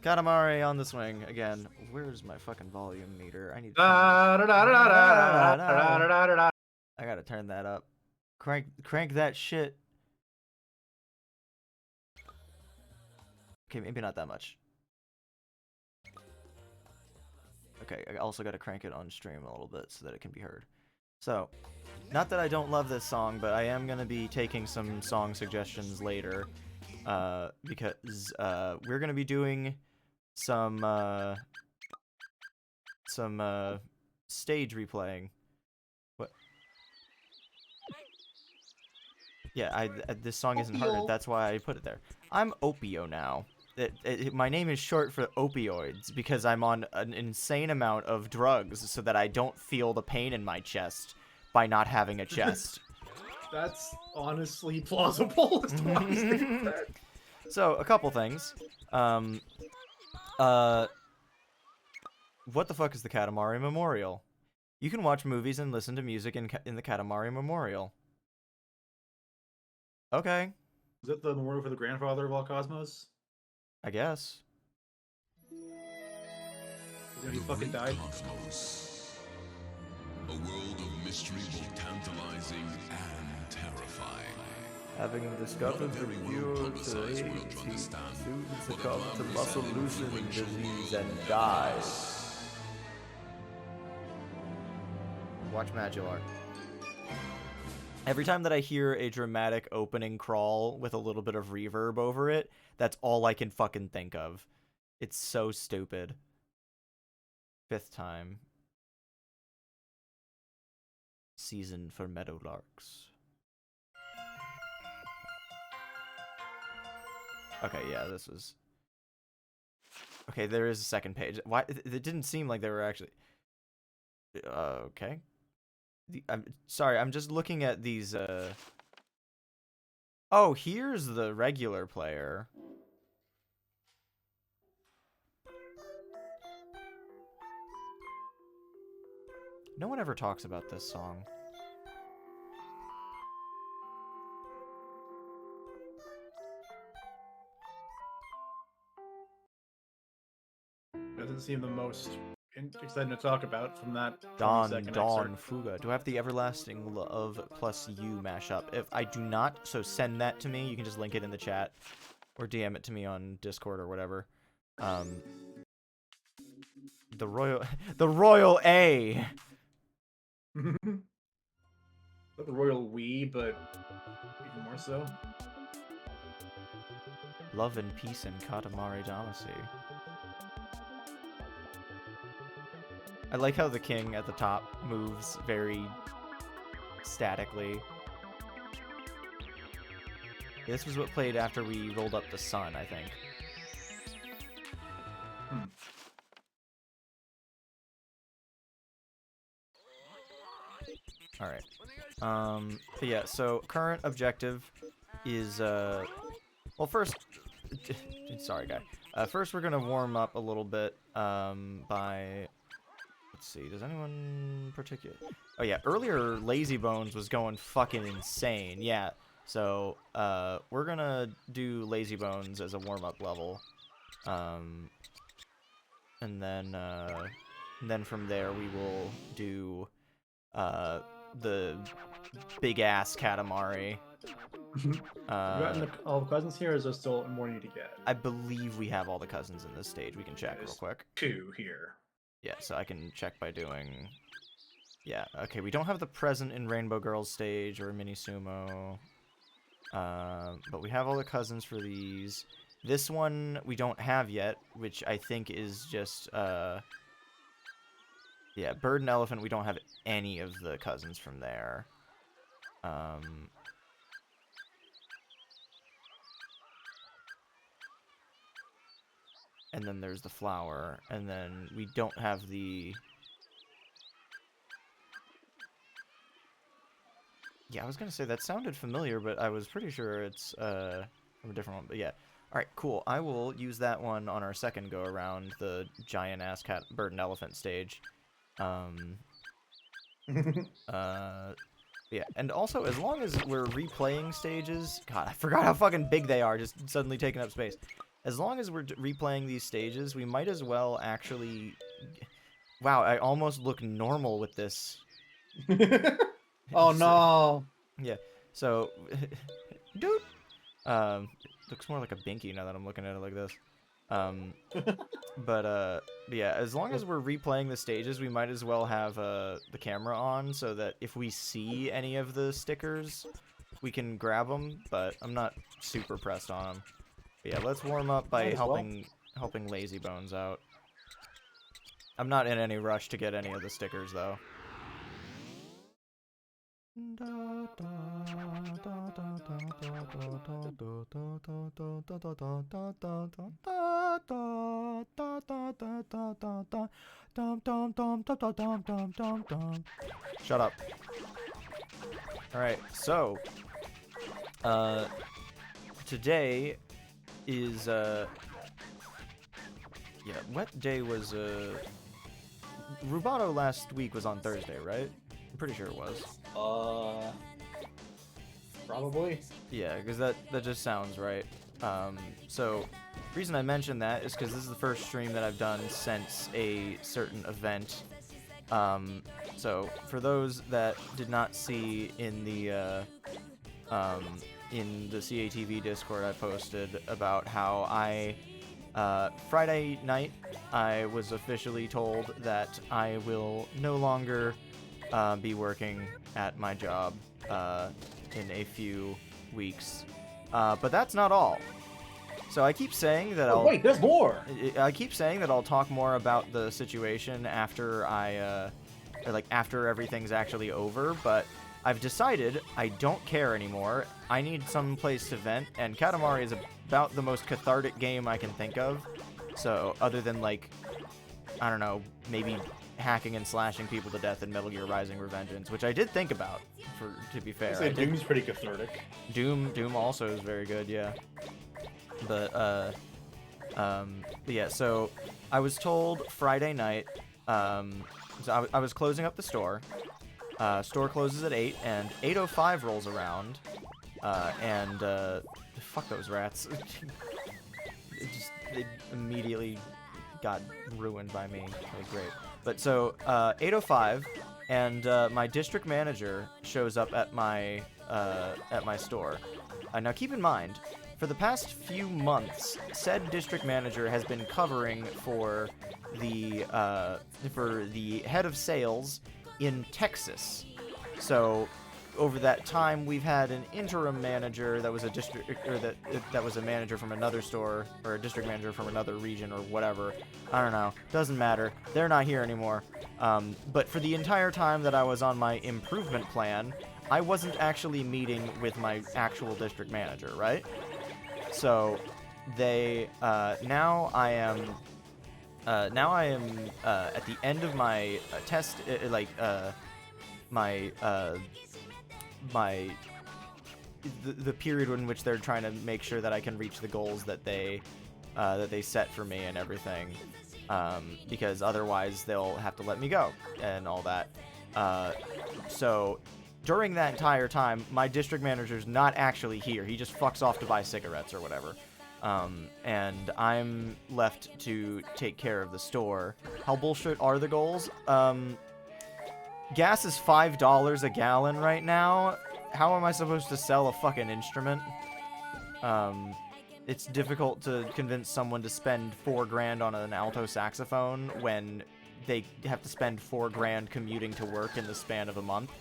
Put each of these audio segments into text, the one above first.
Katamari on the swing again. Where's my fucking volume meter? I need to I gotta turn that up. Crank that shit. Okay, maybe not that much. Okay, I also gotta crank it on stream a little bit so that it can be heard. So, not that I don't love this song, but I am gonna be taking some song suggestions later. Because we're gonna be doing some stage replaying. What? Yeah, this song isn't harder. That's why I put it there. I'm Opio now. My name is short for opioids because I'm on an insane amount of drugs so that I don't feel the pain in my chest by not having a chest. That's honestly plausible. So, a couple things. What the fuck is the Katamari Memorial? You can watch movies and listen to music in the Katamari Memorial. Okay. Is that the memorial for the grandfather of all cosmos? I guess. He fucking died. Cosmos. A world of mystery, both tantalizing and terrifying. Having discovered the cure to AIDS, he soon succumbed to muscle loosening disease and died. Watch Magular. Every time that I hear a dramatic opening crawl with a little bit of reverb over it, that's all I can fucking think of. It's so stupid. 5th time. Season for Meadowlarks. Okay, yeah, this was... Okay, there is a second page. Why? It didn't seem like they were actually... Okay. I'm sorry, I'm just looking at these, Oh, here's the regular player. No one ever talks about this song. Doesn't seem the most exciting to talk about from that. Dawn Fuga. Do I have the Everlasting Love plus You mashup? If I do not, so send that to me. You can just link it in the chat or DM it to me on Discord or whatever. The Royal A. The Royal We, but even more so. Love and Peace in Katamari Damacy. I like how the king at the top moves very statically. This was what played after we rolled up the sun, I think. Alright. But yeah, so current objective is, well, first... Sorry, guy. First, we're gonna warm up a little bit, by... Let's see, does anyone particular... Oh yeah, earlier Lazy Bones was going fucking insane, yeah. So, we're gonna do Lazy Bones as a warm-up level. And then from there we will do, the big-ass Katamari. You gotten all the cousins here, or is there still more you need to get? I believe we have all the cousins in this stage. We can check real quick. 2 here. Yeah, so I can check by doing... Yeah, okay, we don't have the Present in Rainbow Girls stage or Mini Sumo. But we have all the cousins for these. This one we don't have yet, which I think is just, yeah, Bird and Elephant, we don't have any of the cousins from there. And then there's the flower, and then we don't have the... Yeah, I was gonna say that sounded familiar, but I was pretty sure it's from a different one, but yeah. Alright, cool. I will use that one on our second go-around, the giant-ass cat, bird and elephant stage. Yeah, and also, as long as we're replaying stages... God, I forgot how fucking big they are, just suddenly taking up space. as long as we're replaying these stages, we might as well actually... Wow, I almost look normal with this. Oh no. Yeah, so... Dude! Looks more like a binky now that I'm looking at it like this. But yeah, as long as we're replaying the stages, we might as well have the camera on so that if we see any of the stickers, we can grab them, but I'm not super pressed on them. But yeah, let's warm up by helping Lazy Bones out. I'm not in any rush to get any of the stickers, though. Shut up. Alright, so today is yeah, what day was Rubato last week was on Thursday, right? I'm pretty sure it was. Probably. Yeah, because that just sounds right. So, reason I mentioned that is because this is the first stream that I've done since a certain event. So, for those that did not see in the CATV Discord, I posted about how Friday night, I was officially told that I will no longer be working at my job in a few weeks. But that's not all. So I keep saying that I'll... Wait, there's more! I keep saying that I'll talk more about the situation after after everything's actually over, but I've decided I don't care anymore. I need some place to vent, and Katamari is about the most cathartic game I can think of. So, other than, like, I don't know, maybe hacking and slashing people to death in Metal Gear Rising: Revengeance, which I did think about, to be fair. I say Doom's pretty cathartic. Doom also is very good, yeah. But yeah, so I was told Friday night, so I was closing up the store. Store closes at 8, and 8:05 rolls around, and fuck those rats. They immediately got ruined by me. It was great. But so 8:05, and my district manager shows up at my store. Now keep in mind, for the past few months, said district manager has been covering for the head of sales in Texas. So over that time, we've had an interim manager that was a that was a manager from another store, or a district manager from another region, or whatever. I don't know. Doesn't matter. They're not here anymore. But for the entire time that I was on my improvement plan, I wasn't actually meeting with my actual district manager, right? So they now I am at the end of my test, the period in which they're trying to make sure that I can reach the goals that they set for me and everything, because otherwise they'll have to let me go and all that. So during that entire time, my district manager's not actually here. He just fucks off to buy cigarettes or whatever. And I'm left to take care of the store. How bullshit are the goals? Gas is $5 a gallon right now. How am I supposed to sell a fucking instrument? It's difficult to convince someone to spend $4 grand on an alto saxophone when they have to spend $4 grand commuting to work in the span of a month.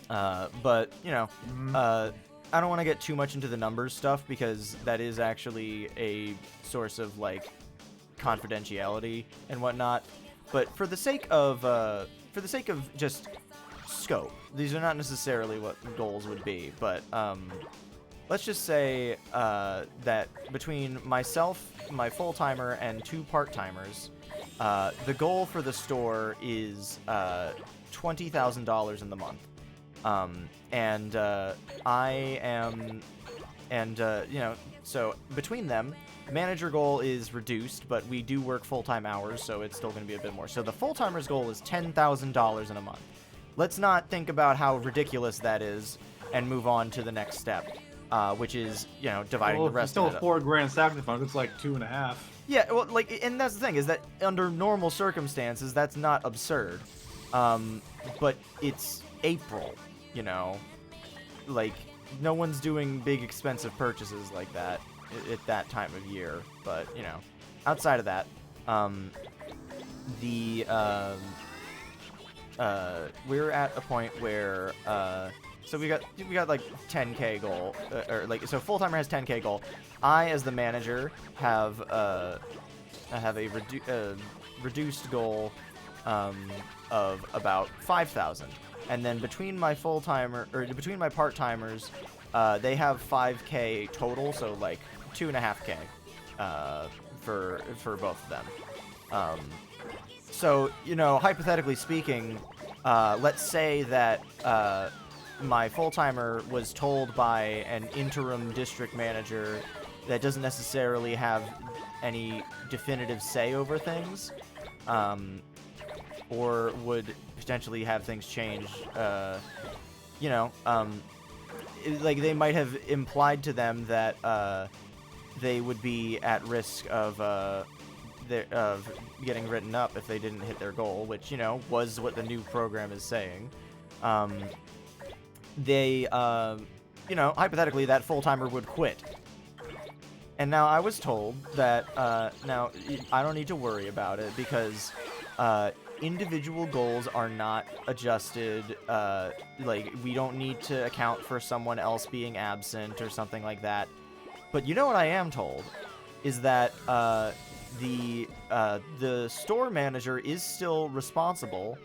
But, you know, I don't want to get too much into the numbers stuff because that is actually a source of, like, confidentiality and whatnot. But for the sake of just scope, these are not necessarily what goals would be, but let's just say that between myself, my full-timer, and 2 part-timers, the goal for the store is $20,000 in the month. You know, so between them, manager goal is reduced, but we do work full-time hours, so it's still going to be a bit more. So the full-timer's goal is $10,000 in a month. Let's not think about how ridiculous that is and move on to the next step. which is, you know, dividing Well, the if it's rest still of it up. 4 grand sacrifice. It's like 2.5. Yeah, well, like, and that's the thing, is that under normal circumstances, that's not absurd. But it's April, you know? Like, no one's doing big expensive purchases like that at that time of year. But, you know, outside of that, we're at a point where, so we got like 10K goal, or like, so full timer has 10K goal. I, as the manager, have a reduced goal of about 5,000, and then between my full timer or between my part timers, they have 5K total, so like 2.5K for both of them. So, you know, hypothetically speaking, let's say that my full-timer was told by an interim district manager that doesn't necessarily have any definitive say over things, or would potentially have things change, you know, like they might have implied to them that they would be at risk of getting written up if they didn't hit their goal, which, you know, was what the new program is saying. They, you know, hypothetically, that full-timer would quit. And now I was told that, now, I don't need to worry about it because individual goals are not adjusted. Like, we don't need to account for someone else being absent or something like that. But you know what I am told is that the store manager is still responsible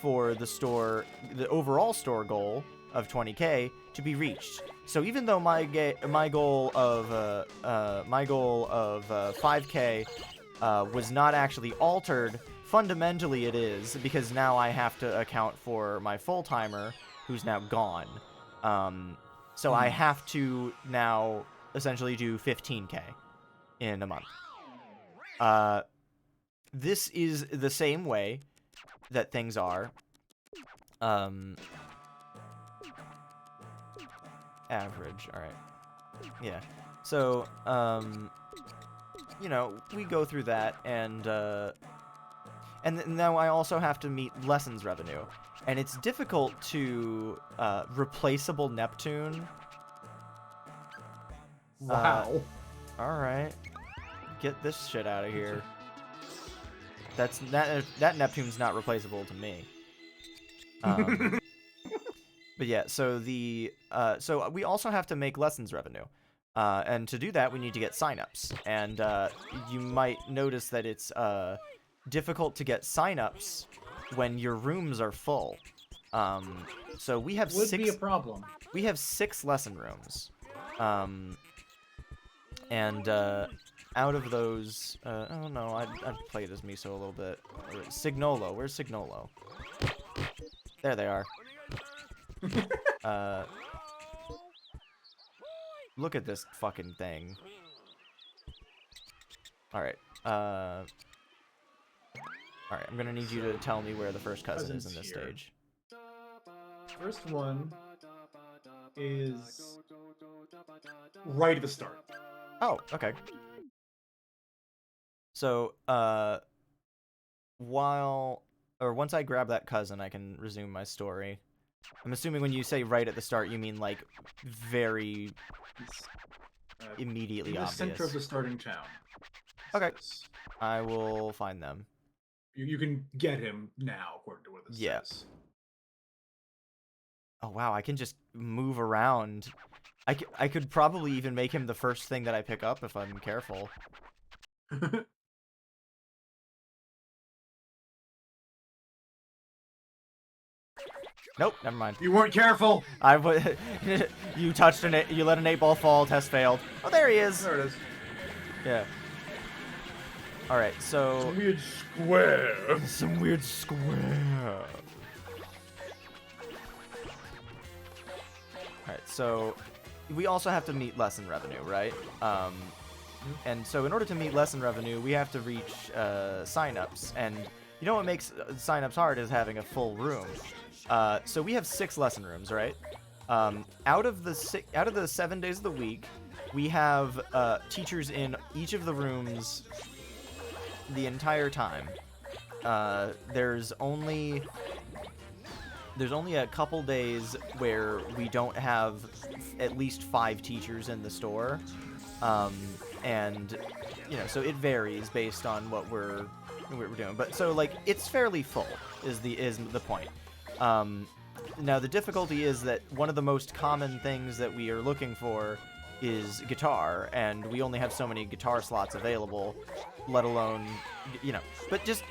for the overall store goal of 20K to be reached. So even though my goal of 5K was not actually altered, fundamentally it is, because now I have to account for my full timer who's now gone. So I have to now essentially do 15K in a month. This is the same way that things are. Average, alright. Yeah. So, you know, we go through that, and now I also have to meet lessons revenue. And it's difficult to, replaceable Neptune. Wow. Alright. Get this shit out of here. That Neptune's not replaceable to me. But yeah, so so we also have to make lessons revenue. And to do that, we need to get signups. And you might notice that it's difficult to get signups when your rooms are full. So we have Would be a problem. We have 6 lesson rooms. And out of those, oh no, I've played as Miso a little bit. Signolo, where's Signolo? There they are. Look at this fucking thing. Alright, alright, I'm gonna need you to tell me where the first cousin is in this Cousin's here. stage. First one is right at the start. Oh, okay. So, once I grab that cousin, I can resume my story. I'm assuming when you say right at the start, you mean, like, very It's, immediately in the obvious. center of the starting town. Okay. I will find them. You can get him now, according to what this says. Oh, wow, I can just move around. I could probably even make him the first thing that I pick up if I'm careful. Nope, never mind. You weren't careful! You touched you let an 8-ball fall, test failed. Oh, there he is! There it is. Yeah. Alright, so... Some weird square. Some weird square. Alright, so... We also have to meet lesson revenue, right? And so in order to meet lesson revenue, we have to reach signups. And you know what makes signups hard is having a full room. So we have 6 lesson rooms, right? Out of the 7 days of the week, we have teachers in each of the rooms the entire time. There's only a couple days where we don't have at least 5 teachers in the store, and so it varies based on what we're doing. But so like it's fairly full is the point. Now the difficulty is that one of the most common things that we are looking for is guitar, and we only have so many guitar slots available, let alone, but just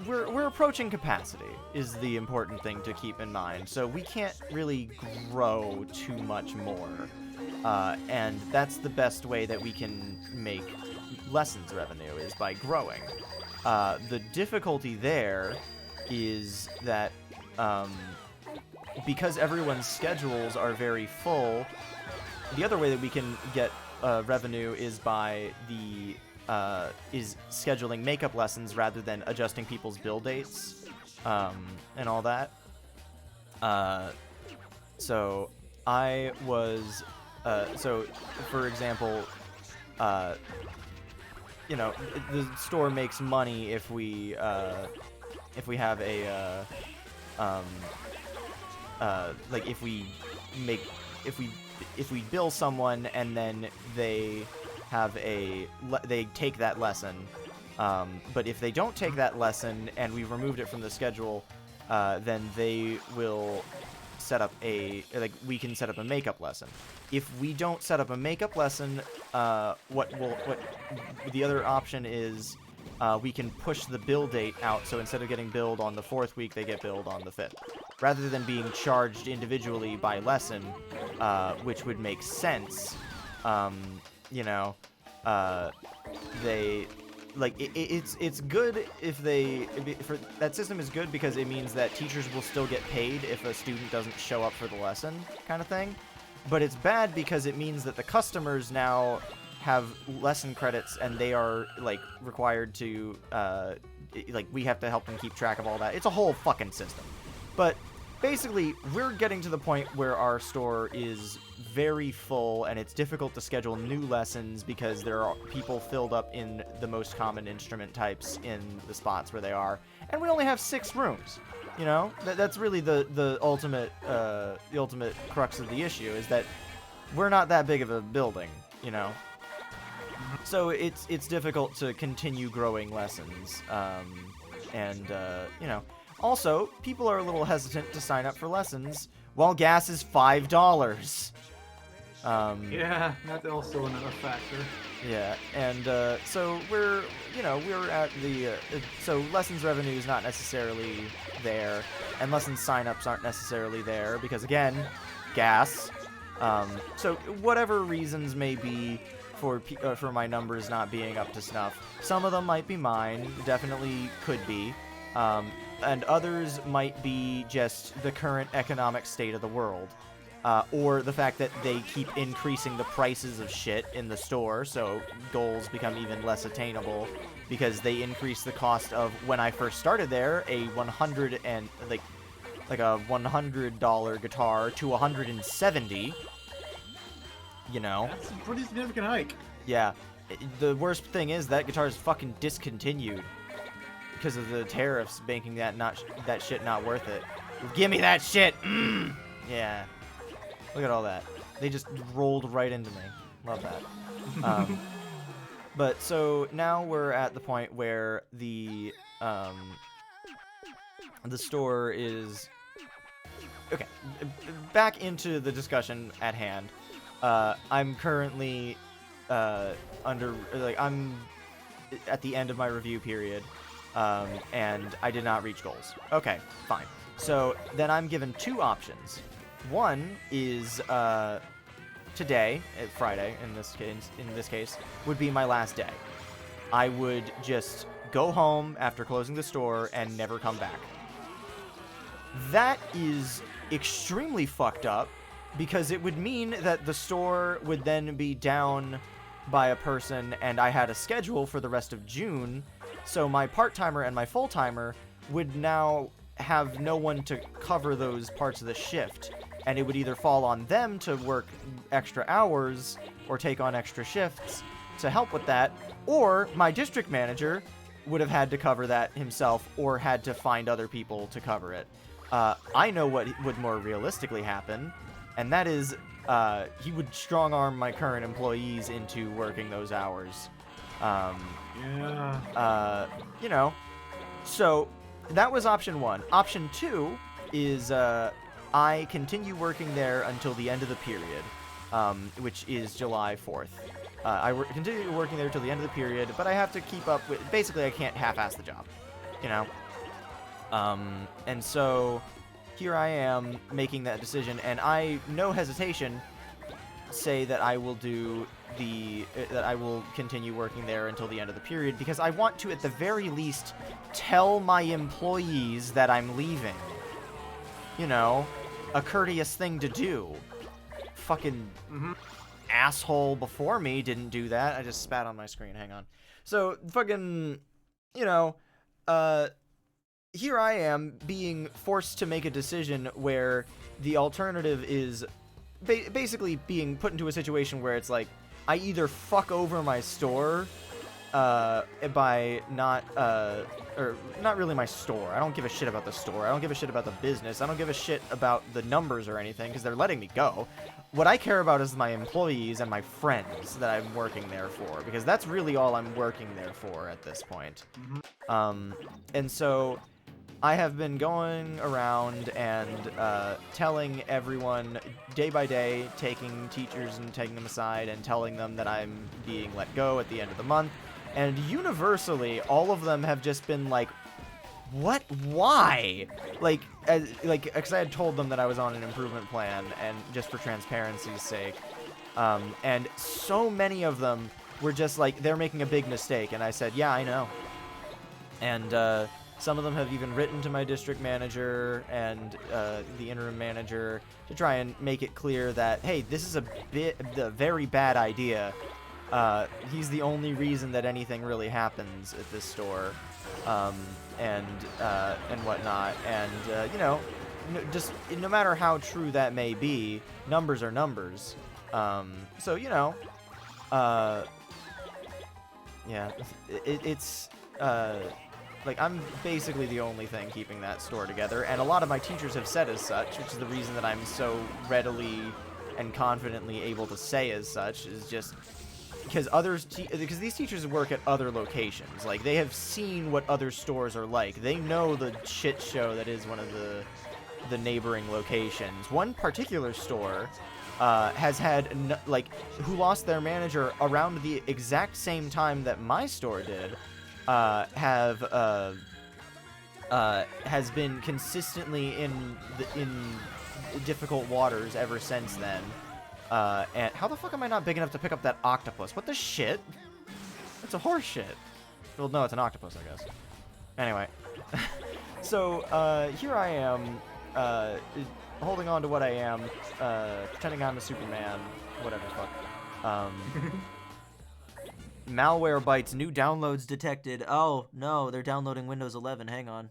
we're approaching capacity is the important thing to keep in mind. So we can't really grow too much more, and that's the best way that we can make lessons revenue is by growing. The difficulty there is that because everyone's schedules are very full, the other way that we can get revenue is by is scheduling makeup lessons rather than adjusting people's bill dates and all that. So I was so for example, the store makes money if we have a like if we bill someone and then they take that lesson, but if they don't take that lesson and we've removed it from the schedule, then they will set up we can set up a makeup lesson. If we don't set up a makeup lesson, what the other option is, we can push the bill date out, so instead of getting billed on the 4th week, they get billed on the 5th. Rather than being charged individually by lesson, which would make sense, it's good if that system is good because it means that teachers will still get paid if a student doesn't show up for the lesson, kind of thing. But it's bad because it means that the customers now have lesson credits and they are required to we have to help them keep track of all that. It's a whole fucking system. But basically, we're getting to the point where our store is very full and it's difficult to schedule new lessons because there are people filled up in the most common instrument types in the spots where they are, and we only have 6 rooms. That's really the ultimate crux of the issue is that we're not that big of a building, so it's difficult to continue growing lessons, also, people are a little hesitant to sign up for lessons while gas is $5. Yeah, that's also another factor. Yeah, and so we're at the so lessons revenue is not necessarily there, and lessons signups aren't necessarily there because again, gas. So whatever reasons may be for my numbers not being up to snuff, some of them might be mine, definitely could be. And others might be just the current economic state of the world, or the fact that they keep increasing the prices of shit in the store, so goals become even less attainable because they increase the cost of, when I first started there, a $100 guitar to $170. That's a pretty significant hike. Yeah. The worst thing is that guitar is fucking discontinued because of the tariffs, making that shit not worth it. Give me that shit. Yeah. Look at all that. They just rolled right into me. Love that. But so now we're at the point where the store is okay. Back into the discussion at hand. I'm currently I'm at the end of my review period. And I did not reach goals. Okay, fine. So then I'm given 2 options. One is today, Friday in this case, would be my last day. I would just go home after closing the store and never come back. That is extremely fucked up because it would mean that the store would then be down by a person and I had a schedule for the rest of June. So my part-timer and my full-timer would now have no one to cover those parts of the shift. and it would either fall on them to work extra hours or take on extra shifts to help with that, or my district manager would have had to cover that himself or had to find other people to cover it. I know what would more realistically happen, and that is he would strong-arm my current employees into working those hours. Yeah. You know, so that was option 1. Option 2 is I continue working there until the end of the period, which is July 4th. Continue working there till the end of the period, but I have to keep up with... Basically, I can't half-ass the job, you know? And so here I am making that decision, and I, no hesitation, say that I will do that I will continue working there until the end of the period, because I want to, at the very least, tell my employees that I'm leaving. You know, a courteous thing to do. Fucking asshole before me didn't do that. I just spat on my screen, hang on. So, fucking, you know, here I am being forced to make a decision where the alternative is basically being put into a situation where it's like, I either fuck over my store by not, or not really my store. I don't give a shit about the store. I don't give a shit about the business. I don't give a shit about the numbers or anything because they're letting me go. What I care about is my employees and my friends that I'm working there for, because that's really all I'm working there for at this point. And so I have been going around and telling everyone day by day, taking teachers and taking them aside and telling them that I'm being let go at the end of the month. And universally, all of them have just been like, what? Why? Like, because I had told them that I was on an improvement plan, and just for transparency's sake. And so many of them were just like, they're making a big mistake. And I said, yeah, I know. And some of them have even written to my district manager and the interim manager to try and make it clear that, hey, this is a very bad idea. He's the only reason that anything really happens at this store, and whatnot. And you know, just no matter how true that may be, numbers are numbers. So you know, yeah, it's like, I'm basically the only thing keeping that store together, and a lot of my teachers have said as such, which is the reason that I'm so readily and confidently able to say as such, is just because because these teachers work at other locations. Like, they have seen what other stores are like. They know the shit show that is one of the neighboring locations. One particular store has had, who lost their manager around the exact same time that my store did, has been consistently in difficult waters ever since then. And how the fuck am I not big enough to pick up that octopus? What the shit? It's a horse shit. Well, no, it's an octopus, I guess. Anyway. So, here I am, holding on to what I am, pretending I'm a Superman, whatever the fuck. Malwarebytes, new downloads detected. Oh, no, they're downloading Windows 11. Hang on.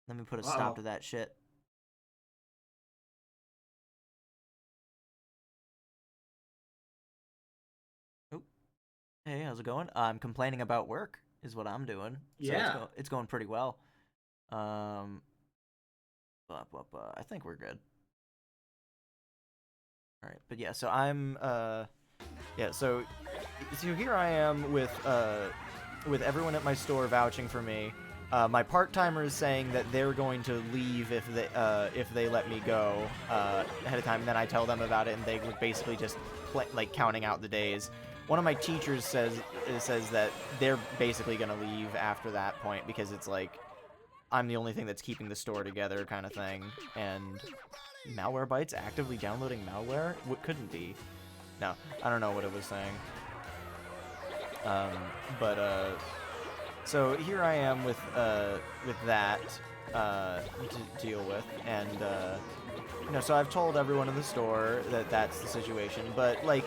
Let me put a stop to that shit. Oh. Hey, how's it going? I'm complaining about work, is what I'm doing. So Yeah. it's going pretty well. I think we're good. Alright, but yeah, so I'm, yeah, so here I am with everyone at my store vouching for me. My part-timers saying that they're going to leave if they let me go ahead of time, and then I tell them about it, and they were basically just counting out the days. One of my teachers says that they're basically gonna leave after that point because it's like I'm the only thing that's keeping the store together, kind of thing. And Malwarebytes actively downloading malware? What couldn't be? No, I don't know what it was saying. So here I am with that to deal with, and you know, so I've told everyone in the store that that's the situation, but like,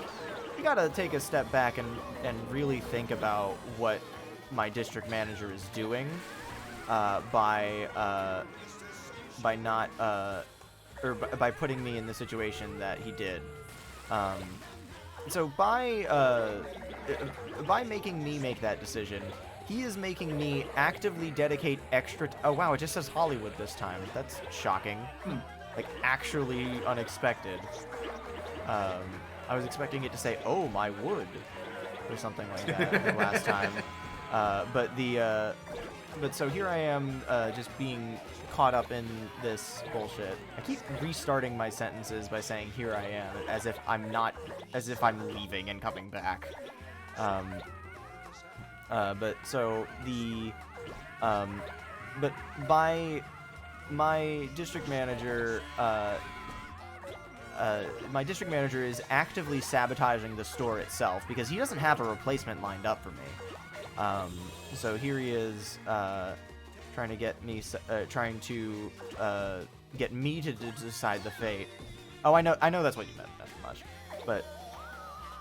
you gotta take a step back and really think about what my district manager is doing by not or by putting me in the situation that he did. So by making me make that decision, he is making me actively dedicate extra. Oh wow, it just says Hollywood this time. That's shocking. Like actually unexpected. I was expecting it to say, "Oh my wood," or something like that last time. But so here I am, just being caught up in this bullshit. I keep restarting my sentences by saying "here I am," as if I'm leaving and coming back. But by my district manager, is actively sabotaging the store itself because he doesn't have a replacement lined up for me. So here he is, trying to get me to decide the fate. Oh, I know that's what you meant, not much. But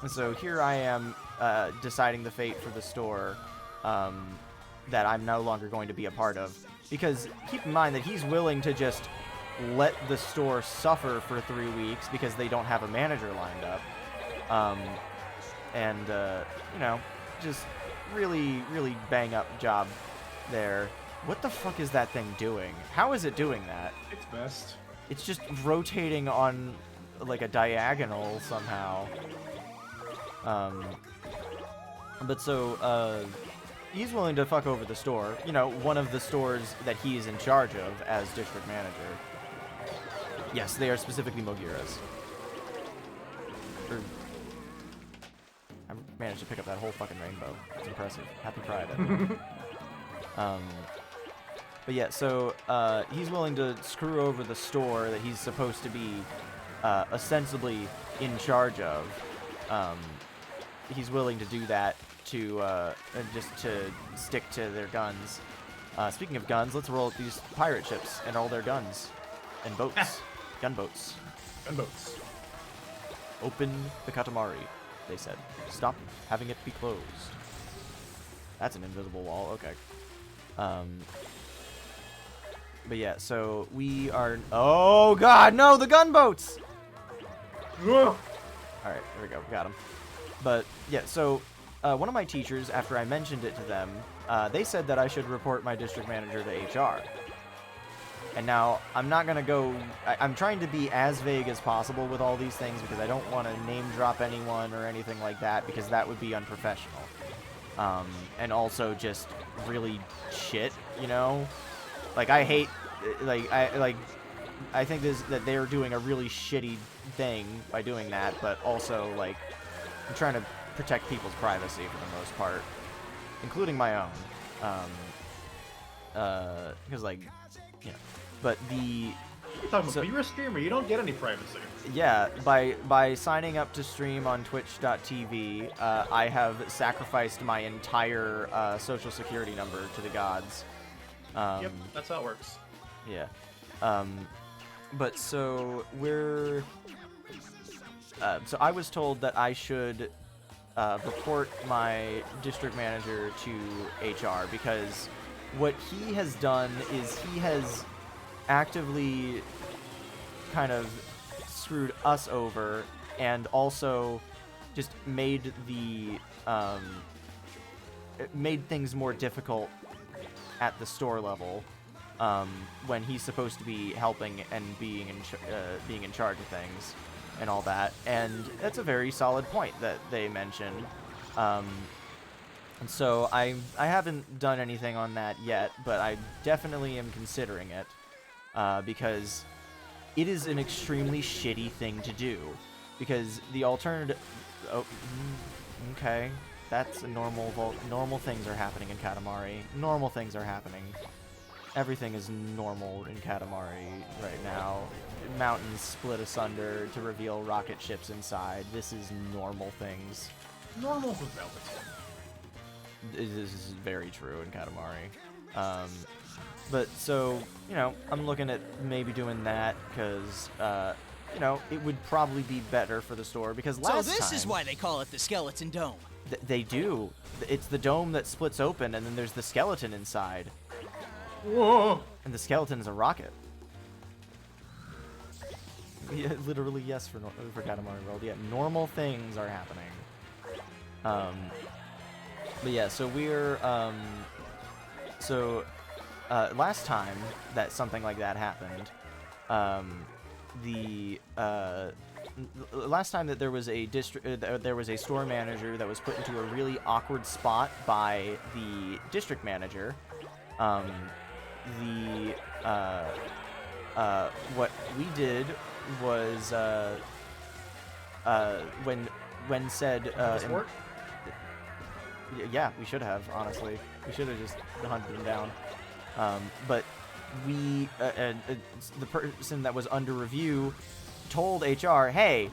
so here I am, deciding the fate for the store, that I'm no longer going to be a part of. Because keep in mind that he's willing to just let the store suffer for 3 weeks because they don't have a manager lined up. You know, just really, really bang up job there. What the fuck is that thing doing? How is it doing that? It's best. It's just rotating on like a diagonal somehow. But so, he's willing to fuck over the store. You know, one of the stores that he is in charge of as district manager. Yes, they are specifically Mogira's. I managed to pick up that whole fucking rainbow. It's impressive. Happy Pride, everyone. But yeah, so he's willing to screw over the store that he's supposed to be ostensibly in charge of. He's willing to do that to just to stick to their guns. Speaking of guns, let's roll these pirate ships and all their guns and boats, gunboats. Gunboats. Open the Katamari, they said. Stop having it be closed. That's an invisible wall. Okay. But yeah, so we are. Oh God, no! The gunboats. All right, there we go. Got him. But yeah, so one of my teachers, after I mentioned it to them, they said that I should report my district manager to HR. And now I'm not gonna go. I'm trying to be as vague as possible with all these things because I don't want to name drop anyone or anything like that because that would be unprofessional. And also just really shit, you know. Like I hate, I think that they're doing a really shitty thing by doing that, but also like I'm trying to protect people's privacy for the most part, including my own. Because like, yeah. But the You're a streamer. You don't get any privacy. yeah, by signing up to stream on Twitch.tv, I have sacrificed my entire social security number to the gods. Yep, that's how it works. Yeah. But so we're. So I was told that I should report my district manager to HR because what he has done is he has actively kind of screwed us over and also just made the made things more difficult at the store level when he's supposed to be helping and being in charge of things and all that. And that's a very solid point that they mentioned. And so I haven't done anything on that yet, but I definitely am considering it because it is an extremely shitty thing to do. Because the alternative... Oh, okay. That's a normal things are happening in Katamari. Normal things are happening. Everything is normal in Katamari right now. Mountains split asunder to reveal rocket ships inside. This is normal things. Normal for Velvet. This is very true in Katamari. But so, you know, I'm looking at maybe doing that because, you know, it would probably be better for the store because last time... So this is why they call it the Skeleton Dome. They do. It's the dome that splits open and then there's the skeleton inside. Whoa! And the skeleton is a rocket. Yeah, literally yes for Katamari World. Yeah, normal things are happening. But yeah, so we're last time that something like that happened, last time that there was a there was a store manager that was put into a really awkward spot by the district manager. What we did was when said yeah, we should have, honestly. We should have just hunted him down. But we, the person that was under review told HR, hey,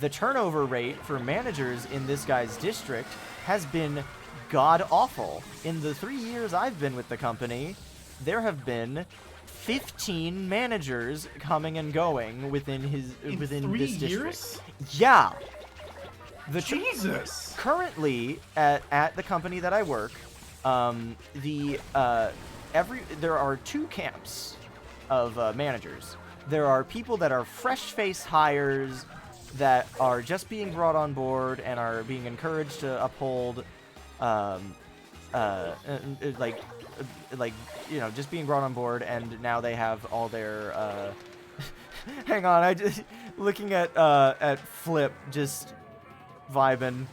the turnover rate for managers in this guy's district has been god-awful. In the 3 years I've been with the company, there have been 15 managers coming and going within this district. Years? Yeah. Jesus! Currently, at the company that I work, there are 2 camps of managers. There are people that are fresh-face hires that are just being brought on board and are being encouraged to uphold, just being brought on board, and now they have all their, hang on, looking at Flip, just vibing.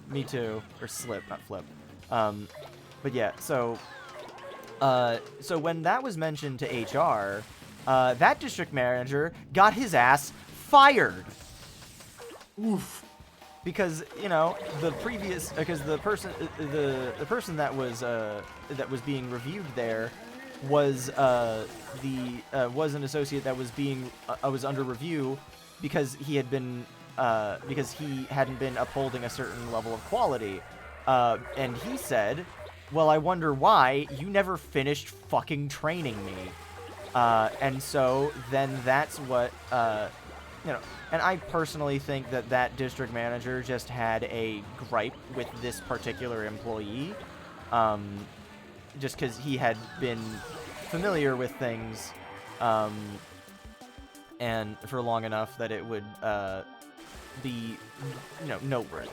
Me too. Or Slip, not Flip. But yeah, so when that was mentioned to HR, that district manager got his ass fired. Oof. Because, the person that was being reviewed there was was an associate that was under review because he hadn't been upholding a certain level of quality. And he said, well, I wonder why you never finished fucking training me. And so then that's what, and I personally think that district manager just had a gripe with this particular employee, just because he had been familiar with things, and for long enough that it would, be, noteworthy,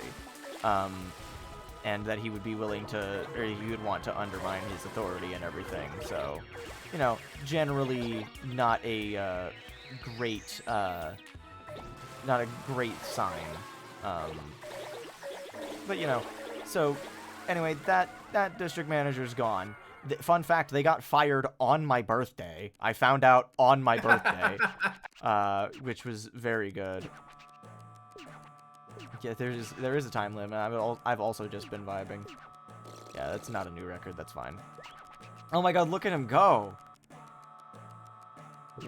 and that he would be willing to, or he would want to undermine his authority and everything. So, generally not a great sign. But so anyway, that district manager's gone. Fun fact, they got fired on my birthday. I found out on my birthday, which was very good. Yeah, there is a time limit. I've also just been vibing. Yeah, that's not a new record. That's fine. Oh my god, look at him go!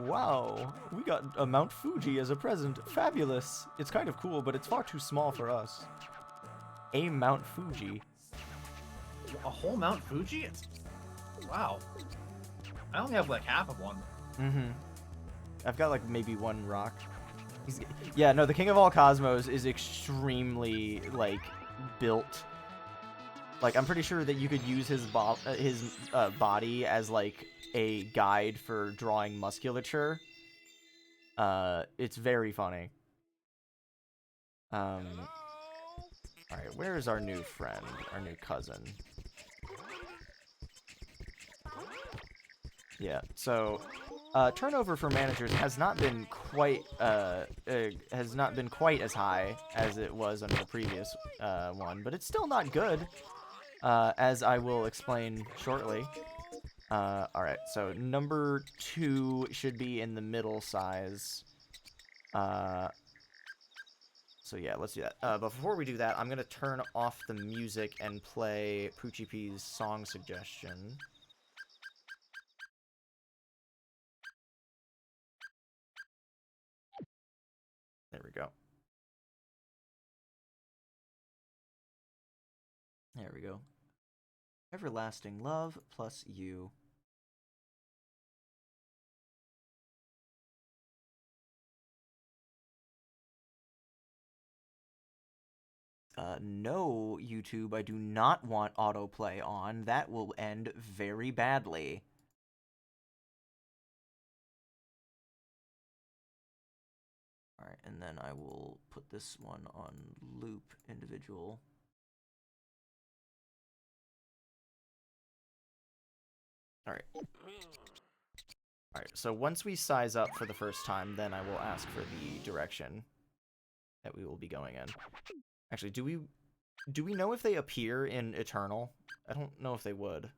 Wow, we got a Mount Fuji as a present. Fabulous. It's kind of cool, but it's far too small for us. A Mount Fuji. A whole Mount Fuji? Wow. I only have like half of one. Mm-hmm. I've got like maybe one rock. Yeah, no, the King of All Cosmos is extremely, like, built. Like, I'm pretty sure that you could use his body as, like, a guide for drawing musculature. It's very funny. Alright, where is our new friend? Our new cousin? Yeah, so turnover for managers has not been quite as high as it was under the previous one, but it's still not good, as I will explain shortly. Alright, so number 2 should be in the middle size. So yeah, let's do that. But before we do that, I'm going to turn off the music and play Poochie P's song suggestion. There we go. There we go. Everlasting Love plus You. No, YouTube, I do not want autoplay on. That will end very badly. and then I will put this one on loop individual. All right. All right, so once we size up for the first time, then I will ask for the direction that we will be going in. Actually, do we know if they appear in Eternal? I don't know if they would.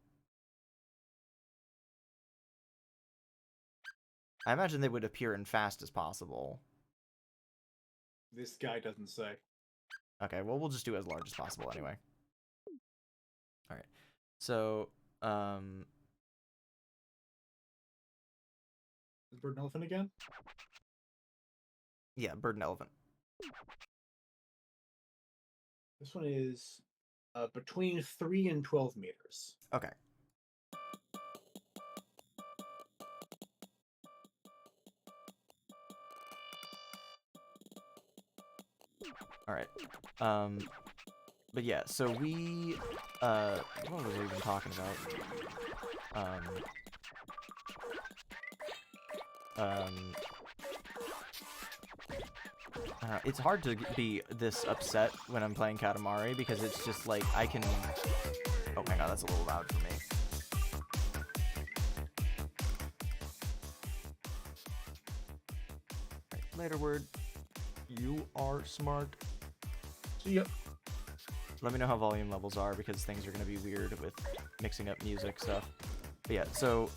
I imagine they would appear in Fast as Possible. This guy doesn't say. Okay, well, we'll just do as large as possible anyway. All right. So, Is Bird and Elephant again? yeah, Bird and Elephant. This one is between 3 and 12 meters. Okay. All right. But yeah, so we, what was we even talking about? It's hard to be this upset when I'm playing Katamari because it's just like I can. Oh my god, that's a little loud for me. Right, later word. You are smart. See ya. Let me know how volume levels are because things are gonna be weird with mixing up music stuff. But yeah, so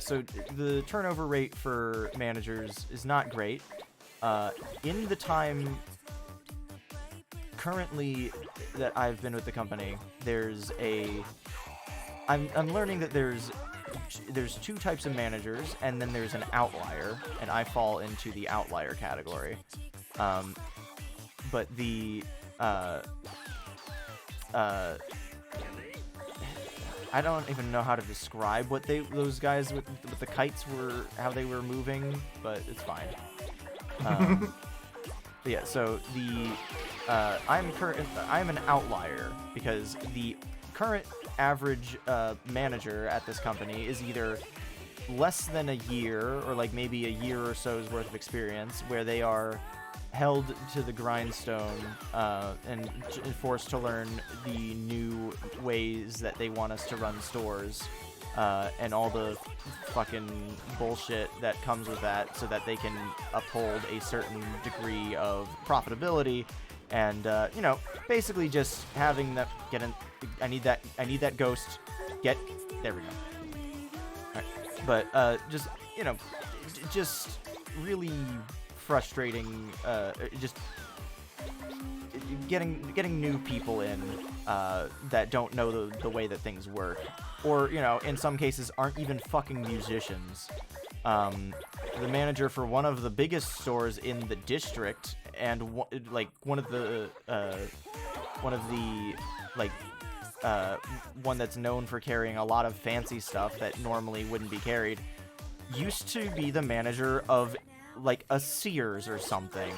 so the turnover rate for managers is not great. In the time currently that I've been with the company, I'm learning that there's two types of managers, and then there's an outlier, and I fall into the outlier category. But the I don't even know how to describe what those guys with the kites were, how they were moving, but it's fine. But yeah, so I'm an outlier because the current average manager at this company is either less than a year or like maybe a year or so's worth of experience, where they are held to the grindstone and forced to learn the new ways that they want us to run stores and all the fucking bullshit that comes with that, so that they can uphold a certain degree of profitability and basically just having that I need that ghost there we go. All right. But just really frustrating, just getting new people in that don't know the way that things work, or in some cases aren't even fucking musicians. The manager for one of the biggest stores in the district, and one that's known for carrying a lot of fancy stuff that normally wouldn't be carried, used to be the manager of like a Sears or something,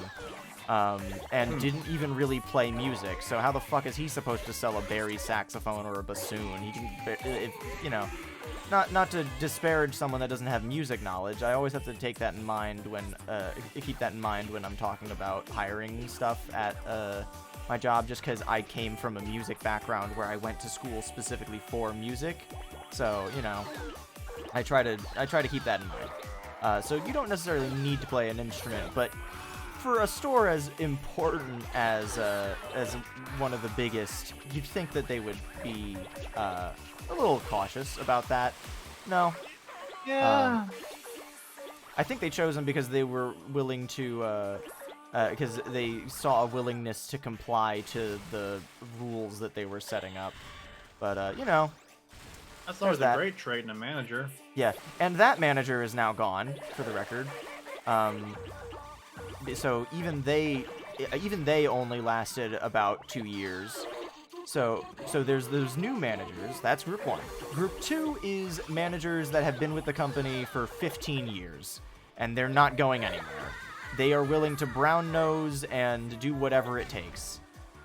and didn't even really play music. So how the fuck is he supposed to sell a Barry saxophone or a bassoon? He can, not to disparage someone that doesn't have music knowledge. I always have to take that in mind when keep that in mind when I'm talking about hiring stuff at my job, just because I came from a music background where I went to school specifically for music. So I try to keep that in mind. So you don't necessarily need to play an instrument, but for a store as important as one of the biggest, you'd think that they would be a little cautious about that. No. Yeah. I think they chose them because they were willing to, because they saw a willingness to comply to the rules that they were setting up. But, That's always a great trait in a manager. Yeah, and that manager is now gone, for the record. So even they only lasted about 2 years. So there's those new managers. That's group 1. Group 2 is managers that have been with the company for 15 years, and they're not going anywhere. They are willing to brown nose and do whatever it takes.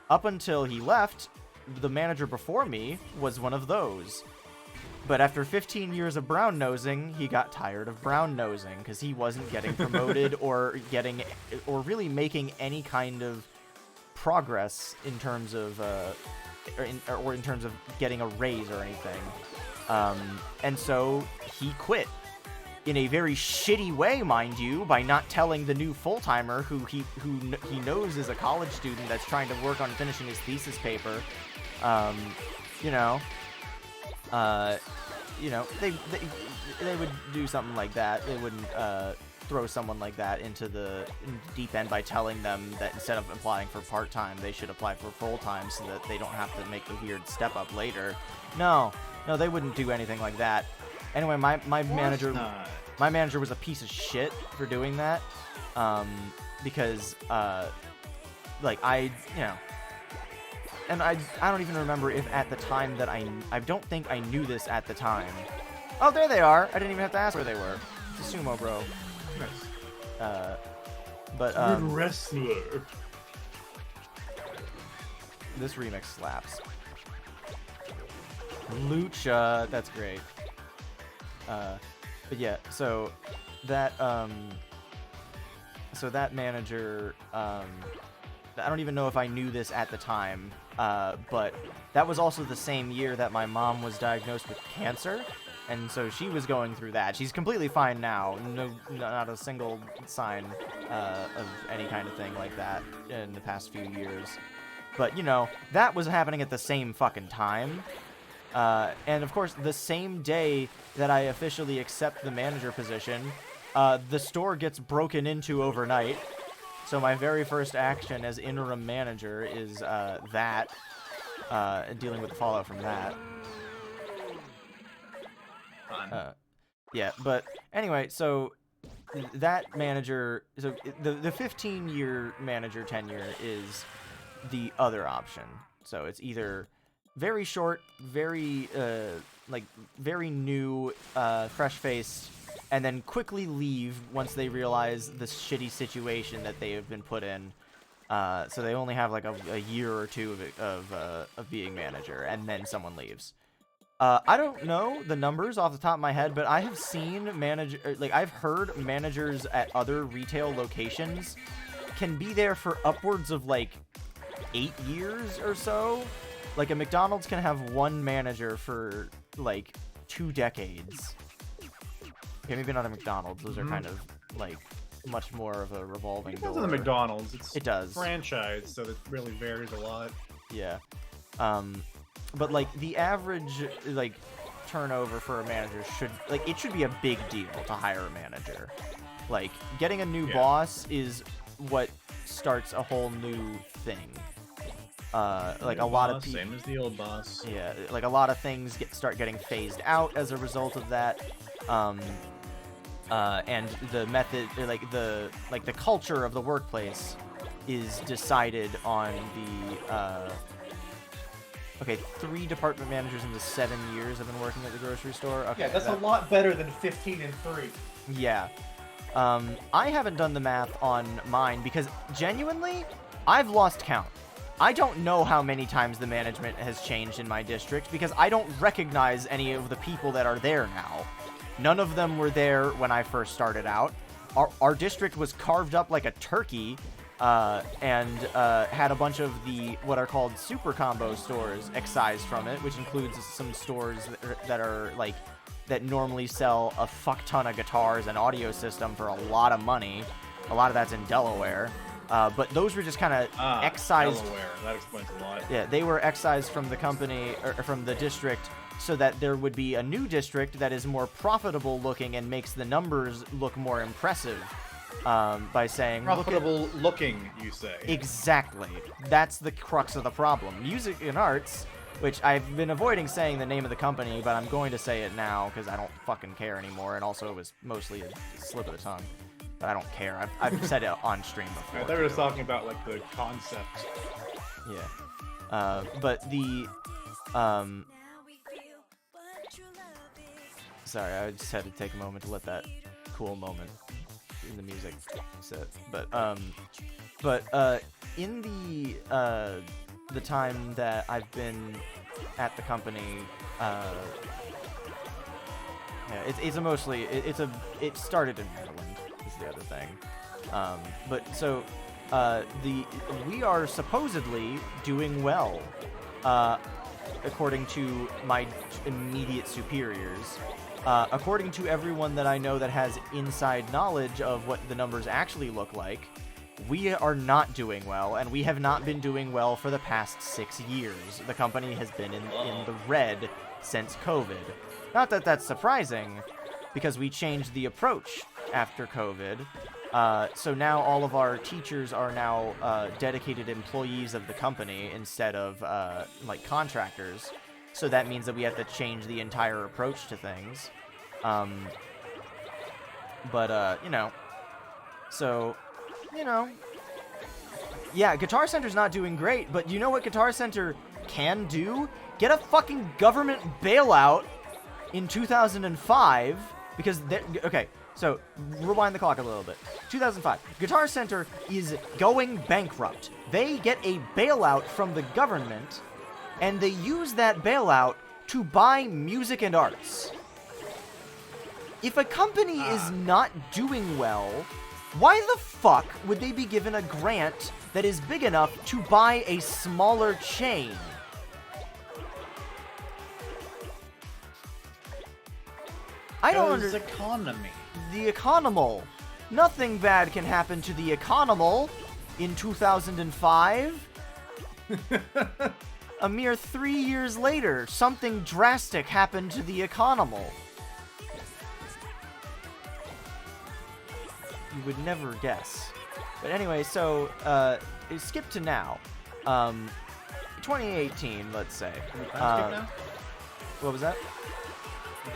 Up until he left, the manager before me was one of those. But after 15 years of brown nosing, he got tired of brown nosing because he wasn't getting promoted or really making any kind of progress in terms of in terms of getting a raise or anything. And so he quit in a very shitty way, mind you, by not telling the new full-timer who he knows is a college student that's trying to work on finishing his thesis paper. They would do something like that. They wouldn't throw someone like that into the deep end by telling them that instead of applying for part-time, they should apply for full-time so that they don't have to make the weird step up later. No, they wouldn't do anything like that. Anyway, my manager was a piece of shit for doing that, because and I don't even remember if at the time that I don't think I knew this at the time. Oh, there they are. I didn't even have to ask where they were. It's a sumo bro. Nice. But Good wrestler. this remix slaps. Lucha, that's great. But yeah, so that manager, I don't even know if I knew this at the time, but that was also the same year that my mom was diagnosed with cancer, and so she was going through that. She's completely fine now. Not a single sign of any kind of thing like that in the past few years. But, that was happening at the same fucking time. And of course, the same day that I officially accept the manager position, the store gets broken into overnight. So my very first action as interim manager is dealing with the fallout from that. Yeah, but anyway, so that manager, so the 15-year manager tenure is the other option. So it's either very short, very very new, fresh-faced, and then quickly leave once they realize the shitty situation that they have been put in. So they only have like a year or two of being manager, and then someone leaves. I don't know the numbers off the top of my head, but I have seen I've heard managers at other retail locations can be there for upwards of like 8 years or so. Like a McDonald's can have one manager for like 2 decades. Okay, maybe not a McDonald's. Those are kind of like much more of a revolving door. It depends on the McDonald's. It does. Franchise, so it really varies a lot. Yeah. But like the average like turnover for a manager should be a big deal to hire a manager. Like getting a new boss is what starts a whole new thing. Like a lot of people, same as the old boss. Yeah, like a lot of things start getting phased out as a result of that. And the method, like the culture of the workplace is decided on the 3 department managers in the 7 years I've been working at the grocery store. Okay, Yeah, that's a lot better than 15 and 3. Yeah. I haven't done the math on mine because genuinely, I've lost count. I don't know how many times the management has changed in my district because I don't recognize any of the people that are there now. None of them were there when I first started out. Our district was carved up like a turkey, and had a bunch of what are called super combo stores excised from it, which includes some stores that normally sell a fuck ton of guitars and audio system for a lot of money. A lot of that's in Delaware. But those were just kind of excised. Delaware. That explains a lot. Yeah, they were excised from the company, or from the district, so that there would be a new district that is more profitable looking and makes the numbers look more impressive. By saying... Profitable looking, you say. Exactly. That's the crux of the problem. Music and Arts, which I've been avoiding saying the name of the company, but I'm going to say it now because I don't fucking care anymore, and also it was mostly a slip of the tongue. But I don't care. I've said it on stream before. I thought we were just talking about, like, the concept. Yeah. But the... Sorry, I just had to take a moment to let that cool moment in the music set. But in the time that I've been at the company, Yeah, it's a mostly it started in Maryland is the other thing. But so we are supposedly doing well, according to my immediate superiors. According to everyone that I know that has inside knowledge of what the numbers actually look like, we are not doing well, and we have not been doing well for the past 6 years. The company has been in the red since COVID. Not that that's surprising, because we changed the approach after COVID. So now all of our teachers are now dedicated employees of the company instead of like contractors. So that means that we have to change the entire approach to things. You know, so, you know, yeah, Guitar Center's not doing great, but you know what Guitar Center can do? Get a fucking government bailout in 2005, because, okay, so rewind the clock a little bit. 2005, Guitar Center is going bankrupt. They get a bailout from the government, and they use that bailout to buy music and arts. If a company is not doing well, why the fuck would they be given a grant that is big enough to buy a smaller chain? I don't understand. Economy. The economal. Nothing bad can happen to the economal in 2005. A mere 3 years later, something drastic happened to the economal. You would never guess. But anyway, so, skip to now. 2018, let's say. Time skip now? What was that?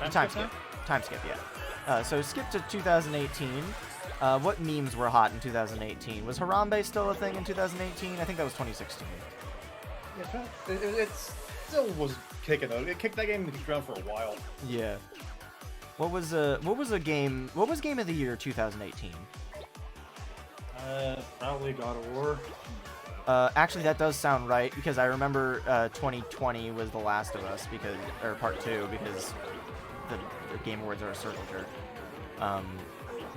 Time skip. Time skip, yeah. So skip to 2018. What memes were hot in 2018? Was Harambe still a thing in 2018? I think that was 2016. Yeah, it still was kicking though. It kicked that game around for a while. Yeah. What was game of the year 2018? Probably God of War. Actually, that does sound right, because I remember 2020 was The Last of Us, or Part 2, because the Game Awards are a circle jerk.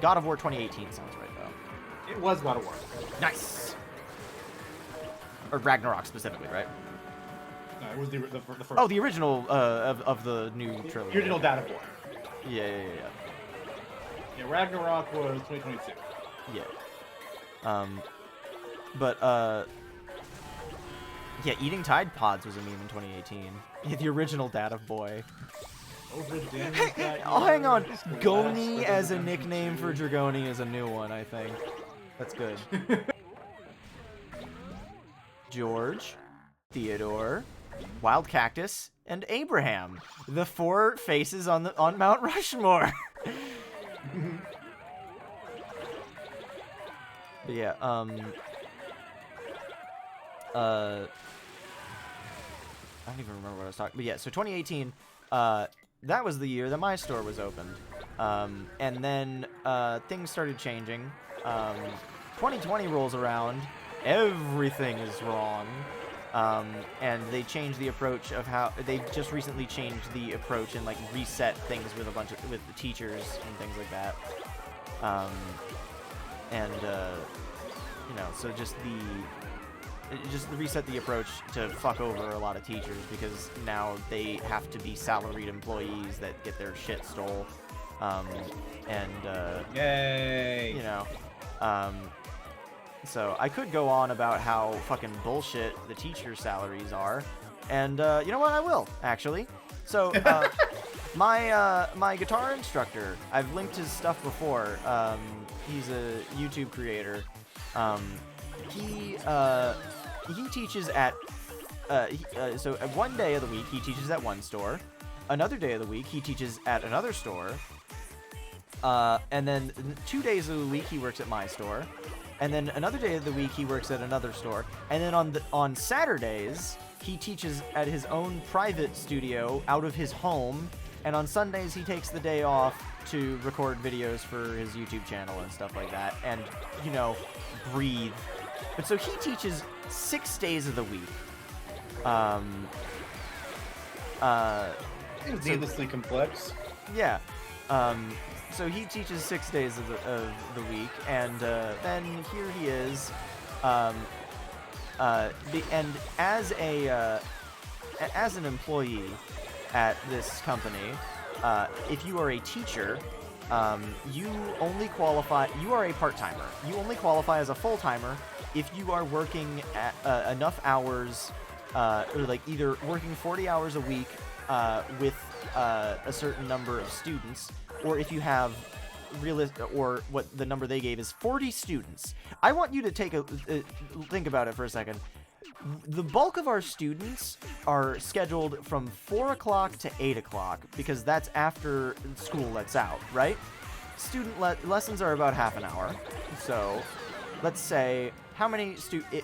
God of War 2018 sounds right, though. It was God of War. Nice! Or Ragnarok, specifically, right? No, it was the first. Oh, the original of the new trilogy. The original Data War. Yeah. Yeah, Ragnarok was 2022. Yeah. Yeah, eating Tide Pods was a meme in 2018. The original Data Boy. Oh, hang on. Goni as a nickname for Dragoni is a new one, I think. That's good. George, Theodore, Wild Cactus, and Abraham. The 4 faces on Mount Rushmore. But yeah, I don't even remember what I was talking. But yeah, so 2018, that was the year that my store was opened. And then things started changing. 2020 rolls around, everything is wrong. And they changed the approach of how they just recently changed the approach and like reset things with with the teachers and things like that. You know, so just reset the approach to fuck over a lot of teachers, because now they have to be salaried employees that get their shit stole. Yay! You know, so I could go on about how fucking bullshit the teacher salaries are, and you know what, I will actually. So my guitar instructor, I've linked his stuff before. He's a YouTube creator. He teaches at so one day of the week he teaches at one store, another day of the week he teaches at another store, and then 2 days of the week he works at my store, and then another day of the week he works at another store, and then on Saturdays he teaches at his own private studio out of his home, and on Sundays he takes the day off to record videos for his YouTube channel and stuff like that, and, you know, breathe. But so he teaches 6 days of the week. It's needlessly complex. Yeah. So he teaches 6 days of the week, and then here he is. And as an employee at this company, if you are a teacher, you only qualify. You are a part-timer. You only qualify as a full-timer if you are working at, enough hours, or like either working 40 hours a week with a certain number of students, or if you have or what the number they gave is 40 students. I want you to take a think about it for a second. The bulk of our students are scheduled from 4 o'clock to 8 o'clock because that's after school lets out, right? Student lessons are about half an hour. So let's say how many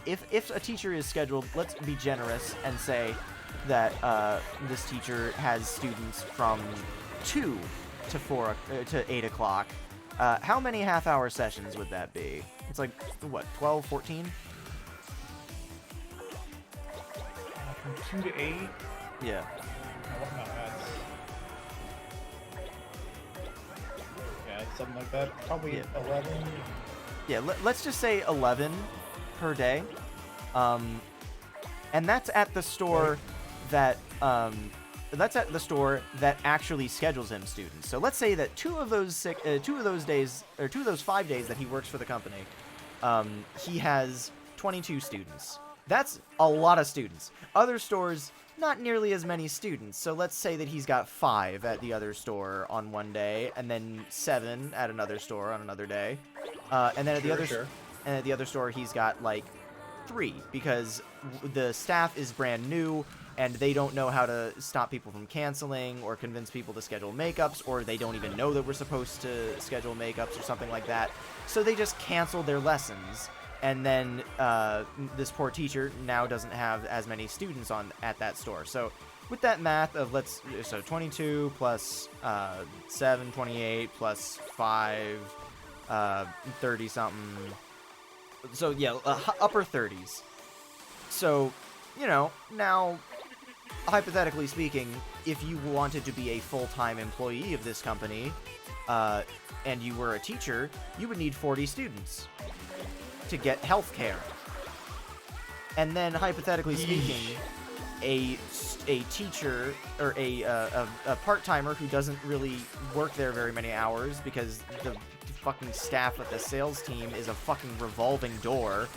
if a teacher is scheduled, let's be generous and say that this teacher has students from 2 to 4 to 8 o'clock. How many half-hour sessions would that be? It's like, what, 12, 14? From 2 to 8? Yeah. No, yeah, something like that. Probably 11. Yeah, let's just say 11 per day. And that's at the store that actually schedules him students. So let's say that 2 of those 5 days that he works for the company, he has 22 students. That's a lot of students. Other stores, not nearly as many students. So let's say that he's got 5 at the other store on one day, and then 7 at another store on another day, and then at the other store he's got like 3 because the staff is brand new and they don't know how to stop people from canceling or convince people to schedule makeups, or they don't even know that we're supposed to schedule makeups or something like that. So they just cancel their lessons. And then this poor teacher now doesn't have as many students at that store. So with that math of 22 plus 7, 28 plus 5, 30 something. So yeah, upper 30s. So, you know, now hypothetically speaking, if you wanted to be a full-time employee of this company and you were a teacher, you would need 40 students to get health care. And then hypothetically speaking, a teacher or a part-timer who doesn't really work there very many hours because the fucking staff at the sales team is a fucking revolving door,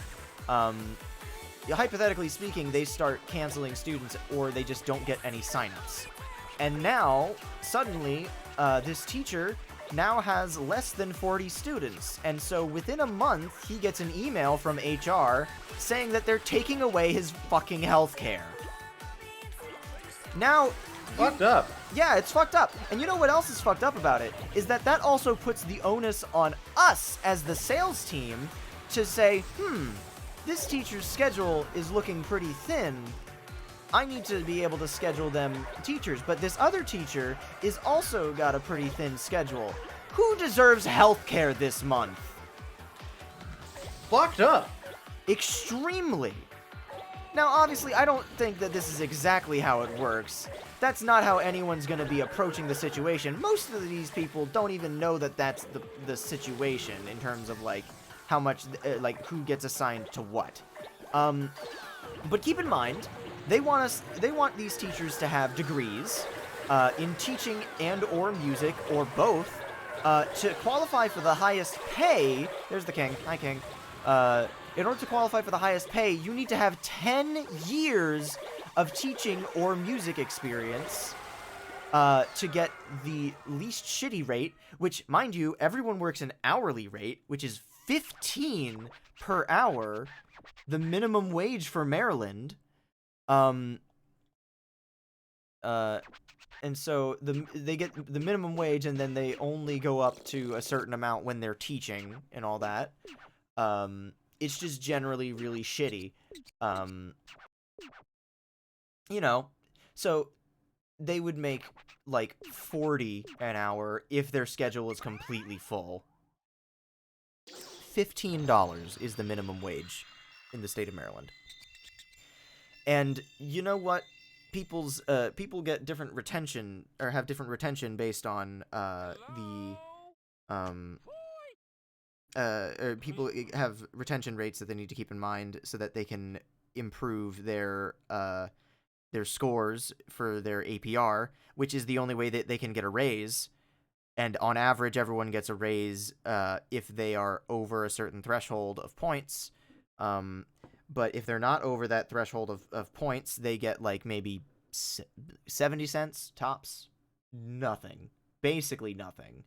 hypothetically speaking, they start canceling students or they just don't get any signups. And now suddenly this teacher now has less than 40 students, and so within a month he gets an email from HR saying that they're taking away his fucking healthcare. Now, Fucked up. yeah, it's fucked up. And you know what else is fucked up about it? Is that also puts the onus on us as the sales team to say, this teacher's schedule is looking pretty thin. I need to be able to schedule them teachers, but this other teacher is also got a pretty thin schedule. Who deserves healthcare this month? Fucked up. Extremely. Now, obviously, I don't think that this is exactly how it works. That's not how anyone's going to be approaching the situation. Most of these people don't even know that that's the situation in terms of, like, how much, like, who gets assigned to what. But keep in mind, they want these teachers to have degrees in teaching and or music or both to qualify for the highest pay. There's the king. Hi, king. In order to qualify for the highest pay, you need to have 10 years of teaching or music experience to get the least shitty rate, which, mind you, everyone works an hourly rate, which is 15 per hour, the minimum wage for Maryland. And so they get the minimum wage, and then they only go up to a certain amount when they're teaching and all that. It's just generally really shitty. You know, so they would make like 40 an hour if their schedule is completely full. $15 is the minimum wage in the state of Maryland. And you know what people get different retention or have different retention based on or people have retention rates that they need to keep in mind so that they can improve their scores for their APR, which is the only way that they can get a raise. And on average, everyone gets a raise if they are over a certain threshold of points. But if they're not over that threshold of points, they get like maybe 70 cents tops. Nothing. Basically nothing.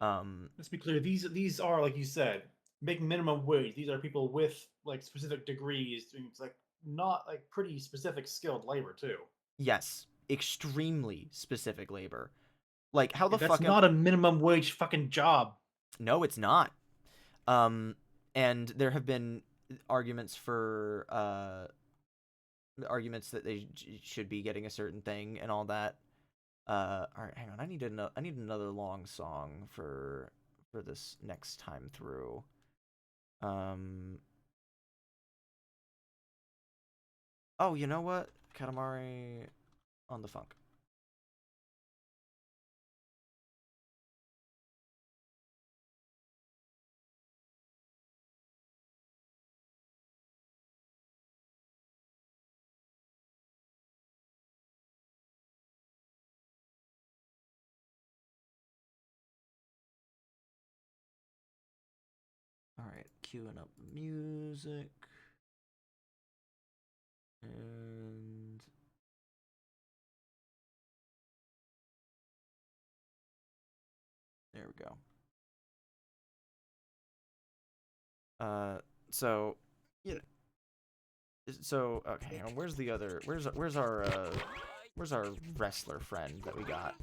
Let's be clear. These are, like you said, making minimum wage. These are people with like specific degrees doing like not like pretty specific skilled labor too. Yes, extremely specific labor. Like how the That's fuck? not a minimum wage fucking job. No, it's not. And there have been arguments for arguments that they should be getting a certain thing and all that. All right, hang on. I need another long song for this next time through. Oh, you know what? Katamari on the funk. All right, queuing up the music. And there we go. So, you know, so okay, where's the other? Where's our wrestler friend that we got?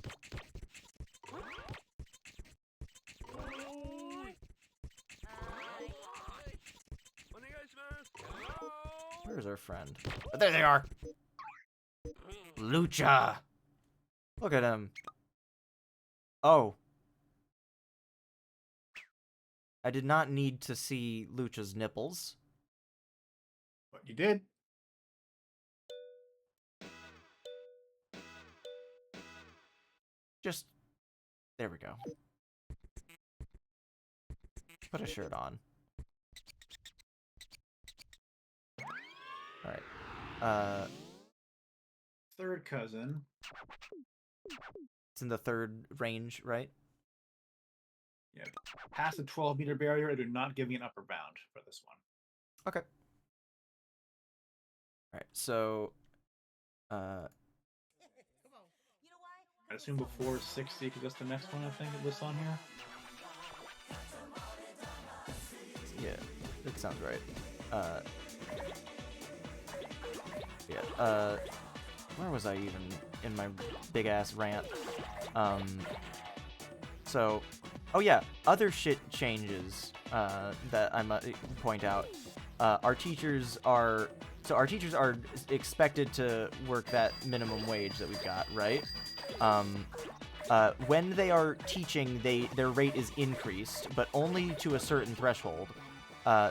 Where's our friend? Oh, there they are! Lucha! Look at him. Oh. I did not need to see Lucha's nipples. But you did. Just... there we go. Put a shirt on. Alright. Third cousin. It's in the third range, right? Yeah. Past the 12-meter barrier, I do not give you an upper bound for this one. Okay. Alright, so... I assume before 60, because that's the next one I think it lists on here. yeah, that sounds right. Where was I even in my big-ass rant? So... oh yeah, other shit changes that I might point out. Our teachers are expected to work that minimum wage that we've got, right? When they are teaching, their rate is increased, but only to a certain threshold.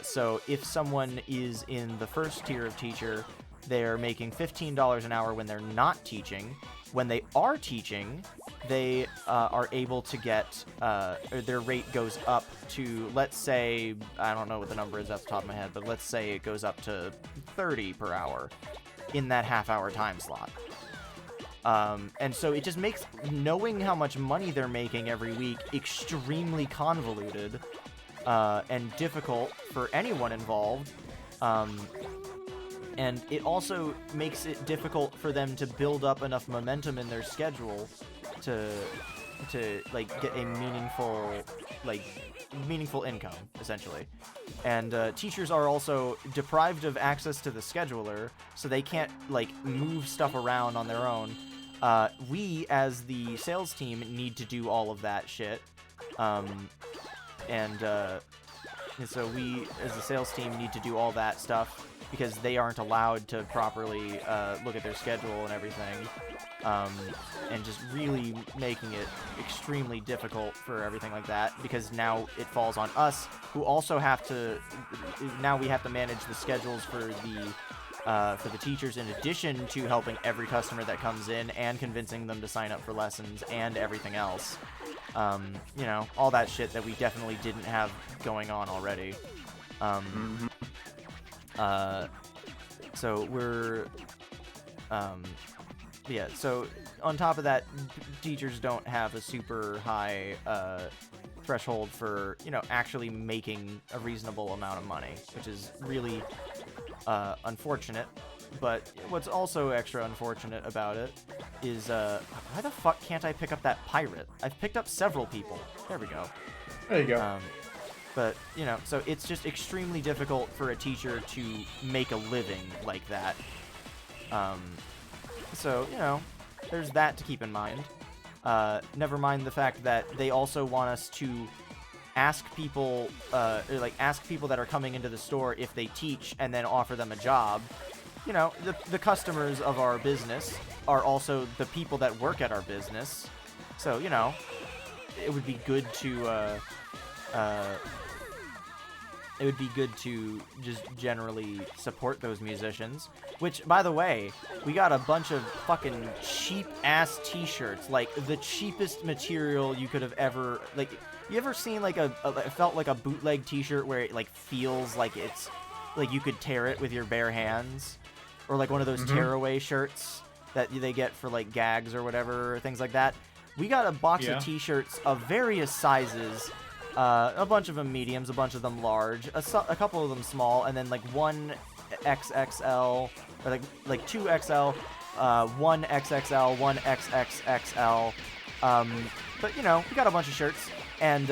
So if someone is in the first tier of teacher, they're making $15 an hour when they're not teaching. When they are teaching, they are able to get, or their rate goes up to, let's say, I don't know what the number is off the top of my head, but let's say it goes up to 30 per hour in that half-hour time slot. And so it just makes knowing how much money they're making every week extremely convoluted and difficult for anyone involved. And it also makes it difficult for them to build up enough momentum in their schedule to like get a meaningful income, essentially. And teachers are also deprived of access to the scheduler, so they can't like move stuff around on their own. We, as the sales team, need to do all of that shit. And so we, as the sales team, need to do all that stuff because they aren't allowed to properly look at their schedule and everything. And just really making it extremely difficult for everything like that, because now it falls on us, who also have to, now we have to manage the schedules for for the teachers, in addition to helping every customer that comes in and convincing them to sign up for lessons and everything else. You know, all that shit that we definitely didn't have going on already. So we're, yeah, so on top of that, teachers don't have a super high threshold for, you know, actually making a reasonable amount of money, which is really unfortunate. But what's also extra unfortunate about it is, why the fuck can't I pick up that pirate? I've picked up several people. There we go. There you go. But, you know, so it's just extremely difficult for a teacher to make a living like that. So, you know, there's that to keep in mind. Never mind the fact that they also want us to ask people, ask people that are coming into the store if they teach and then offer them a job. You know, the customers of our business are also the people that work at our business. So, you know, it would be good to, just generally support those musicians. Which, by the way, we got a bunch of fucking cheap-ass t-shirts. Like, the cheapest material you could have ever... Like, you ever seen, like, it felt like a bootleg t-shirt where it, like, feels like it's... Like, you could tear it with your bare hands? Or, like, one of those tearaway shirts that they get for, like, gags or whatever, or things like that. We got a box of t-shirts of various sizes... a bunch of them mediums, a bunch of them large, a couple of them small, and then like one XXL, or like 2XL, one XXL, one XXXL. But you know, we got a bunch of shirts, and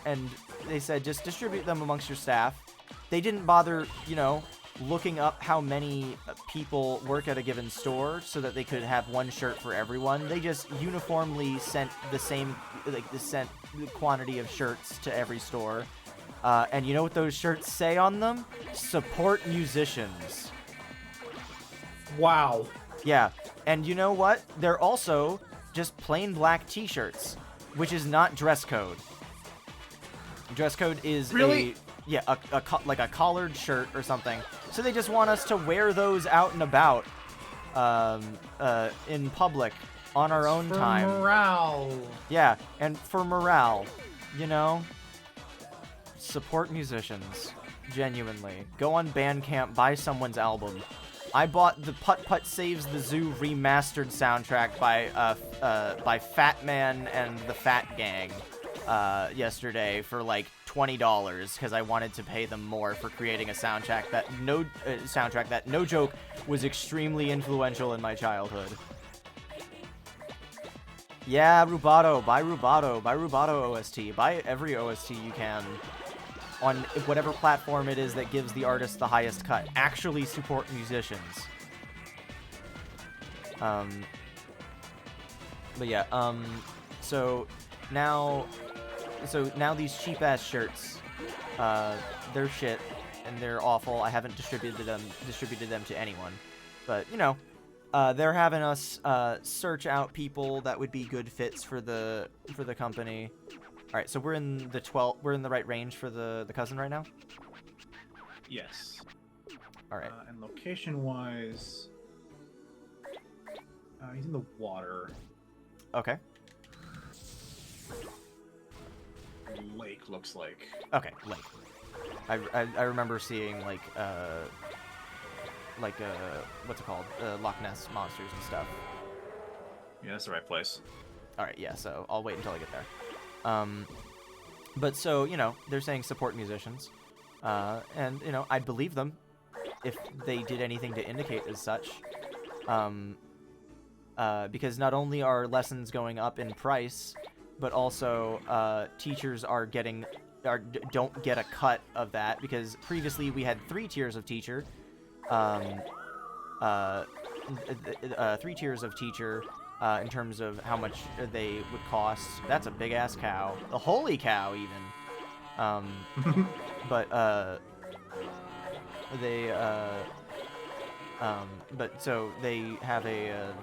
and they said just distribute them amongst your staff. They didn't bother, you know, looking up how many people work at a given store so that they could have one shirt for everyone. They just uniformly sent the same, sent the quantity of shirts to every store. And you know what those shirts say on them? Support musicians. Wow. Yeah, and you know what? They're also just plain black t-shirts, which is not dress code. Dress code is Really? Yeah, like a collared shirt or something. So they just want us to wear those out and about, in public, on our own time. For morale. Yeah, and for morale, you know? Support musicians. Genuinely. Go on Bandcamp, buy someone's album. I bought the Putt Putt Saves the Zoo remastered soundtrack by Fat Man and the Fat Gang, yesterday for like $20 because I wanted to pay them more for creating a soundtrack that no joke was extremely influential in my childhood. Yeah, Rubato, buy Rubato OST, buy every OST you can on whatever platform it is that gives the artist the highest cut. Actually support musicians. But yeah, so now these cheap-ass shirts, they're shit, and they're awful. I haven't distributed them to anyone. But, you know, they're having us search out people that would be good fits for the company. All right, so we're in the right range for the cousin right now? Yes. All right. And location-wise, he's in the water. Okay. Lake looks like. Okay, lake. I remember seeing like what's it called? Loch Ness monsters and stuff. Yeah, that's the right place. All right, yeah. So I'll wait until I get there. But so you know, they're saying support musicians, and you know, I'd believe them if they did anything to indicate as such. Because not only are lessons going up in price, but also teachers don't get a cut of that, because previously we had 3 tiers of teacher. 3 tiers of teacher in terms of how much they would cost. That's a big ass cow. A holy cow even. But so they have a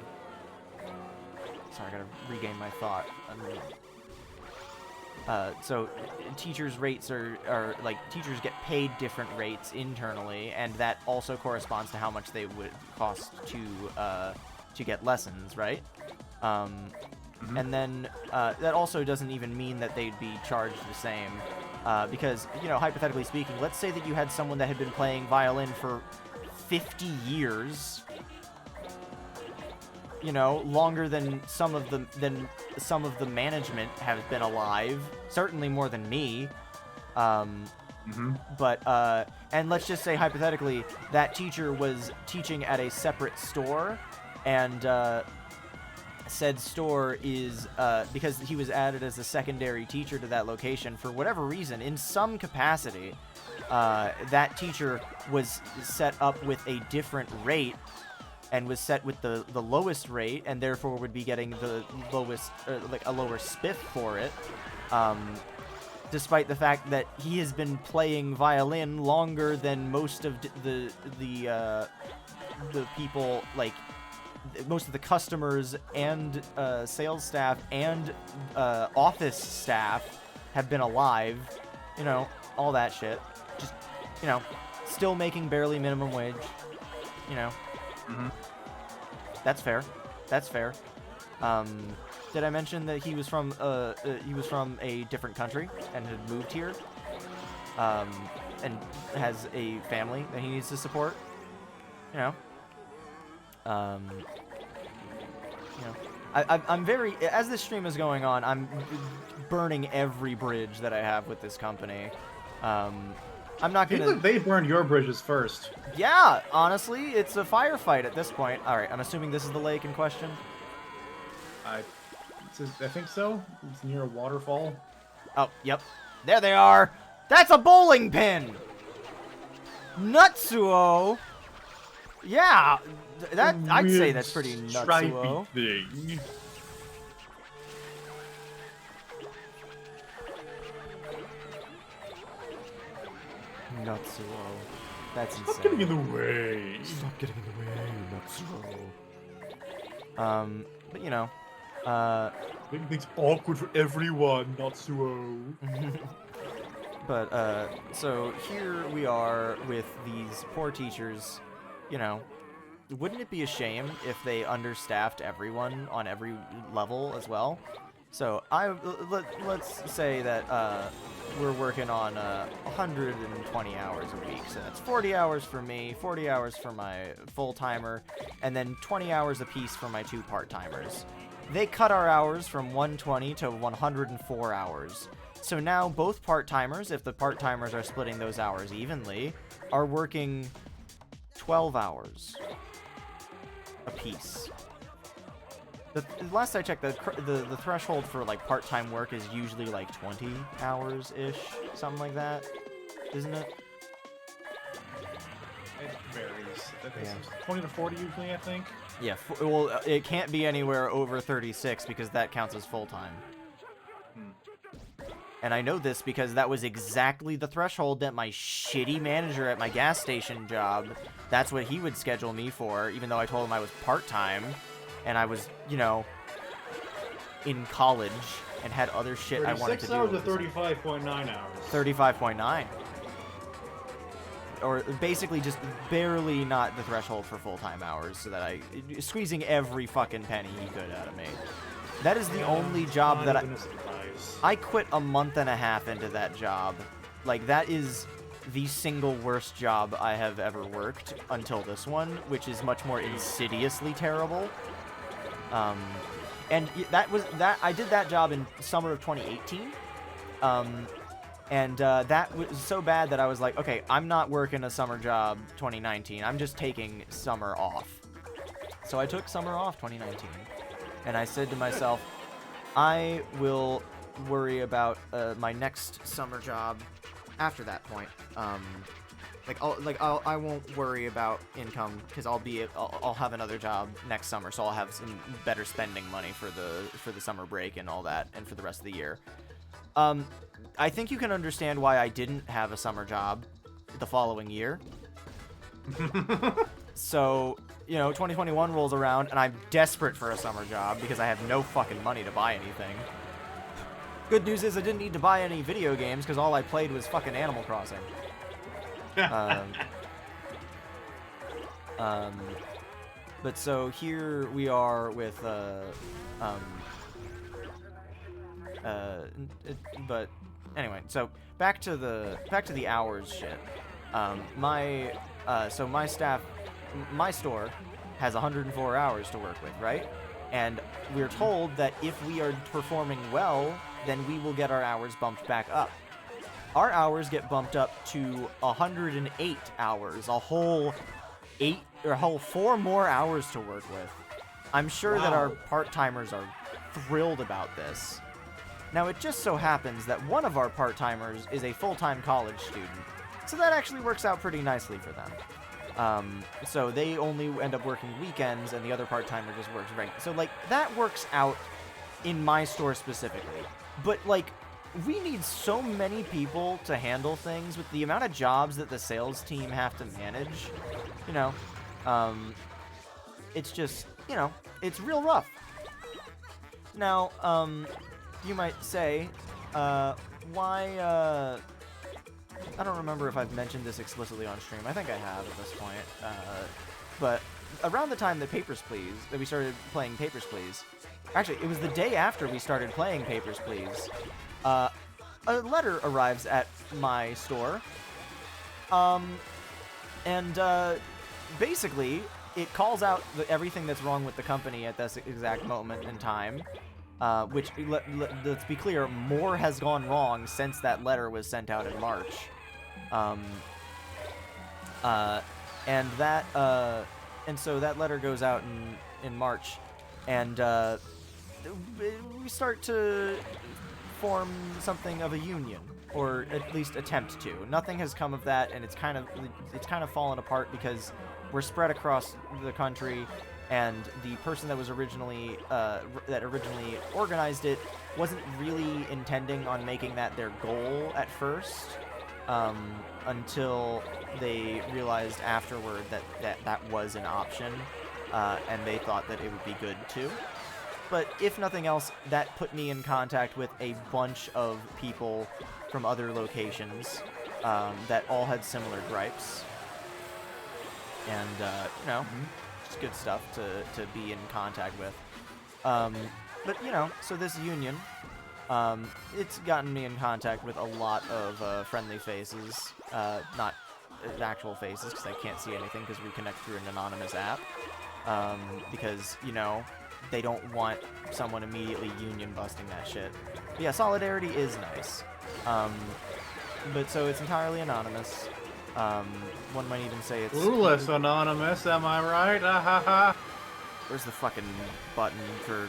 sorry, I gotta regain my thought. So teachers' rates are like teachers get paid different rates internally, and that also corresponds to how much they would cost to get lessons, right? And then that also doesn't even mean that they'd be charged the same, because, you know, hypothetically speaking, let's say that you had someone that had been playing violin for 50 years, you know, longer than some of the management have been alive, certainly more than me. But and let's just say hypothetically that teacher was teaching at a separate store, and said store is because he was added as a secondary teacher to that location for whatever reason, in some capacity, that teacher was set up with a different rate and was set with the lowest rate, and therefore would be getting the lowest, like a lower spiff for it, despite the fact that he has been playing violin longer than most of the people, like most of the customers and sales staff and office staff have been alive, you know, all that shit. Just, you know, still making barely minimum wage, you know. That's fair. That's fair. Did I mention that he was from a different country and had moved here, and has a family that he needs to support? You know. You know, I'm very, as this stream is going on, I'm burning every bridge that I have with this company. I'm not gonna. They burned your bridges first. Yeah, honestly, it's a firefight at this point. All right, I'm assuming this is the lake in question. I think so. It's near a waterfall. Oh, yep. There they are. That's a bowling pin. Nutsuo. Yeah, that I'd say that's pretty nutsuo. Thing. Nutsuo. That's insane. Stop getting in the way. Stop getting in the way, Nutsuo. But you know, Making things awkward for everyone, Natsuo. But so here we are with these poor teachers. You know, wouldn't it be a shame if they understaffed everyone on every level as well? So let's say that we're working on 120 hours a week. So that's 40 hours for me, 40 hours for my full-timer, and then 20 hours apiece for my 2 part-timers. They cut our hours from 120 to 104 hours. So now both part-timers, if the part-timers are splitting those hours evenly, are working 12 hours apiece. The last I checked, the threshold for like part-time work is usually like 20 hours-ish, something like that, isn't it? It varies. I think Yeah. it's 20 to 40 usually, I think. Yeah, well, it can't be anywhere over 36 because that counts as full-time. And I know this because that was exactly the threshold that my shitty manager at my gas station job, that's what he would schedule me for, even though I told him I was part-time, and I was, you know, in college and had other shit I wanted to do. 36 hours to 35.9 hours. 35.9. Or basically just barely not the threshold for full-time hours, so that squeezing every fucking penny he could out of me. That is the only job that I quit a month and a half into that job. Like, that is the single worst job I have ever worked until this one, which is much more insidiously terrible. And I did that job in summer of 2018. And that was so bad that I was like, okay, I'm not working a summer job 2019. I'm just taking summer off. So I took summer off 2019. And I said to myself, I will worry about my next summer job after that point. I won't worry about income because I'll have another job next summer, so I'll have some better spending money for the summer break and all that, and for the rest of the year. I think you can understand why I didn't have a summer job the following year. So, you know, 2021 rolls around, and I'm desperate for a summer job because I have no fucking money to buy anything. Good news is I didn't need to buy any video games because all I played was fucking Animal Crossing. But so here we are with but anyway, so back to the hours shit. So my staff, my store has 104 hours to work with, right? And we're told that if we are performing well, then we will get our hours bumped back up. Our hours get bumped up to 108 hours, a whole 4 more hours to work with. I'm sure that our part-timers are thrilled about this. Now, it just so happens that one of our part-timers is a full-time college student, so that actually works out pretty nicely for them. So they only end up working weekends, and the other part-timer just works regular. So, like, that works out in my store specifically. But, like, we need so many people to handle things with the amount of jobs that the sales team have to manage. You know, it's just, you know, it's real rough. Now, you might say, why, I don't remember if I've mentioned this explicitly on stream. I think I have at this point. But around the time that we started playing Papers, Please, actually, it was the day after we started playing Papers, Please, a letter arrives at my store, and basically, it calls out everything that's wrong with the company at this exact moment in time, which, let's be clear, more has gone wrong since that letter was sent out in March. And so that letter goes out in March, and we start to form something of a union, or at least attempt to. Nothing has come of that, and it's kind of fallen apart because we're spread across the country, and the person that was originally organized it wasn't really intending on making that their goal at first, until they realized afterward that was an option, and they thought that it would be good too. But if nothing else, that put me in contact with a bunch of people from other locations that all had similar gripes. And, you know, just good stuff to be in contact with. But, you know, so this union, it's gotten me in contact with a lot of friendly faces. Not actual faces, because I can't see anything because we connect through an anonymous app. Because, you know, they don't want someone immediately union busting that shit. But yeah, solidarity is nice. But so it's entirely anonymous. One might even say it's CluelessAnon, am I right? Ah ha ha. Where's the fucking button for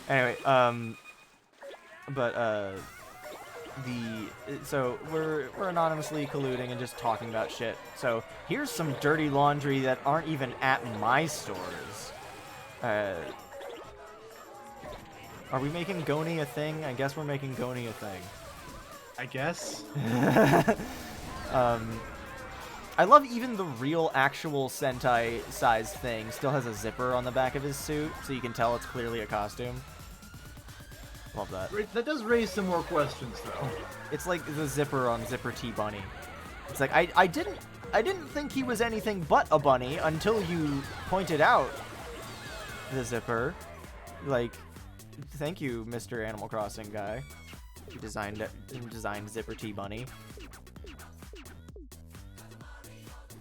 Anyway, so we're anonymously colluding and just talking about shit. So here's some dirty laundry that aren't even at my stores. Are we making Goni a thing? I guess we're making Goni a thing. I guess. I love even the real actual Sentai size thing still has a zipper on the back of his suit, so you can tell it's clearly a costume. Love that. That does raise some more questions, though. It's like the zipper on Zipper T Bunny. It's like I didn't think he was anything but a bunny until you pointed out the zipper. Like, thank you, Mr. Animal Crossing guy. You designed Zipper T Bunny.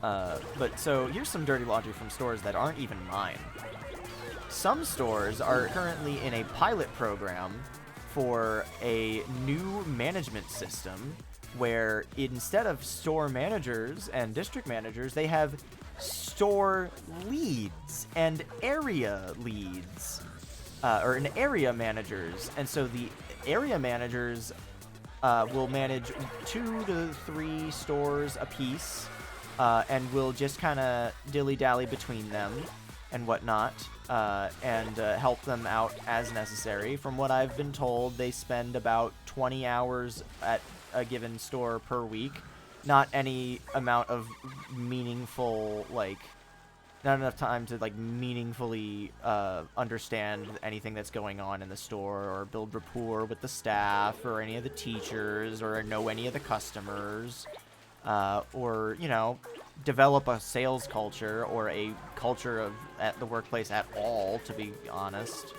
But so here's some dirty laundry from stores that aren't even mine. Some stores are currently in a pilot program for a new management system where instead of store managers and district managers, they have store leads and area leads, or an area managers. And so the area managers will manage 2 to 3 stores apiece, and will just kind of dilly-dally between them and whatnot, and help them out as necessary. From what I've been told, they spend about 20 hours at a given store per week. Not any amount of meaningful, like, not enough time to like meaningfully understand anything that's going on in the store, or build rapport with the staff or any of the teachers, or know any of the customers, or develop a sales culture or a culture at the workplace at all, to be honest.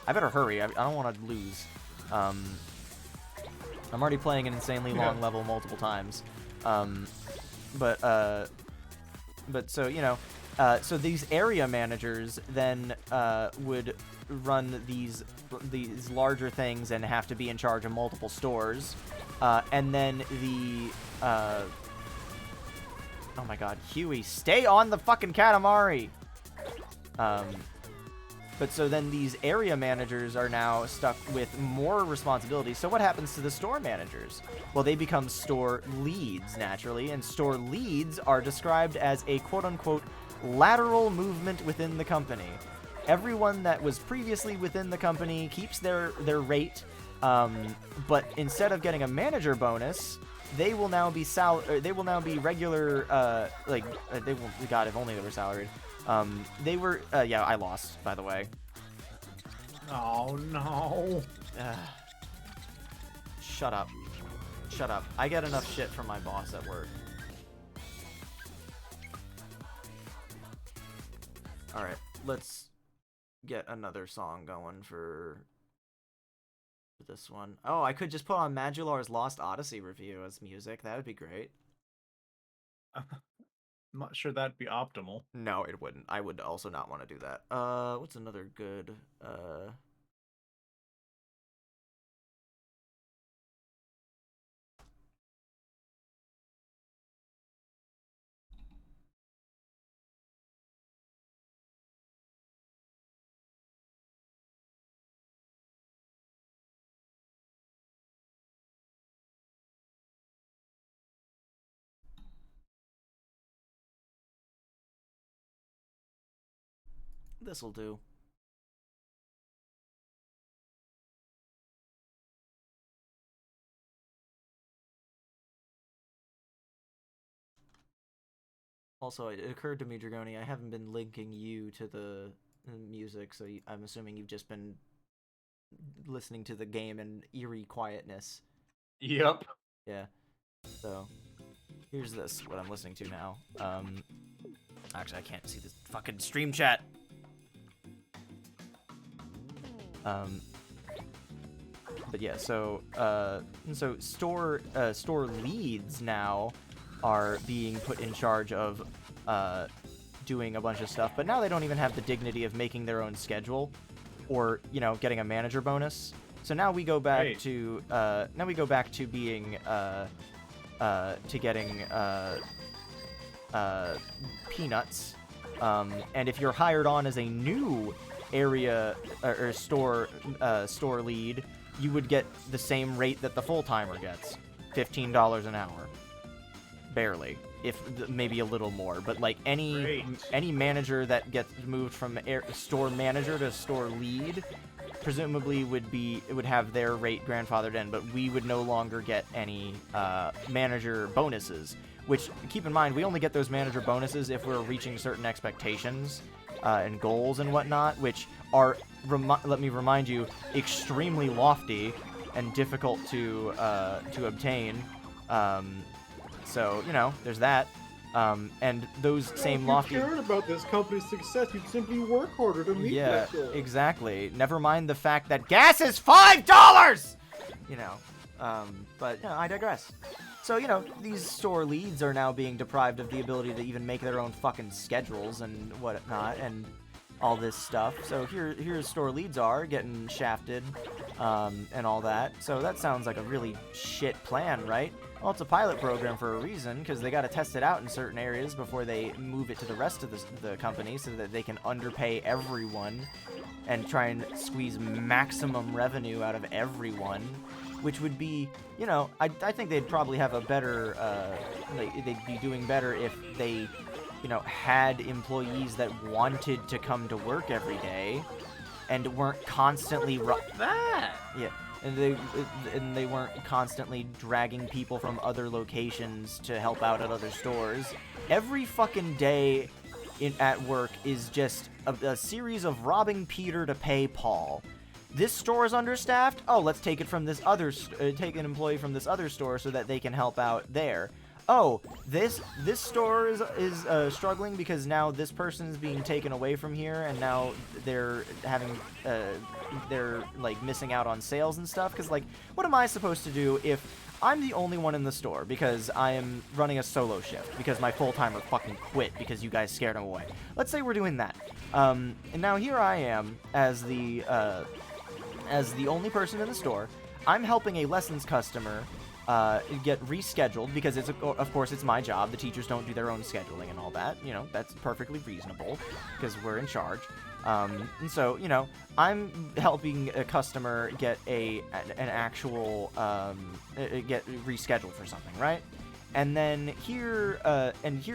I better hurry. I don't want to lose. I'm already playing an insanely long level multiple times. But so, so these area managers then would run these larger things and have to be in charge of multiple stores. And then the... oh my god, Huey, stay on the fucking Katamari! But so then these area managers are now stuck with more responsibilities. So what happens to the store managers? Well, they become store leads, naturally, and store leads are described as a quote-unquote lateral movement within the company. Everyone that was previously within the company keeps their rate, but instead of getting a manager bonus, they will now be regular, God, if only they were salaried. They were, yeah, I lost, by the way. Oh, no. Shut up. Shut up. I get enough shit from my boss at work. Alright, let's get another song going for this one. Oh, I could just put on Madular's Lost Odyssey review as music. That would be great. I'm not sure that'd be optimal. No, it wouldn't. I would also not want to do that. What's another good, this'll do. Also, it occurred to me, Dragoni, I haven't been linking you to the music, so I'm assuming you've just been listening to the game in eerie quietness. Yep. Yeah. So, here's this, what I'm listening to now. Actually, I can't see this fucking stream chat. But yeah, so store leads now are being put in charge of doing a bunch of stuff, but now they don't even have the dignity of making their own schedule or, getting a manager bonus. So now we go back to being to getting peanuts. And if you're hired on as a new area or store lead, you would get the same rate that the full-timer gets, $15 an hour. Barely, if maybe a little more, but like any manager that gets moved from store manager to store lead presumably would have their rate grandfathered in, but we would no longer get any manager bonuses, which, keep in mind, we only get those manager bonuses if we're reaching certain expectations and goals and whatnot, which are, let me remind you, extremely lofty and difficult to obtain. So, there's that. And those same lofty... If you cared about this company's success, you'd simply work harder to meet that goal. Yeah, exactly. Never mind the fact that gas is $5! But, I digress. So, these store leads are now being deprived of the ability to even make their own fucking schedules and whatnot, and all this stuff. So here's store leads are getting shafted, and all that. So that sounds like a really shit plan, right? Well, it's a pilot program for a reason, because they got to test it out in certain areas before they move it to the rest of the company, so that they can underpay everyone and try and squeeze maximum revenue out of everyone, which would be, I think they'd probably have a better, they'd be doing better if they, had employees that wanted to come to work every day and weren't constantly... Yeah. And they weren't constantly dragging people from other locations to help out at other stores. Every fucking day at work is just a series of robbing Peter to pay Paul. This store is understaffed. Oh, let's take it from this other take an employee from this other store so that they can help out there. Oh, this store is struggling because now this person is being taken away from here, and now they're having they're like missing out on sales and stuff. Because like, what am I supposed to do if I'm the only one in the store because I am running a solo shift because my full-timer fucking quit because you guys scared him away? Let's say we're doing that. And now here I am as the only person in the store. I'm helping a lessons customer get rescheduled because of course it's my job. The teachers don't do their own scheduling and all that. You know, that's perfectly reasonable because we're in charge. And so, you know, I'm helping a customer get an actual get rescheduled for something, right? And then here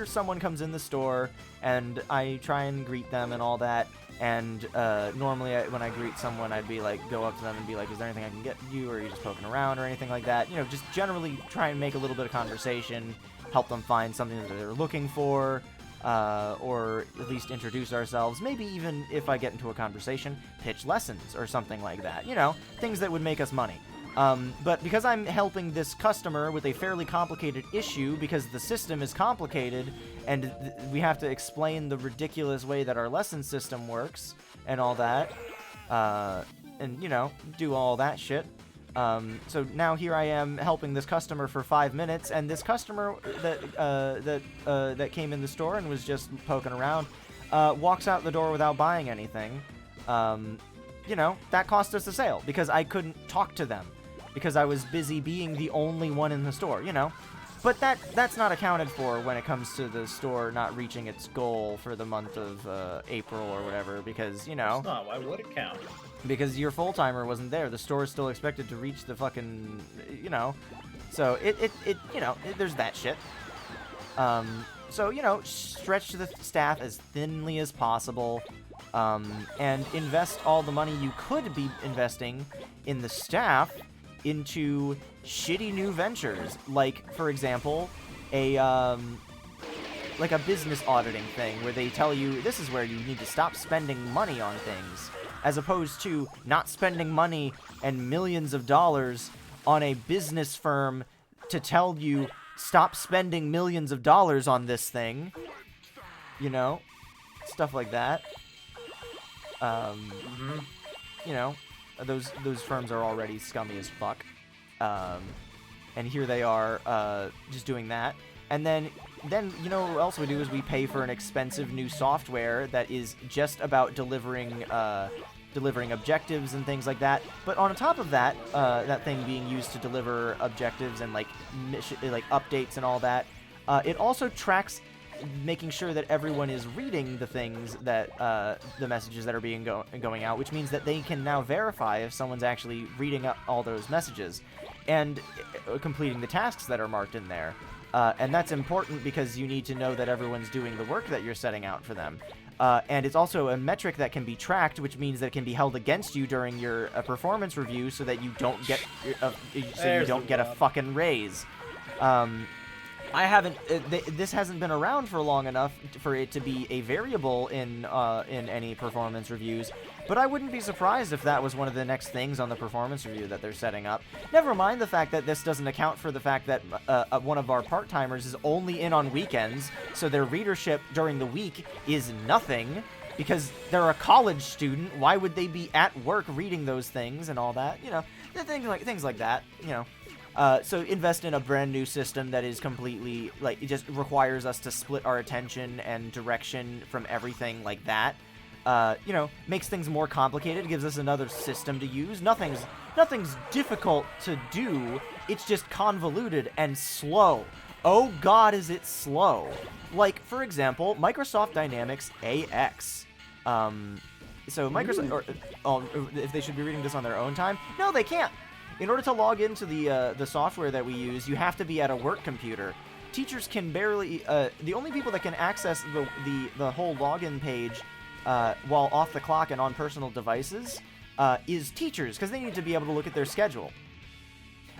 someone comes in the store, and I try and greet them and all that. And normally when I greet someone, I'd be like, go up to them and be like, is there anything I can get you, or are you just poking around or anything like that? You know, just generally try and make a little bit of conversation, help them find something that they're looking for, or at least introduce ourselves. Maybe even if I get into a conversation, pitch lessons or something like that. You know, things that would make us money. But because I'm helping this customer with a fairly complicated issue, because the system is complicated, and we have to explain the ridiculous way that our lesson system works, and all that, and, you know, do all that shit. So now here I am helping this customer for 5 minutes, and this customer that came in the store and was just poking around, walks out the door without buying anything. You know, that cost us a sale, because I couldn't talk to them, because I was busy being the only one in the store, you know. But that's not accounted for when it comes to the store not reaching its goal for the month of April or whatever, because, you know... It's not. Why would it count? Because your full-timer wasn't there. The store is still expected to reach the fucking... You know. So, you know, there's that shit. So, you know, stretch the staff as thinly as possible, and invest all the money you could be investing in the staff into shitty new ventures, like, for example, like a business auditing thing where they tell you this is where you need to stop spending money on things, as opposed to not spending money and millions of dollars on a business firm to tell you stop spending millions of dollars on this thing, you know, stuff like that. You know, those firms are already scummy as fuck, and here they are just doing that. And then you know what else we do is we pay for an expensive new software that is just about delivering objectives and things like that. But on top of that, that thing being used to deliver objectives and like updates and all that, it also tracks making sure that everyone is reading the things that the messages that are being going out, which means that they can now verify if someone's actually reading up all those messages and completing the tasks that are marked in there. And that's important because you need to know that everyone's doing the work that you're setting out for them. And it's also a metric that can be tracked, which means that it can be held against you during your performance review, so that you don't get a fucking raise. I haven't. This hasn't been around for long enough for it to be a variable in any performance reviews. But I wouldn't be surprised if that was one of the next things on the performance review that they're setting up. Never mind the fact that this doesn't account for the fact that one of our part-timers is only in on weekends, so their readership during the week is nothing, because they're a college student. Why would they be at work reading those things and all that? You know, things like that. You know. So invest in a brand new system that is completely, like, it just requires us to split our attention and direction from everything like that. You know, makes things more complicated, gives us another system to use. Nothing's difficult to do, it's just convoluted and slow. Oh god, is it slow. Like, for example, Microsoft Dynamics AX. So Microsoft, or if they should be reading this on their own time, no, they can't. In order to log into the software that we use, you have to be at a work computer. Teachers can barely... the only people that can access the whole login page while off the clock and on personal devices is teachers, because they need to be able to look at their schedule.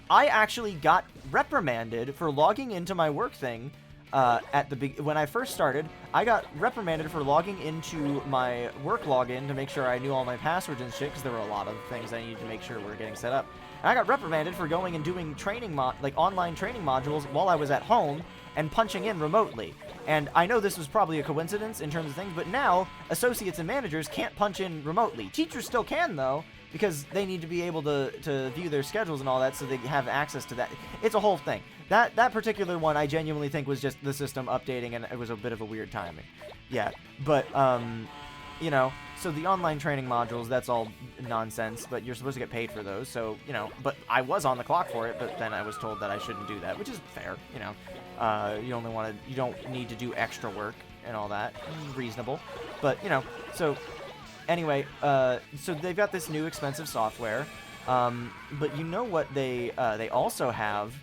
I actually got reprimanded for logging into my work thing when I first started, I got reprimanded for logging into my work login to make sure I knew all my passwords and shit, because there were a lot of things I needed to make sure were getting set up. And I got reprimanded for going and doing training online training modules while I was at home and punching in remotely. And I know this was probably a coincidence in terms of things, but now associates and managers can't punch in remotely. Teachers still can, though, because they need to be able to view their schedules and all that, so they have access to that. It's a whole thing. That particular one I genuinely think was just the system updating, and it was a bit of a weird timing. Yeah, but, you know, so the online training modules, that's all nonsense, but you're supposed to get paid for those, so, you know, but I was on the clock for it, but then I was told that I shouldn't do that, which is fair, you know. You don't need to do extra work and all that. Reasonable. But, you know, so anyway, so they've got this new expensive software, but you know what they also have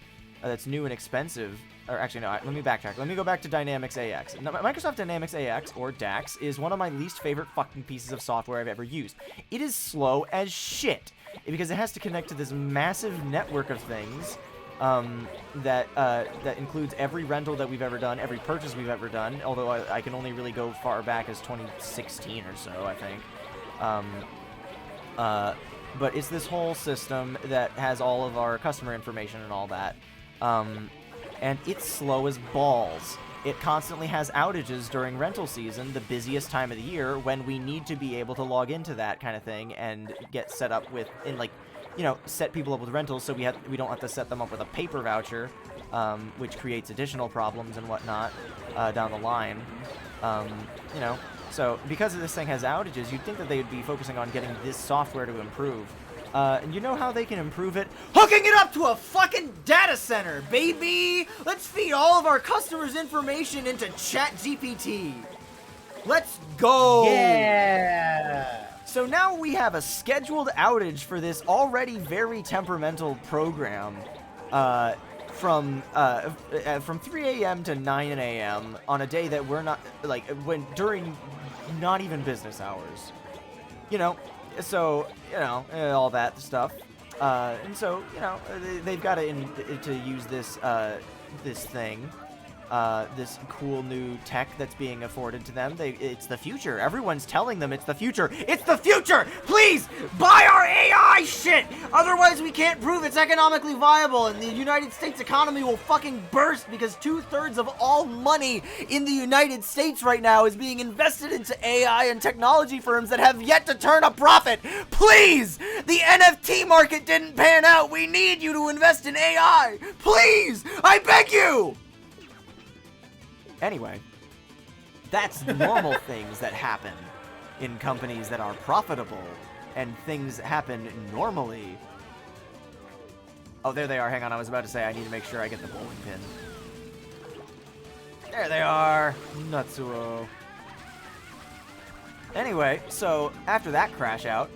that's new and expensive, or actually no, let me backtrack. Let me go back to Dynamics AX. Now, Microsoft Dynamics AX, or DAX, is one of my least favorite fucking pieces of software I've ever used. It is slow as shit, because it has to connect to this massive network of things, that includes every rental that we've ever done, every purchase we've ever done, although I can only really go far back as 2016 or so, I think. But it's this whole system that has all of our customer information and all that. And it's slow as balls. It constantly has outages during rental season, the busiest time of the year, when we need to be able to log into that kind of thing and get set up with, you know, set people up with rentals, so we don't have to set them up with a paper voucher, which creates additional problems and whatnot down the line. You know, so because this thing has outages, you'd think that they would be focusing on getting this software to improve. And you know how they can improve it? Hooking it up to a fucking data center, baby! Let's feed all of our customers' information into ChatGPT. Let's go! Yeah! So now we have a scheduled outage for this already very temperamental program from 3 a.m. to 9 a.m. on a day that we're not, during not even business hours. You know, so, you know, all that stuff. And so, you know, they've got to use this, this thing. This cool new tech that's being afforded to them. It's the future. Everyone's telling them it's the future. It's the future! Please, buy our AI shit! Otherwise we can't prove it's economically viable, and the United States economy will fucking burst, because 2/3 of all money in the United States right now is being invested into AI and technology firms that have yet to turn a profit. Please! The NFT market didn't pan out. We need you to invest in AI. Please! I beg you! Anyway, that's normal things that happen in companies that are profitable, and things happen normally. Oh, there they are. Hang on, I was about to say I need to make sure I get the bowling pin. There they are. Nutsuo. Anyway, so after that crash out,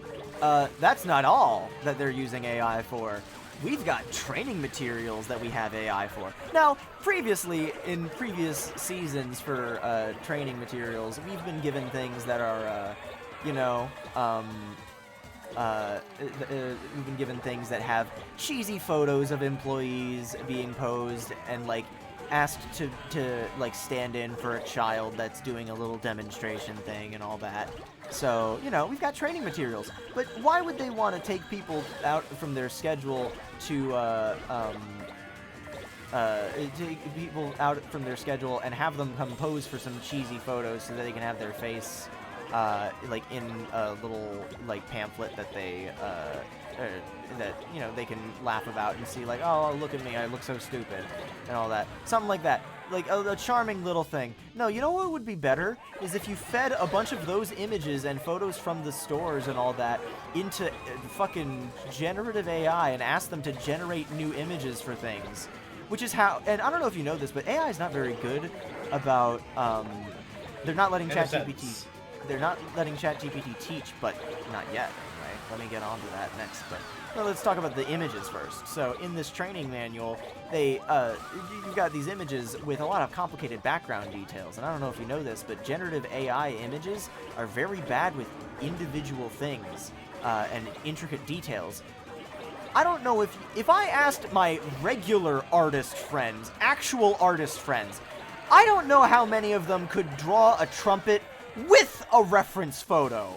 that's not all that they're using AI for. We've got training materials that we have AI for. Now, previously, in previous seasons for training materials, we've been given things that are, you know, we've been given things that have cheesy photos of employees being posed and, like, asked to like, stand in for a child that's doing a little demonstration thing and all that. So, you know, we've got training materials. But why would they want to take people out from their schedule to, take people out from their schedule and have them come pose for some cheesy photos so that they can have their face, like, in a little, like, pamphlet that they, that, you know, they can laugh about and see, like, oh, look at me, I look so stupid, and all that. Something like that. Like, a charming little thing. No, you know what would be better? Is if you fed a bunch of those images and photos from the stores and all that into fucking generative AI and asked them to generate new images for things. Which is how, and I don't know if you know this, but AI is not very good about, they're not letting ChatGPT, they're not letting ChatGPT teach, but not yet. Let me get on to that next, but well, let's talk about the images first. So in this training manual, you've got these images with a lot of complicated background details, and I don't know if you know this, but generative AI images are very bad with individual things and intricate details. I don't know if I asked my regular artist friends, actual artist friends, I don't know how many of them could draw a trumpet with a reference photo.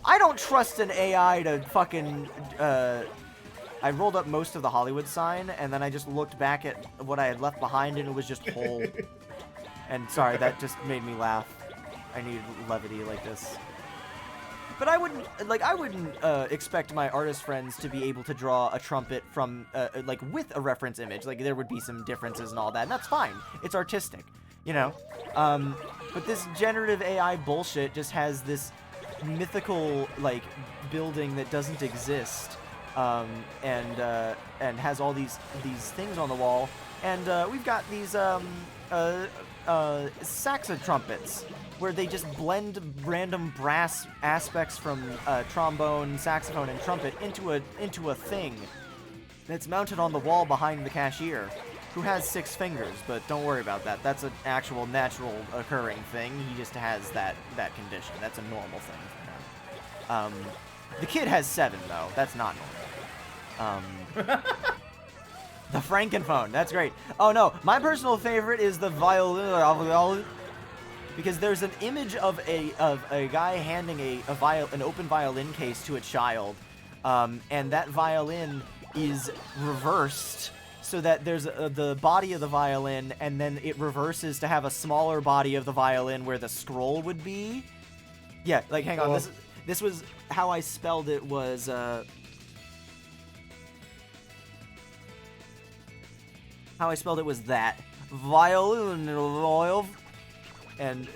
I don't trust an AI to fucking, I rolled up most of the Hollywood sign, and then I just looked back at what I had left behind, and it was just whole. And sorry, that just made me laugh. I needed levity like this. But I wouldn't expect my artist friends to be able to draw a trumpet from, like, with a reference image. Like, there would be some differences and all that, and that's fine. It's artistic, you know? But this generative AI bullshit just has this mythical, like, building that doesn't exist, and has all these things on the wall. And, we've got these, saxa trumpets, where they just blend random brass aspects from trombone, saxophone, and trumpet into a thing that's mounted on the wall behind the cashier, who has 6 fingers. But don't worry about that. That's an actual natural occurring thing. He just has that condition. That's a normal thing for him. The kid has 7 though. That's not normal. The Frankenphone. That's great. Oh no, my personal favorite is the violin. Because there's an image of a guy handing an open violin case to a child, and that violin is reversed so that there's the body of the violin, and then it reverses to have a smaller body of the violin where the scroll would be. Yeah, like hang on, this was how I spelled it was. How I spelled it was that violin. And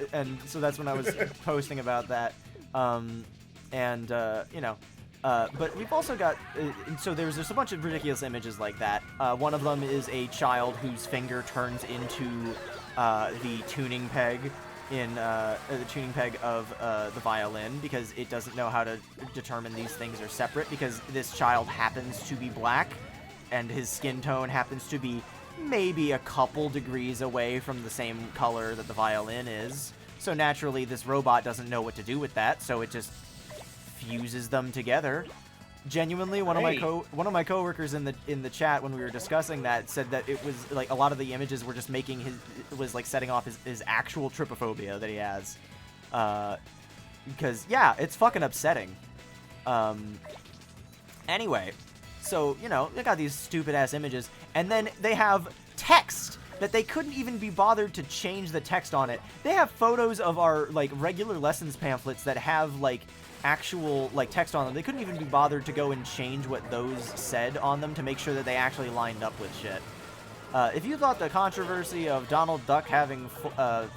so that's when I was posting about that, you know, but we've also got, so there's a bunch of ridiculous images like that. One of them is a child whose finger turns into the tuning peg of the violin, because it doesn't know how to determine these things are separate, because this child happens to be black, and his skin tone happens to be maybe a couple degrees away from the same color that the violin is. So naturally, this robot doesn't know what to do with that, so it just fuses them together. Genuinely, one of my coworkers in the chat when we were discussing that said that it was like a lot of the images were just making like setting off his actual trypophobia that he has. Because yeah, it's fucking upsetting. Anyway, so, you know, they got these stupid-ass images, and then they have text that they couldn't even be bothered to change the text on it. They have photos of our, like, regular lessons pamphlets that have, like, actual, like, text on them. They couldn't even be bothered to go and change what those said on them to make sure that they actually lined up with shit. If you thought the controversy of Donald Duck having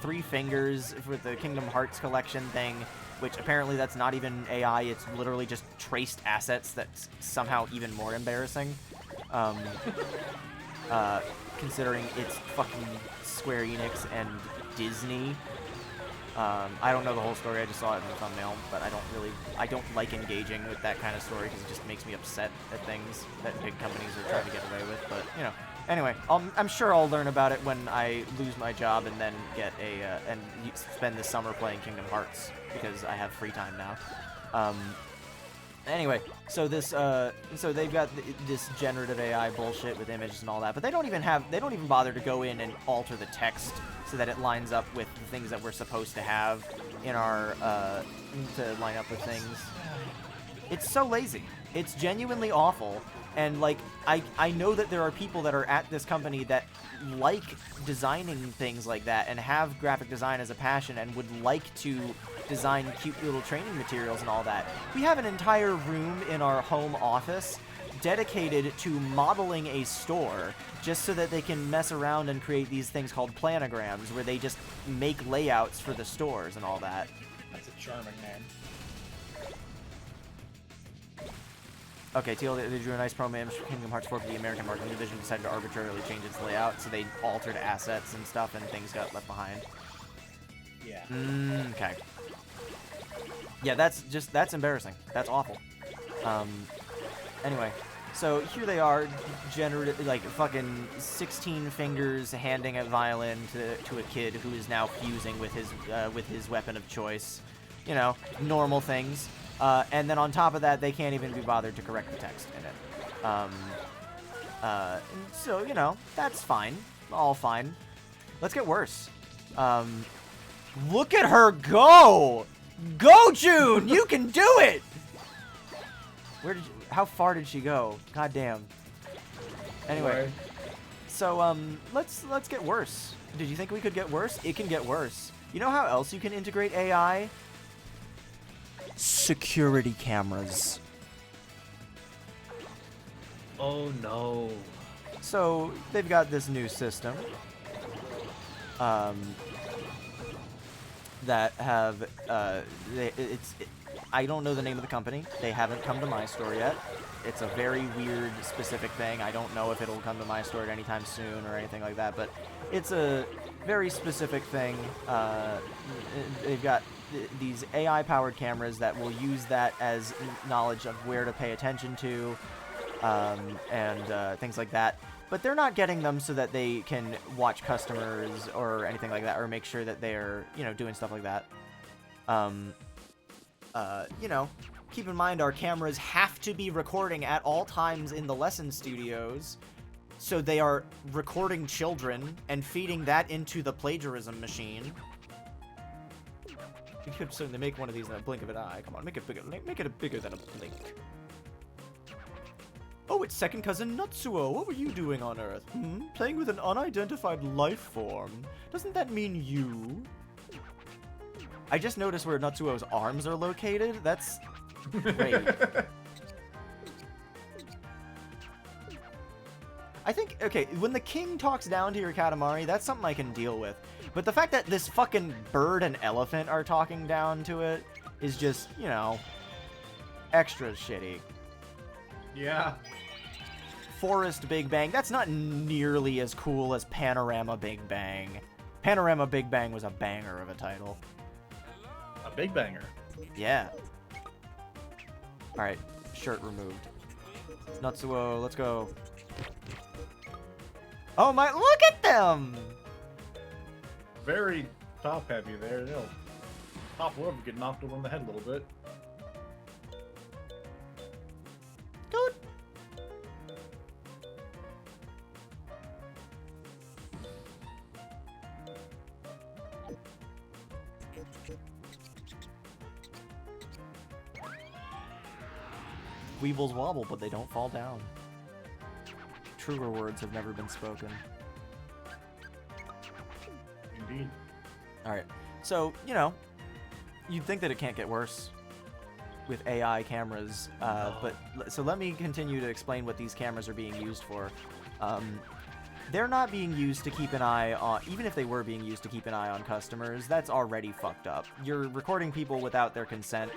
3 fingers with the Kingdom Hearts collection thing, which apparently that's not even AI, it's literally just traced assets, that's somehow even more embarrassing. Considering it's fucking Square Enix and Disney. I don't know the whole story, I just saw it in the thumbnail, but I don't like engaging with that kind of story because it just makes me upset at things that big companies are trying to get away with, but, you know. Anyway, I'm sure I'll learn about it when I lose my job and then get and spend the summer playing Kingdom Hearts, because I have free time now. Anyway, so they've got this generative AI bullshit with images and all that, but they don't even bother to go in and alter the text so that it lines up with the things that we're supposed to have in our to line up with things. It's so lazy. It's genuinely awful. And, like, I know that there are people that are at this company that like designing things like that and have graphic design as a passion and would like to design cute little training materials and all that. We have an entire room in our home office dedicated to modeling a store just so that they can mess around and create these things called planograms, where they just make layouts for the stores and all that. That's a charming name. Okay, Teal, they drew a nice promo image for Kingdom Hearts 4, but the American marketing division decided to arbitrarily change its layout, so they altered assets and stuff, and things got left behind. Yeah. Okay. Yeah, that's embarrassing. That's awful. Anyway, so here they are, like, fucking 16 fingers handing a violin to a kid who is now fusing with his weapon of choice. You know, normal things. And then on top of that, they can't even be bothered to correct the text in it. So, you know, that's fine. All fine. let's get worse. Look at her go! Go, June! You can do it! How far did she go? God damn. Anyway, so let's get worse. Did you think we could get worse? It can get worse. You know how else you can integrate AI? Security cameras. Oh no. So they've got this new system that have I don't know the name of the company. They haven't come to my store yet. It's a very weird, specific thing. I don't know if it'll come to my store at any time soon or anything like that, but it's a very specific thing. They've got these AI-powered cameras that will use that as knowledge of where to pay attention to, and things like that. But they're not getting them so that they can watch customers or anything like that, or make sure that they're, doing stuff like that. Keep in mind our cameras have to be recording at all times in the lesson studios, so they are recording children and feeding that into the plagiarism machine. You could certainly make one of these in a blink of an eye. Come on, make it bigger. Make it bigger than a blink. Oh, it's second cousin Natsuo. What were you doing on Earth? Playing with an unidentified life form. Doesn't that mean you? I just noticed where Natsuo's arms are located. That's great. I think, okay, when the king talks down to your Katamari, that's something I can deal with. But the fact that this fucking bird and elephant are talking down to it is just, extra shitty. Yeah. Forest Big Bang, that's not nearly as cool as Panorama Big Bang. Panorama Big Bang was a banger of a title. A big banger. Yeah. Alright, shirt removed. Natsuo, let's go. Oh my, look at them! Very top heavy there. They'll topple over, get knocked over on the head a little bit. Dude. Weebles wobble, but they don't fall down. Truer words have never been spoken. Indeed. Alright, so, you'd think that it can't get worse with AI cameras, so let me continue to explain what these cameras are being used for. They're not being used to keep an eye on, even if they were being used to keep an eye on customers, that's already fucked up. You're recording people without their consent,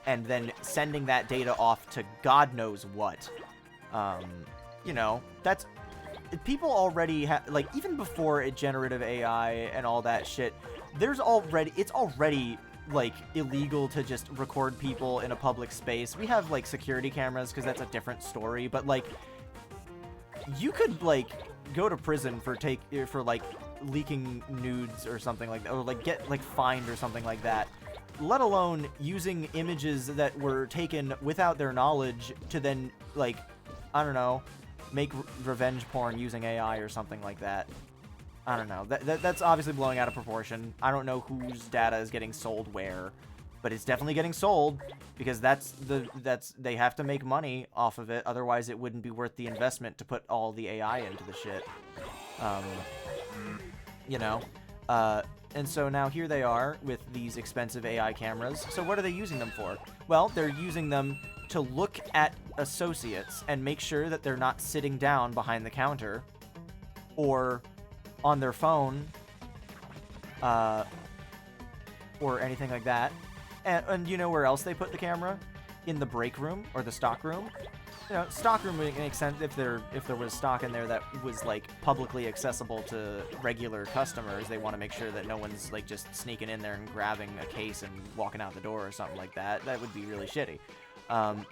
and then sending that data off to God knows what. That's... People already have, even before generative AI and all that shit, it's already, illegal to just record people in a public space. We have, security cameras, because that's a different story, but, you could, go to prison for leaking nudes or something like that, or, get, fined or something like that. Let alone using images that were taken without their knowledge to then, I don't know, make revenge porn using AI or something like that. I don't know. That's obviously blowing out of proportion. I don't know whose data is getting sold where, but it's definitely getting sold because they have to make money off of it. Otherwise, it wouldn't be worth the investment to put all the AI into the shit. And so now here they are with these expensive AI cameras. So what are they using them for? Well, they're using them to look at associates and make sure that they're not sitting down behind the counter or on their phone or anything like that. And you know where else they put the camera? In the break room or the stock room. Stock room would make sense if there was stock in there that was publicly accessible to regular customers. They want to make sure that no one's just sneaking in there and grabbing a case and walking out the door or something like that. That would be really shitty.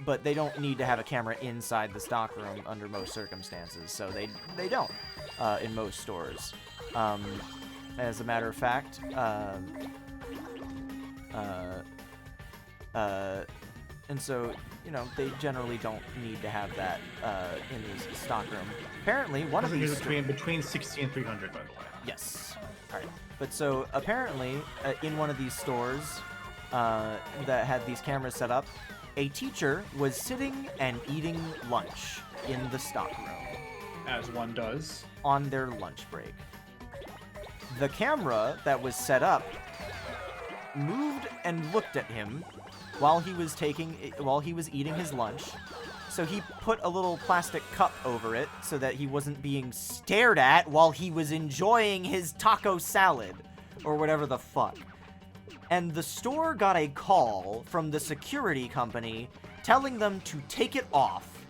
But they don't need to have a camera inside the stock room under most circumstances, so they don't in most stores. As a matter of fact, And so, you know, they generally don't need to have that in the stockroom. Apparently, one of these... Between 60 and 300, by the way. Yes. All right. But so, apparently, in one of these stores that had these cameras set up, a teacher was sitting and eating lunch in the stockroom. As one does. On their lunch break. The camera that was set up moved and looked at him while he was eating his lunch. So he put a little plastic cup over it so that he wasn't being stared at while he was enjoying his taco salad or whatever the fuck. And the store got a call from the security company telling them to take it off,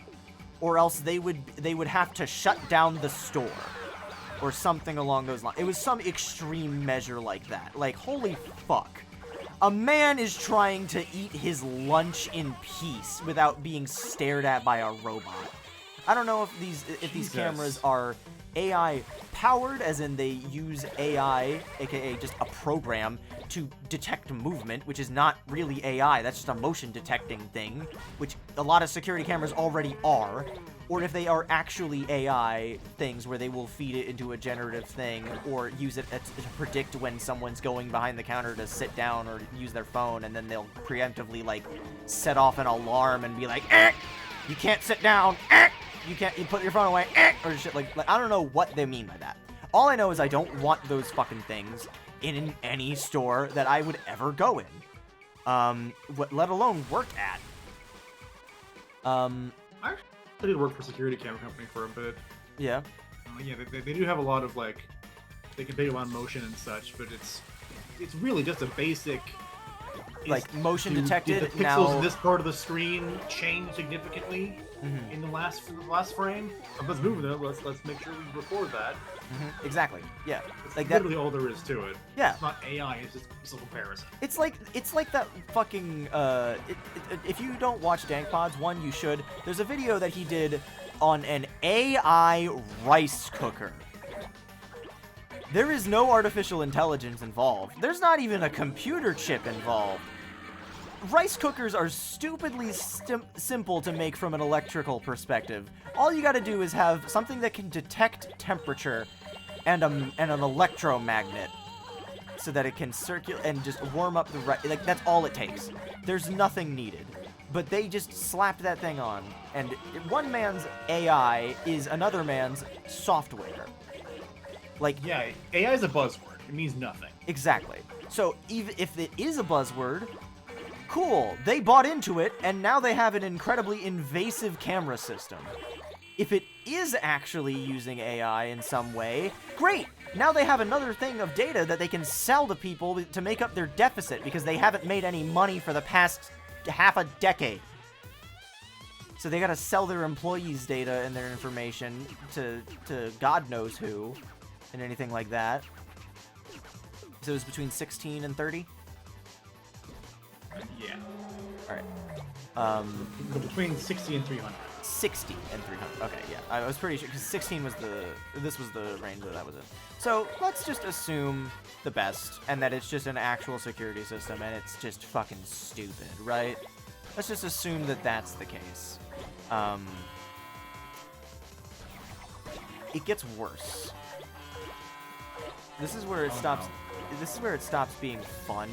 or else they would have to shut down the store or something along those lines. It was some extreme measure like that. Like, holy fuck. A man is trying to eat his lunch in peace without being stared at by a robot. I don't know if these cameras are AI powered, as in they use AI, aka just a program, to detect movement, which is not really AI, that's just a motion detecting thing, which a lot of security cameras already are, or if they are actually AI things where they will feed it into a generative thing or use it to predict when someone's going behind the counter to sit down or use their phone, and then they'll preemptively, like, set off an alarm and be like, you can't sit down, you put your phone away, or shit like I don't know what they mean by that. All I know is I don't want those fucking things in any store that I would ever go in, let alone work at. I did work for a security camera company for a bit. Yeah. Yeah, they do have a lot of, like, they can pick up on motion and such, but it's really just a basic... Like, motion detected, did the pixels now... in this part of the screen change significantly in the last frame? Let's move it. Let's make sure we record that. Exactly. Yeah. It's like literally all there is to it. Yeah. It's not AI. It's just pixel comparison. It's like that fucking if you don't watch Dank Pods, one, you should. There's a video that he did on an AI rice cooker. There is no artificial intelligence involved. There's not even a computer chip involved. Rice cookers are stupidly simple to make from an electrical perspective. All you gotta do is have something that can detect temperature and an electromagnet so that it can circulate and just warm up the rice. Like, that's all it takes. There's nothing needed. But they just slapped that thing on, and one man's AI is another man's software. Like, yeah, AI is a buzzword. It means nothing. Exactly. So even if it is a buzzword, cool. They bought into it, and now they have an incredibly invasive camera system. If it is actually using AI in some way, great. Now they have another thing of data that they can sell to people to make up their deficit because they haven't made any money for the past half a decade. So they gotta sell their employees' data and their information to God knows who. And anything like that. So it was between 16 and 30? Yeah. Alright. Between 60 and 300. 60 and 300. Okay, yeah. I was pretty sure, because 16 was this was the range that was in. So let's just assume the best, and that it's just an actual security system, and it's just fucking stupid, right? Let's just assume that that's the case. It gets worse. This is where it stops. No. This is where it stops being fun.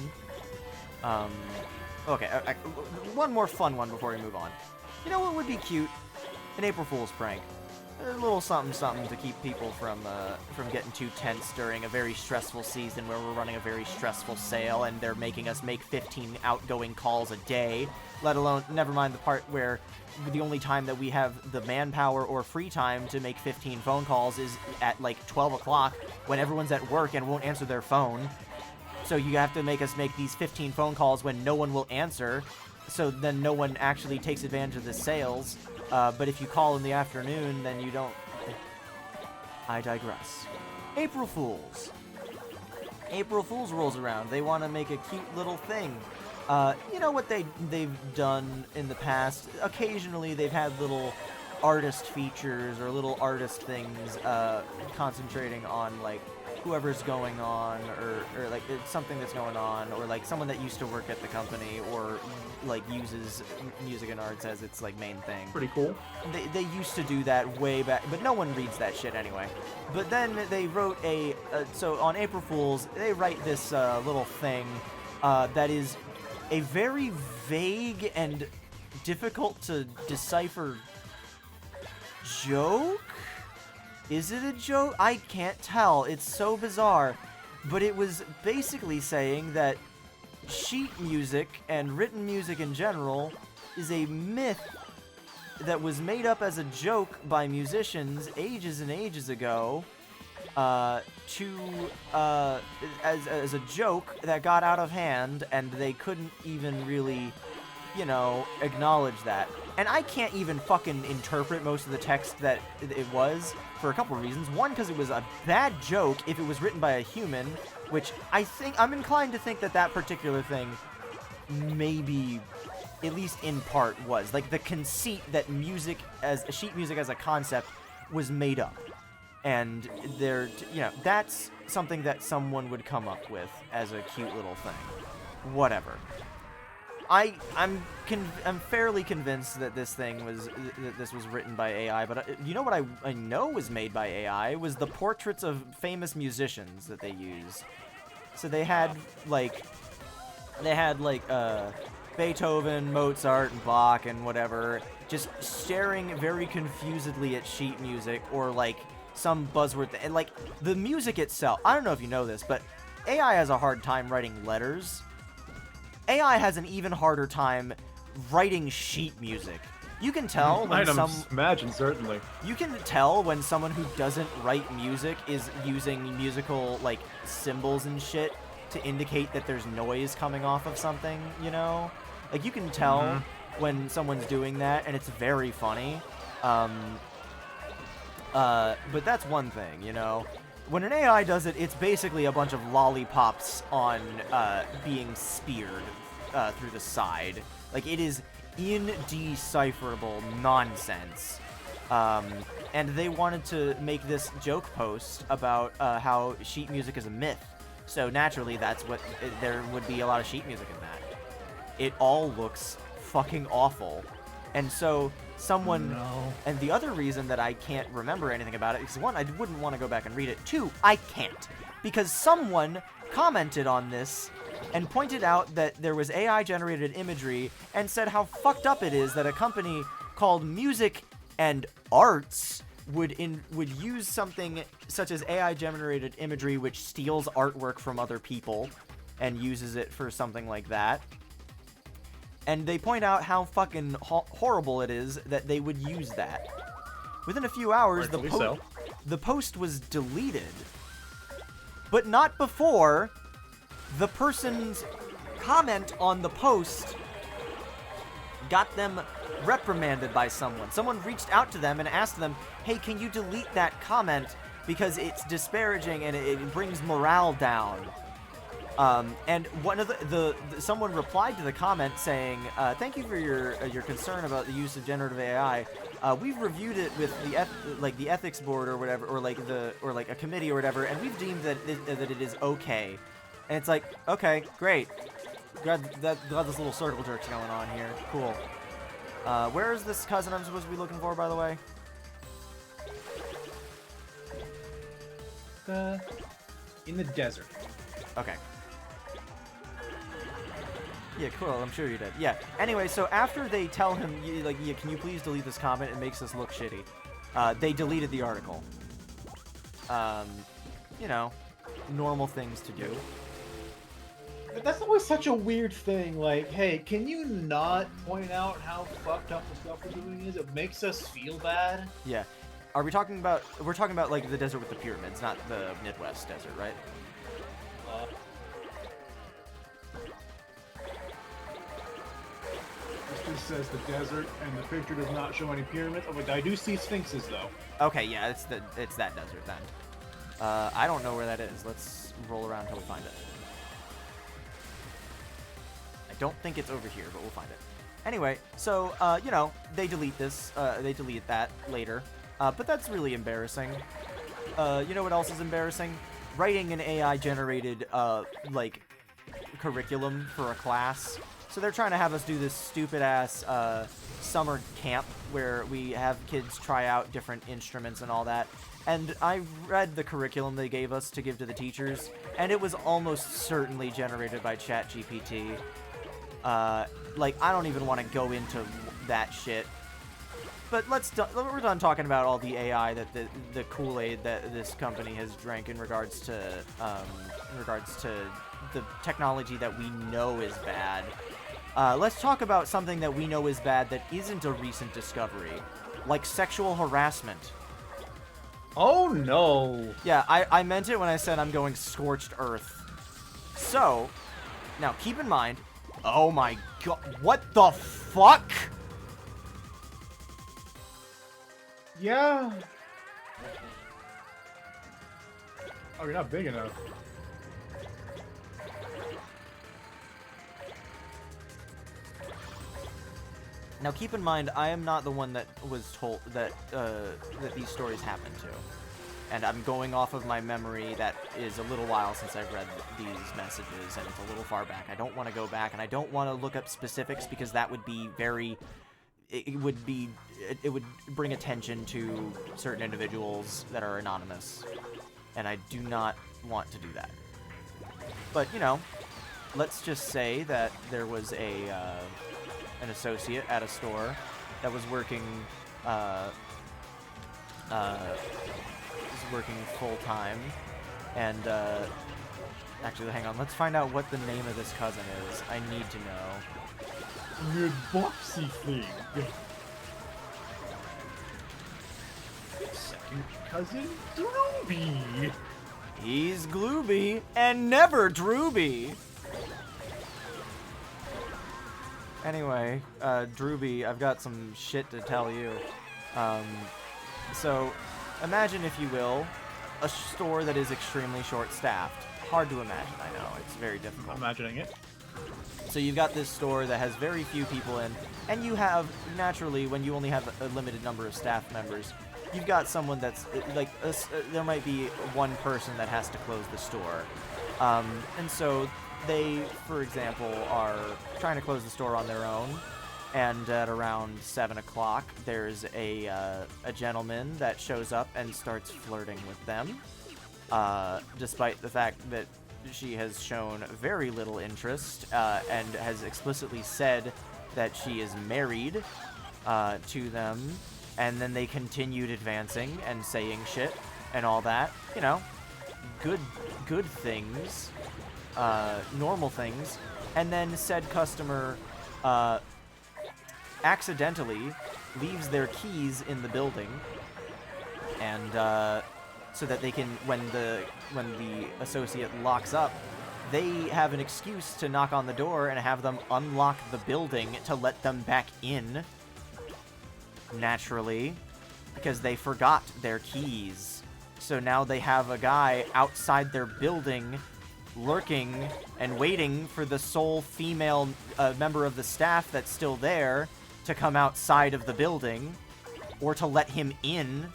Okay, one more fun one before we move on. You know what would be cute? An April Fool's prank. A little something to keep people from getting too tense during a very stressful season where we're running a very stressful sale and they're making us make 15 outgoing calls a day. Let alone, never mind the part where the only time that we have the manpower or free time to make 15 phone calls is at like 12 o'clock when everyone's at work and won't answer their phone. So you have to make us make these 15 phone calls when no one will answer, so then no one actually takes advantage of the sales. But if you call in the afternoon, then you don't... I digress. April Fools. April Fools rolls around. They want to make a cute little thing. You know what they've done in the past? Occasionally they've had little artist features or little artist things concentrating on, like, whoever's going on, or like it's something that's going on, or like someone that used to work at the company, or like uses music and arts as its like main thing. Pretty cool. They used to do that way back, but no one reads that shit anyway. But then they wrote so on April Fools, they write this little thing that is a very vague and difficult to decipher joke? Is it a joke? I can't tell. It's so bizarre. But it was basically saying that sheet music and written music in general is a myth that was made up as a joke by musicians ages and ages ago, as a joke that got out of hand, and they couldn't even really, acknowledge that. And I can't even fucking interpret most of the text that it was for a couple of reasons. One, because it was a bad joke if it was written by a human, which I'm inclined to think that particular thing maybe, at least in part, was. Like, the conceit that sheet music as a concept was made up. And that's something that someone would come up with as a cute little thing. Whatever. I'm fairly convinced that this was written by AI, but you know what I know was made by AI was the portraits of famous musicians that they use. So they had Beethoven, Mozart, and Bach and whatever, just staring very confusedly at sheet music or like some buzzword and like the music itself. I don't know if you know this, but AI has a hard time writing letters. AI has an even harder time writing sheet music. You can tell when imagine, certainly. You can tell when someone who doesn't write music is using musical, like, symbols and shit to indicate that there's noise coming off of something, Like, you can tell when someone's doing that, and it's very funny. But that's one thing, When an AI does it, it's basically a bunch of lollipops on being speared through the side. Like, it is indecipherable nonsense. And they wanted to make this joke post about how sheet music is a myth. So naturally, there would be a lot of sheet music in that. It all looks fucking awful. And so and the other reason that I can't remember anything about it is, one, I wouldn't want to go back and read it. Two, I can't. Because someone commented on this and pointed out that there was AI-generated imagery and said how fucked up it is that a company called Music and Arts would use something such as AI-generated imagery which steals artwork from other people and uses it for something like that. And they point out how fucking horrible it is that they would use that. Within a few hours, the post was deleted. But not before the person's comment on the post got them reprimanded by someone. Someone reached out to them and asked them, hey, can you delete that comment because it's disparaging and it brings morale down. And one of someone replied to the comment saying, "Thank you for your concern about the use of generative AI. We've reviewed it with the ethics board or whatever, or a committee or whatever, and we've deemed that it is okay." And it's like, okay, great. Glad this little circle jerk's going on here. Cool. Where is this cousin I'm supposed to be looking for, by the way? In the desert. Okay. Yeah, cool. I'm sure you did. Yeah. Anyway, so after they tell him, yeah, can you please delete this comment? It makes us look shitty. They deleted the article. Normal things to do. But that's always such a weird thing. Like, hey, can you not point out how fucked up the stuff we're doing is? It makes us feel bad. Yeah. Are we talking about? We're talking about like the desert with the pyramids, not the Midwest desert, right? This says the desert, and the picture does not show any pyramids. Oh, but I do see sphinxes, though. Okay, yeah, it's that desert then. I don't know where that is. Let's roll around until we find it. I don't think it's over here, but we'll find it. Anyway, so they delete this. They delete that later. But that's really embarrassing. You know what else is embarrassing? writing an AI-generated, like, curriculum for a class. So they're trying to have us do this stupid-ass, summer camp where we have kids try out different instruments and all that. And I read the curriculum they gave us to give to the teachers, and it was almost certainly generated by ChatGPT. Like, I don't even want to go into that shit. But we're done talking about all the AI that the Kool-Aid that this company has drank in regards to the technology that we know is bad. Let's talk about something that we know is bad that isn't a recent discovery, like sexual harassment. Oh no! Yeah, I meant it when I said I'm going scorched earth. So, now keep in mind, oh my god, what the fuck? Yeah. Oh, you're not big enough. Now keep in mind, I am not the one that was told that that these stories happened to. And I'm going off of my memory that is a little while since I've read these messages, and it's a little far back. I don't want to go back, and I don't want to look up specifics because that would be very... It would bring attention to certain individuals that are anonymous. And I do not want to do that. But, you know, let's just say that there was an associate at a store that was working full-time, and actually, hang on, let's find out what the name of this cousin is. I need to know. Weird boxy thing. Second cousin Drooby. He's Glooby and never Drooby. Anyway, Drooby, I've got some shit to tell you. So, imagine, if you will, a store that is extremely short-staffed. Hard to imagine, I know. It's very difficult. I'm imagining it. So you've got this store that has very few people in, and you have, naturally, when you only have a limited number of staff members, you've got someone that's, like, there might be one person that has to close the store. And so they, for example, are trying to close the store on their own, and at around 7 o'clock, there's a gentleman that shows up and starts flirting with them, despite the fact that she has shown very little interest, and has explicitly said that she is married to them, and then they continued advancing and saying shit and all that. You know, good things, normal things, and then said customer accidentally leaves their keys in the building, and so that they can, when the associate locks up, they have an excuse to knock on the door and have them unlock the building to let them back in, naturally, because they forgot their keys. So now they have a guy outside their building lurking and waiting for the sole female member of the staff that's still there to come outside of the building, or to let him in.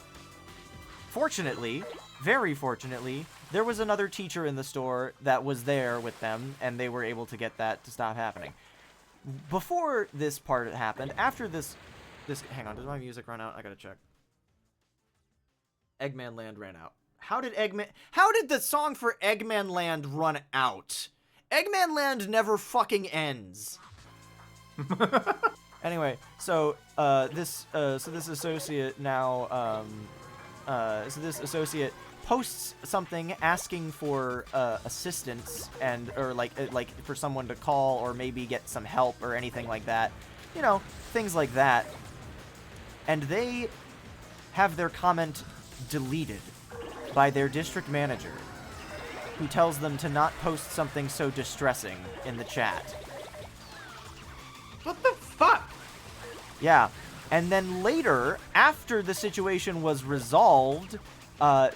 Fortunately, very fortunately, there was another teacher in the store that was there with them, and they were able to get that to stop happening. Before this part happened, after this, hang on, does my music run out? I gotta check. Eggman Land ran out. How did the song for Eggman Land run out? Eggman Land never fucking ends. Anyway, so this associate now, this associate posts something asking for assistance, or like for someone to call or maybe get some help or anything like that, you know, things like that, and they have their comment deleted by their district manager, who tells them to not post something so distressing in the chat. What the fuck? Yeah, and then later, after the situation was resolved,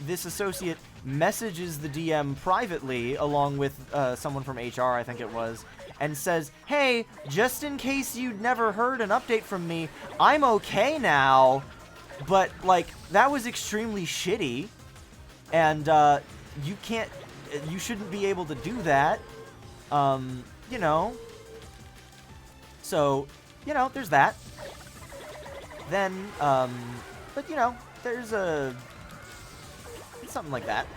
this associate messages the DM privately, along with someone from HR, I think it was, and says, "Hey, just in case you'd never heard an update from me, I'm okay now." But, like, that was extremely shitty, and you can't, you shouldn't be able to do that. You know. So, you know, there's that. Then, but you know, there's something like that.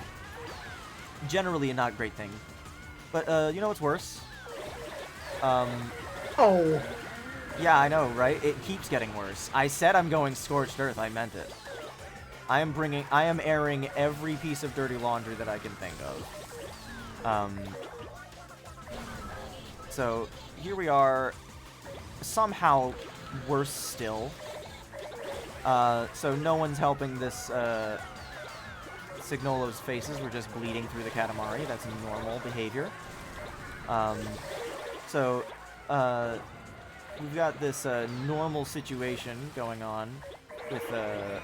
Generally a not great thing. But, you know what's worse? Oh. Yeah, I know, right? It keeps getting worse. I said I'm going scorched earth. I meant it. I am airing every piece of dirty laundry that I can think of. So, here we are. Somehow worse still. So no one's helping this, Signolo's faces were just bleeding through the Katamari. That's normal behavior. So, we've got this normal situation going on with the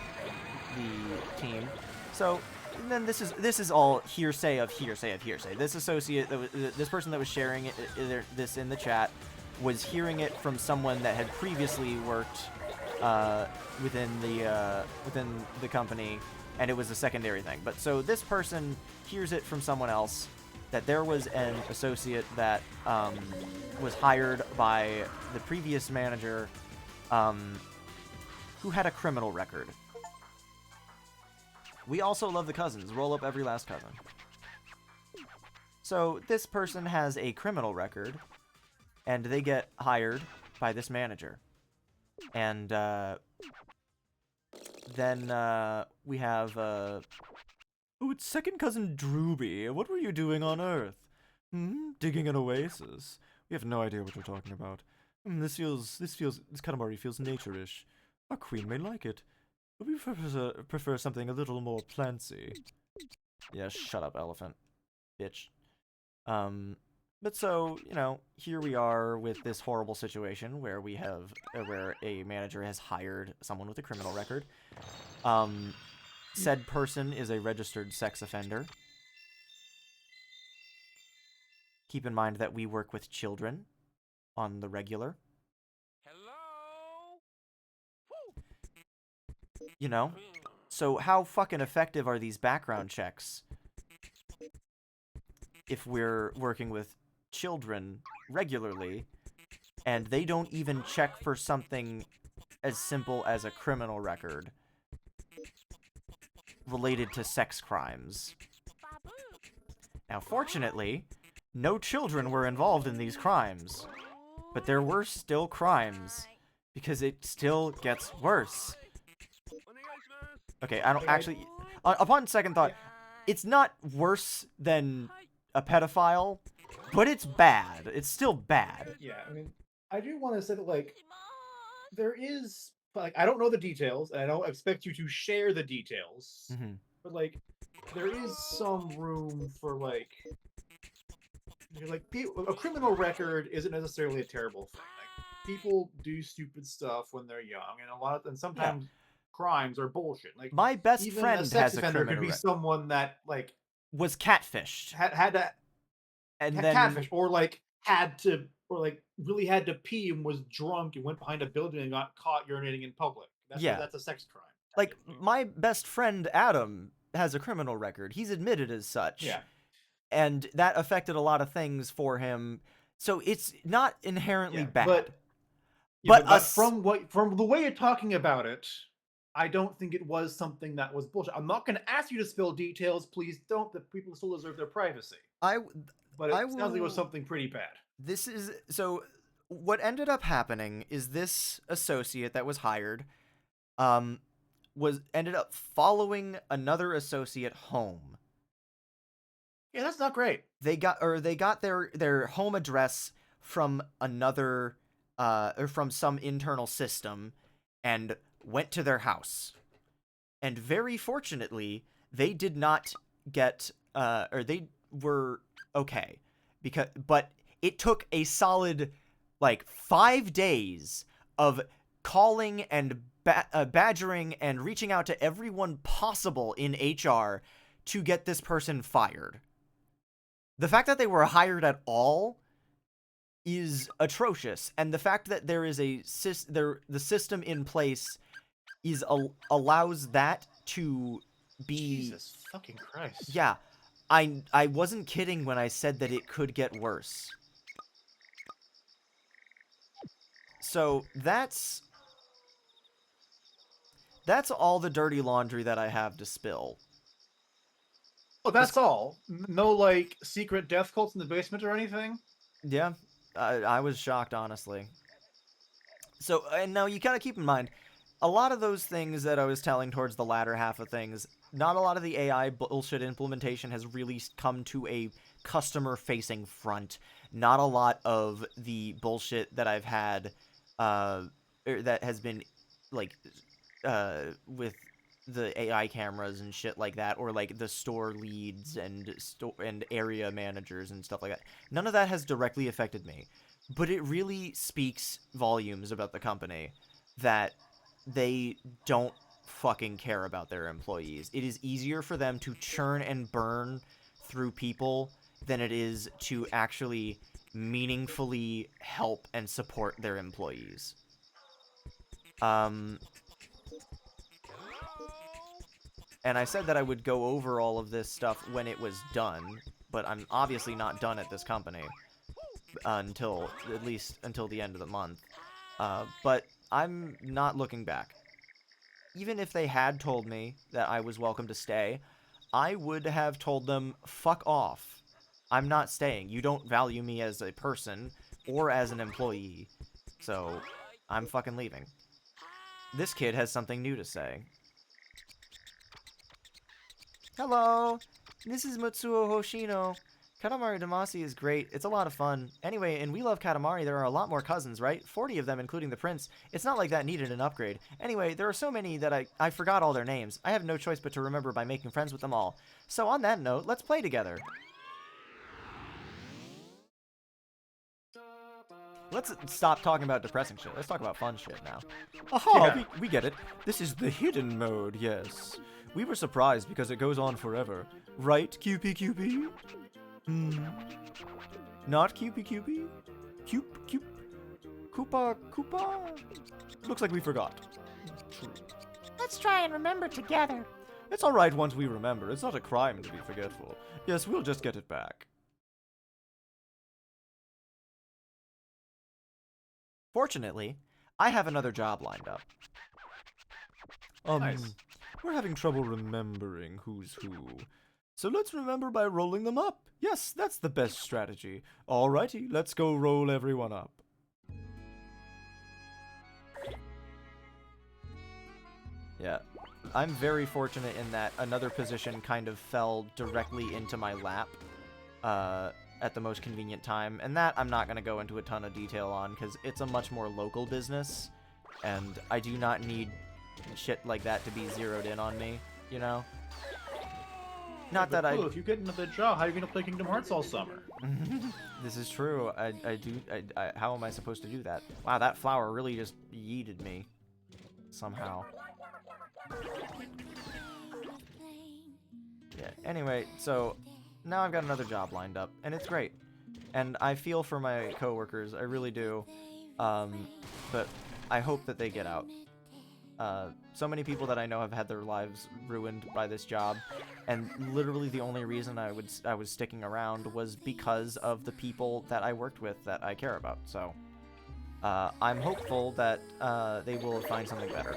team. So then this is all hearsay of hearsay of hearsay. This associate, this person that was sharing this in the chat, was hearing it from someone that had previously worked within the company, and it was a secondary thing. But so this person hears it from someone else that there was an associate that was hired by the previous manager who had a criminal record. We also love the cousins. Roll up every last cousin. So this person has a criminal record, and they get hired by this manager. And then we have... oh, it's second cousin Drooby. What were you doing on Earth? Digging an oasis. We have no idea what you're talking about. This Katamari feels nature-ish. Our queen may like it, but we prefer something a little more plantsy. Yeah, shut up, elephant. Bitch. But so, you know, here we are with this horrible situation where we have, where a manager has hired someone with a criminal record. Said person is a registered sex offender. Keep in mind that we work with children on the regular. Hello? You know? So how fucking effective are these background checks if we're working with children regularly and they don't even check for something as simple as a criminal record related to sex crimes? Now, fortunately, no children were involved in these crimes, but there were still crimes, because it still gets worse. Okay, I don't actually... upon second thought, it's not worse than a pedophile, but it's bad. It's still bad. Yeah, I mean, I do want to say that, like, there is... Like, I don't know the details, and I don't expect you to share the details, but, like, there is some room for, like... a criminal record isn't necessarily a terrible thing. Like, people do stupid stuff when they're young, and sometimes crimes are bullshit. Like, my best even friend a sex has a offender criminal could be someone that, like, was catfished, had to and had then catfish, or really had to pee and was drunk and went behind a building and got caught urinating in public. That's a sex crime. Like, my best friend Adam has a criminal record. He's admitted as such. Yeah. And that affected a lot of things for him. So it's not inherently bad. But from the way you're talking about it, I don't think it was something that was bullshit. I'm not going to ask you to spill details. Please don't. The people still deserve their privacy. But it sounds like it was something pretty bad. So what ended up happening is this associate that was hired ended up following another associate home. Yeah, that's not great. They got their home address from another or from some internal system and went to their house. And very fortunately, they did not get or they were okay, but it took a solid like 5 days of calling and badgering and reaching out to everyone possible in HR to get this person fired. The fact that they were hired at all is atrocious, and the fact that there is the system in place allows that to be... Jesus fucking Christ. Yeah. I wasn't kidding when I said that it could get worse. So that's all the dirty laundry that I have to spill. Oh, that's all. No, like, secret death cults in the basement or anything? Yeah, I was shocked, honestly. So, and now you gotta keep in mind, a lot of those things that I was telling towards the latter half of things, not a lot of the AI bullshit implementation has really come to a customer-facing front. Not a lot of the bullshit that I've had, that has been, like, with the AI cameras and shit like that, or like the store leads and area managers and stuff like that. None of that has directly affected me, but it really speaks volumes about the company that they don't fucking care about their employees. It is easier for them to churn and burn through people than it is to actually meaningfully help and support their employees. And I said that I would go over all of this stuff when it was done, but I'm obviously not done at this company until, at least until the end of the month. But I'm not looking back. Even if they had told me that I was welcome to stay, I would have told them, fuck off. I'm not staying. You don't value me as a person or as an employee. So, I'm fucking leaving. This kid has something new to say. Hello, this is Mutsuo Hoshino. Katamari Damacy is great. It's a lot of fun. Anyway, in We Love Katamari, there are a lot more cousins, right? 40 of them, including the prince. It's not like that needed an upgrade. Anyway, there are so many that I forgot all their names. I have no choice but to remember by making friends with them all. So on that note, let's play together. Let's stop talking about depressing shit. Let's talk about fun shit now. Aha, Yeah. we get it. This is the hidden mode, yes. We were surprised because it goes on forever. Right, QP? Not QP? Koopa? Looks like we forgot. True. Let's try and remember together. It's alright once we remember. It's not a crime to be forgetful. Yes, we'll just get it back. Fortunately, I have another job lined up. Nice. We're having trouble remembering who's who. So let's remember by rolling them up. Yes, that's the best strategy. Alrighty, let's go roll everyone up. Yeah, I'm very fortunate in that another position kind of fell directly into my lap at the most convenient time. And that I'm not going to go into a ton of detail on because it's a much more local business. And I do not need shit like that to be zeroed in on me, you know? Not that I... If you get another job, how are you going to play Kingdom Hearts all summer? This is true. How am I supposed to do that? Wow, that flower really just yeeted me. Somehow. Yeah, anyway, so now I've got another job lined up, and it's great. And I feel for my coworkers, I really do. But I hope that they get out. So many people that I know have had their lives ruined by this job, and literally the only reason I was sticking around was because of the people that I worked with that I care about. So I'm hopeful that they will find something better.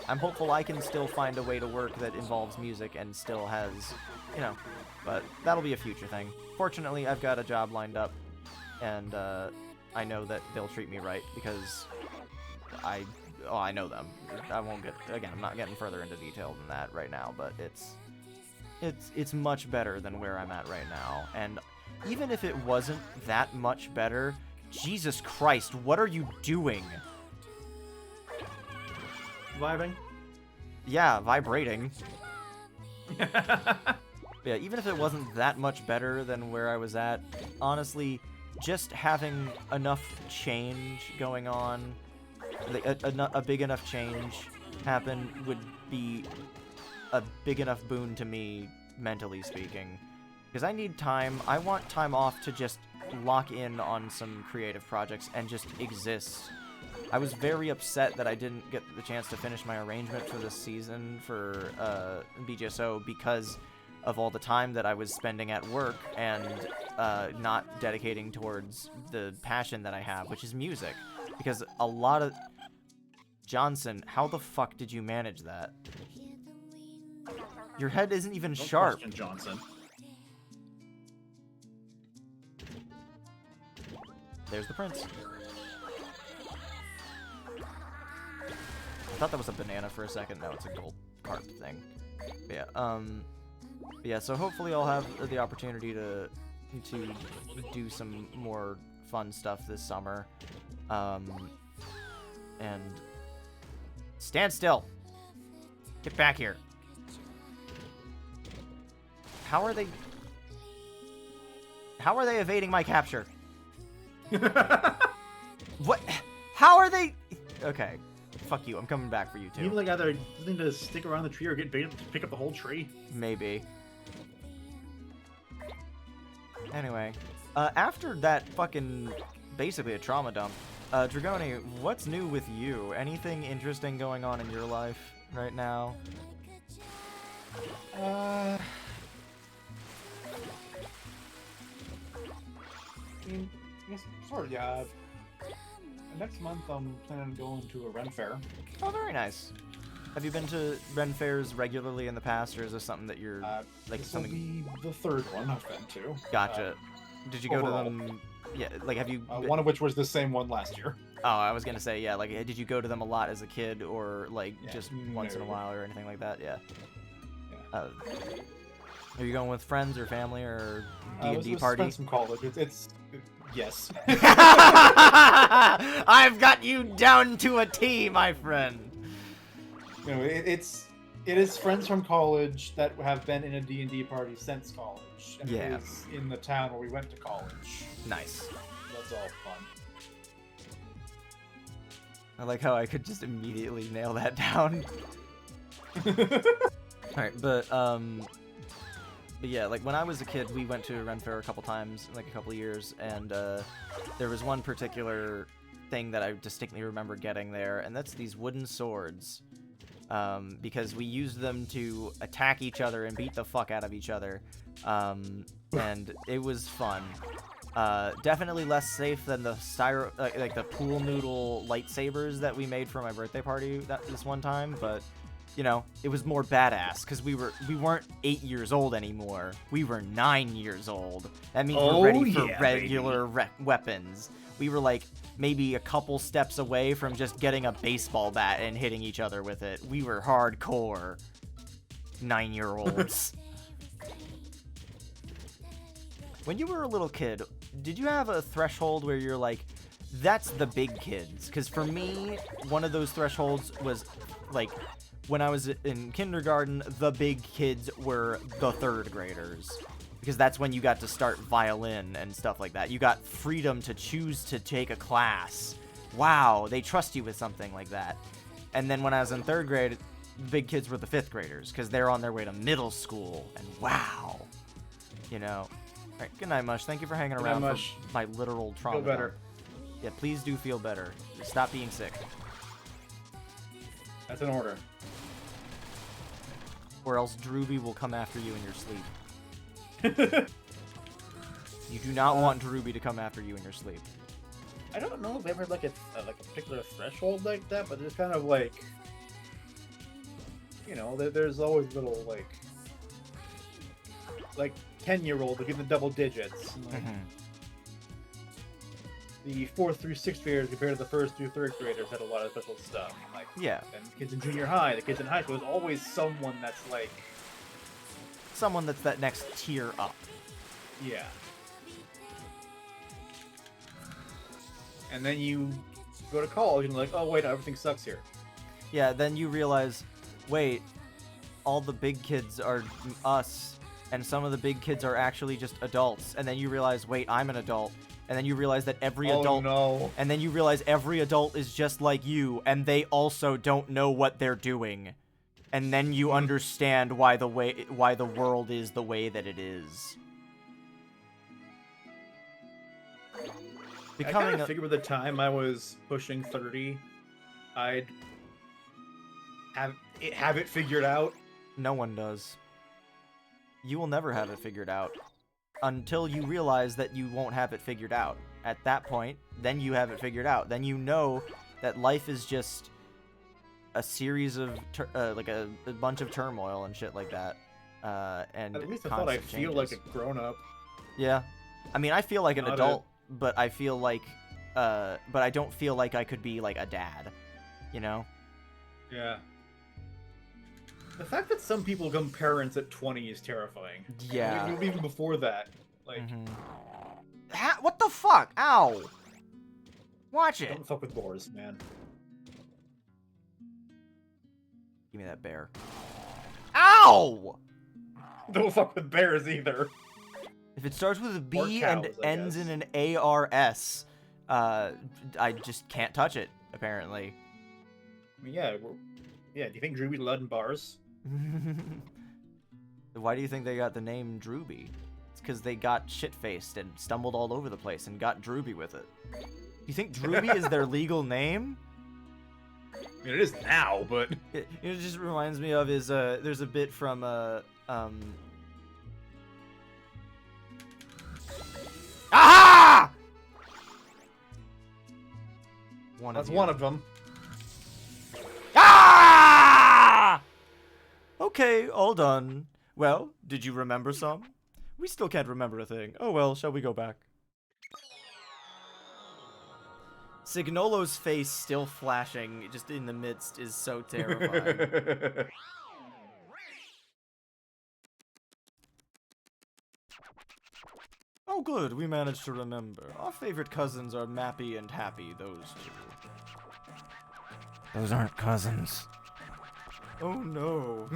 I'm hopeful I can still find a way to work that involves music and still has, you know, but that'll be a future thing. Fortunately, I've got a job lined up, and I know that they'll treat me right because I know them. I won't get, again, I'm not getting further into detail than that right now, but it's much better than where I'm at right now. And even if it wasn't that much better, Jesus Christ, what are you doing? Vibing? Yeah, vibrating. Yeah, even if it wasn't that much better than where I was at, honestly, just having enough change going on, a big enough change happen would be a big enough boon to me, mentally speaking. Because I need time. I want time off to just lock in on some creative projects and just exist. I was very upset that I didn't get the chance to finish my arrangement for this season for BGSO because of all the time that I was spending at work and not dedicating towards the passion that I have, which is music. Because a lot of... Johnson, how the fuck did you manage that? Your head isn't even Don't sharp. question Johnson. There's the prince. I thought that was a banana for a second. No, it's a gold carp thing. But yeah, so hopefully I'll have the opportunity to do some more fun stuff this summer. And stand still. Get back here. How are they evading my capture? What? How are they? Okay. Fuck you. I'm coming back for you too. You like either need to stick around the tree or get baited to pick up the whole tree. Maybe. Anyway, after that fucking basically a trauma dump, Dragoni, what's new with you? Anything interesting going on in your life right now? I mean, I guess, sort of, yeah. Next month, I'm planning on going to a Ren Fair. Oh, very nice. Have you been to Ren Fairs regularly in the past, or is this something that you're like This something? will be the third one I've been to. Gotcha. Did you go overall. to them? Yeah, like have you? One of which was the same one last year. Oh, I was gonna say yeah. Like, did you go to them a lot as a kid, or like Yeah, just once in a no. while, or anything like that? Yeah. Yeah. Are you going with friends or family or It D&D was party? friends from college. It's yes. I've got you down to a T, my friend. You know, it is friends from college that have been in a D&D party since college. And Yeah. It is in the town where we went to college. Nice. That's all fun. I like how I could just immediately nail that down. Alright, but yeah, like when I was a kid, we went to Ren Fair a couple times, like a couple years, and there was one particular thing that I distinctly remember getting there, and that's these wooden swords. Because we used them to attack each other and beat the fuck out of each other. And it was fun. Definitely less safe than the like the pool noodle lightsabers that we made for my birthday party this one time, but you know, it was more badass because we weren't 8 years old anymore. We were 9 years old. That means we're ready for regular weapons. We were like maybe a couple steps away from just getting a baseball bat and hitting each other with it. We were hardcore 9-year-olds. When you were a little kid, did you have a threshold where you're like, that's the big kids? Because for me, one of those thresholds was like, when I was in kindergarten, the big kids were the 3rd graders. Because that's when you got to start violin and stuff like that. You got freedom to choose to take a class. Wow, they trust you with something like that. And then when I was in 3rd grade, the big kids were the 5th graders, because they're on their way to middle school. And wow. You know. All right, good night, Mush. Thank you for hanging around for my literal trauma. Feel better. dump. Yeah, please do feel better. Stop being sick. That's an order. Or else Drooby will come after you in your sleep. You do not want Drooby to come after you in your sleep. I don't know if I ever like a particular threshold like that, but there's kind of like, you know, there's always little like 10-year-old that give the double digits. And, like, the 4th through 6th graders compared to the 1st through 3rd graders had a lot of special stuff. Like, Yeah. and kids in junior high, the kids in high school, there's always someone that's like, Someone that's that next tier up. yeah. And then you go to college and like, oh wait, everything sucks here. Yeah, then you realize, wait, all the big kids are us, and some of the big kids are actually just adults. And then you realize, wait, I'm an adult. And then you realize that every adult... no. And then you realize every adult is just like you, and they also don't know what they're doing. And then you understand why the world is the way that it is. I kind of figured by the time I was pushing 30, I'd have it figured out. No one does. you will never have it figured out until you realize that you won't have it figured out. At that point, then you have it figured out. Then you know that life is just a series of like a bunch of turmoil and shit like that. And At least I thought I constant feel like changes. a grown-up. Yeah, I mean, I feel like an Not adult, but I feel like, but I don't feel like I could be like a dad, you know? Yeah. The fact that some people become parents at 20 is terrifying. Yeah. Even before that, like, What the fuck? Ow! Watch it. don't fuck with boars, man. Give me that bear. Ow! Don't fuck with bears either. If it starts with a B cows, and I ends guess. in an ARS, I just can't touch it, apparently. I mean, yeah, yeah. Do you think Drewby's allowed in bars? Why do you think they got the name Drewby? It's because they got shit-faced and stumbled all over the place and got Drewby with it. You think Drewby is their legal name? I mean, it is now, but It just reminds me of is there's a bit from Aha! that's one of them. Ah! Okay, all done. Well, did you remember some? We still can't remember a thing. Oh well, shall we go back? Signolo's face still flashing just in the midst is so terrifying. Oh good, we managed to remember. Our favorite cousins are Mappy and Happy, those two. Those aren't cousins. Oh no.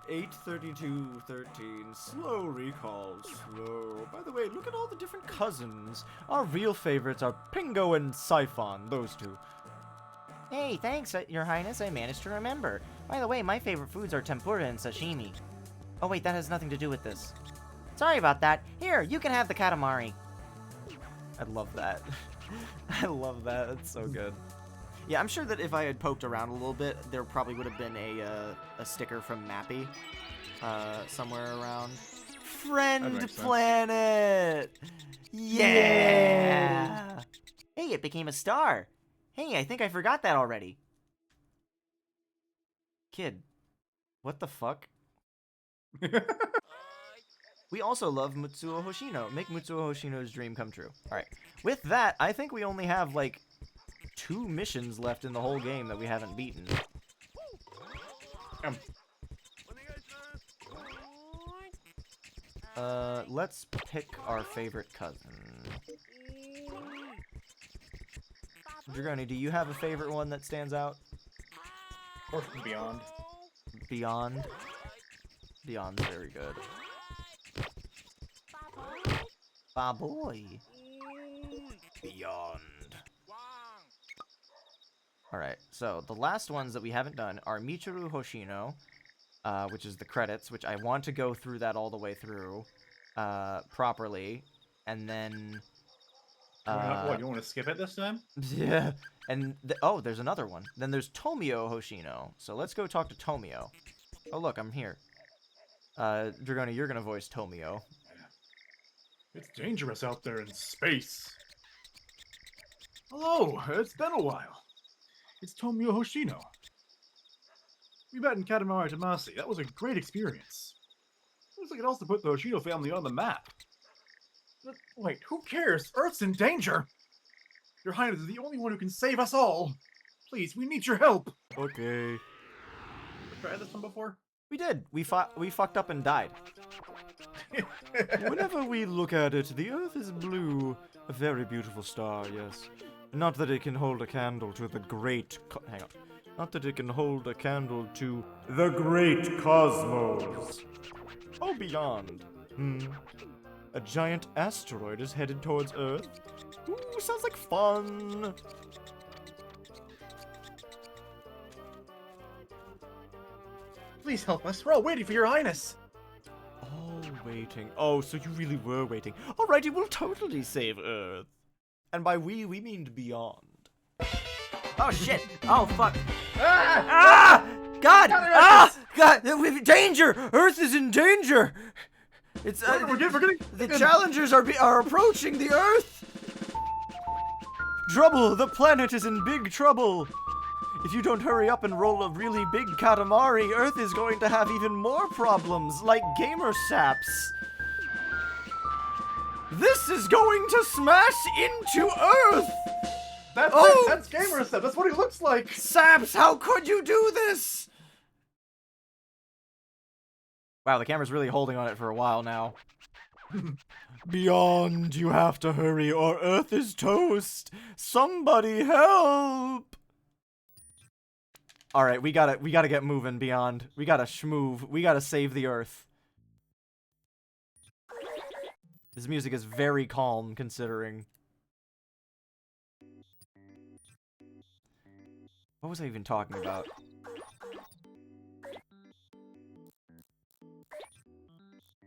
83213. Slow recall. Slow. By the way, look at all the different cousins. Our real favorites are Pingo and Siphon, those two. Hey, thanks, Your Highness. I managed to remember. By the way, my favorite foods are tempura and sashimi. Oh wait, that has nothing to do with this. Sorry about that. Here, you can have the Katamari. I love that. I love that. That's so good. Yeah, I'm sure that if I had poked around a little bit, there probably would have been a sticker from Mappy somewhere around. Friend Planet! Yeah! Hey, it became a star. Hey, I think I forgot that already. Kid, what the fuck? We also love Mutsuo Hoshino. Make Mutsuo Hoshino's dream come true. Alright. With that, I think we only have, like, 2 missions left in the whole game that we haven't beaten. Let's pick our favorite cousin. Dragoni, do you have a favorite one that stands out? Or beyond. Beyond? Beyond's very good. Baboy. Beyond. Alright, so the last ones that we haven't done are Michiru Hoshino, which is the credits, which I want to go through that all the way through properly, and then... What, you want to skip it this time? Yeah, and oh, there's another one. Then there's Tomio Hoshino, so let's go talk to Tomio. Oh look, I'm here. Dragoni, you're gonna voice Tomio. It's dangerous out there in space. Hello, it's been a while. It's Tomio Hoshino. We met in Katamari Tamasi. That was a great experience. Looks like it also put the Hoshino family on the map. But wait, who cares? Earth's in danger! Your Highness is the only one who can save us all! Please, we need your help! Okay. Tried this one before? We did. We fucked up and died. Whenever we look at it, the Earth is blue. A very beautiful star, yes. Not that it can hold a candle to the great... hang on. Not that it can hold a candle to the great cosmos. Oh, beyond. A giant asteroid is headed towards Earth. Ooh, sounds like fun. Please help us. We're all waiting for your Highness. Oh, waiting. Oh, so you really were waiting. Alrighty, we'll totally save Earth. And by we mean beyond. Oh shit! Oh fuck! Ah! God! Ah! God! Danger! Earth is in danger! It's we're getting the challengers are approaching the Earth. Trouble! The planet is in big trouble. If you don't hurry up and roll a really big Katamari, Earth is going to have even more problems, like gamer saps. This is going to smash into Earth! That's gamer stuff. That's what he looks like. Saps, how could you do this? Wow, the camera's really holding on it for a while now. Beyond, you have to hurry or Earth is toast. Somebody help! Alright, we gotta get moving, Beyond. We gotta schmoove. We gotta save the Earth. This music is very calm, considering. What was I even talking about?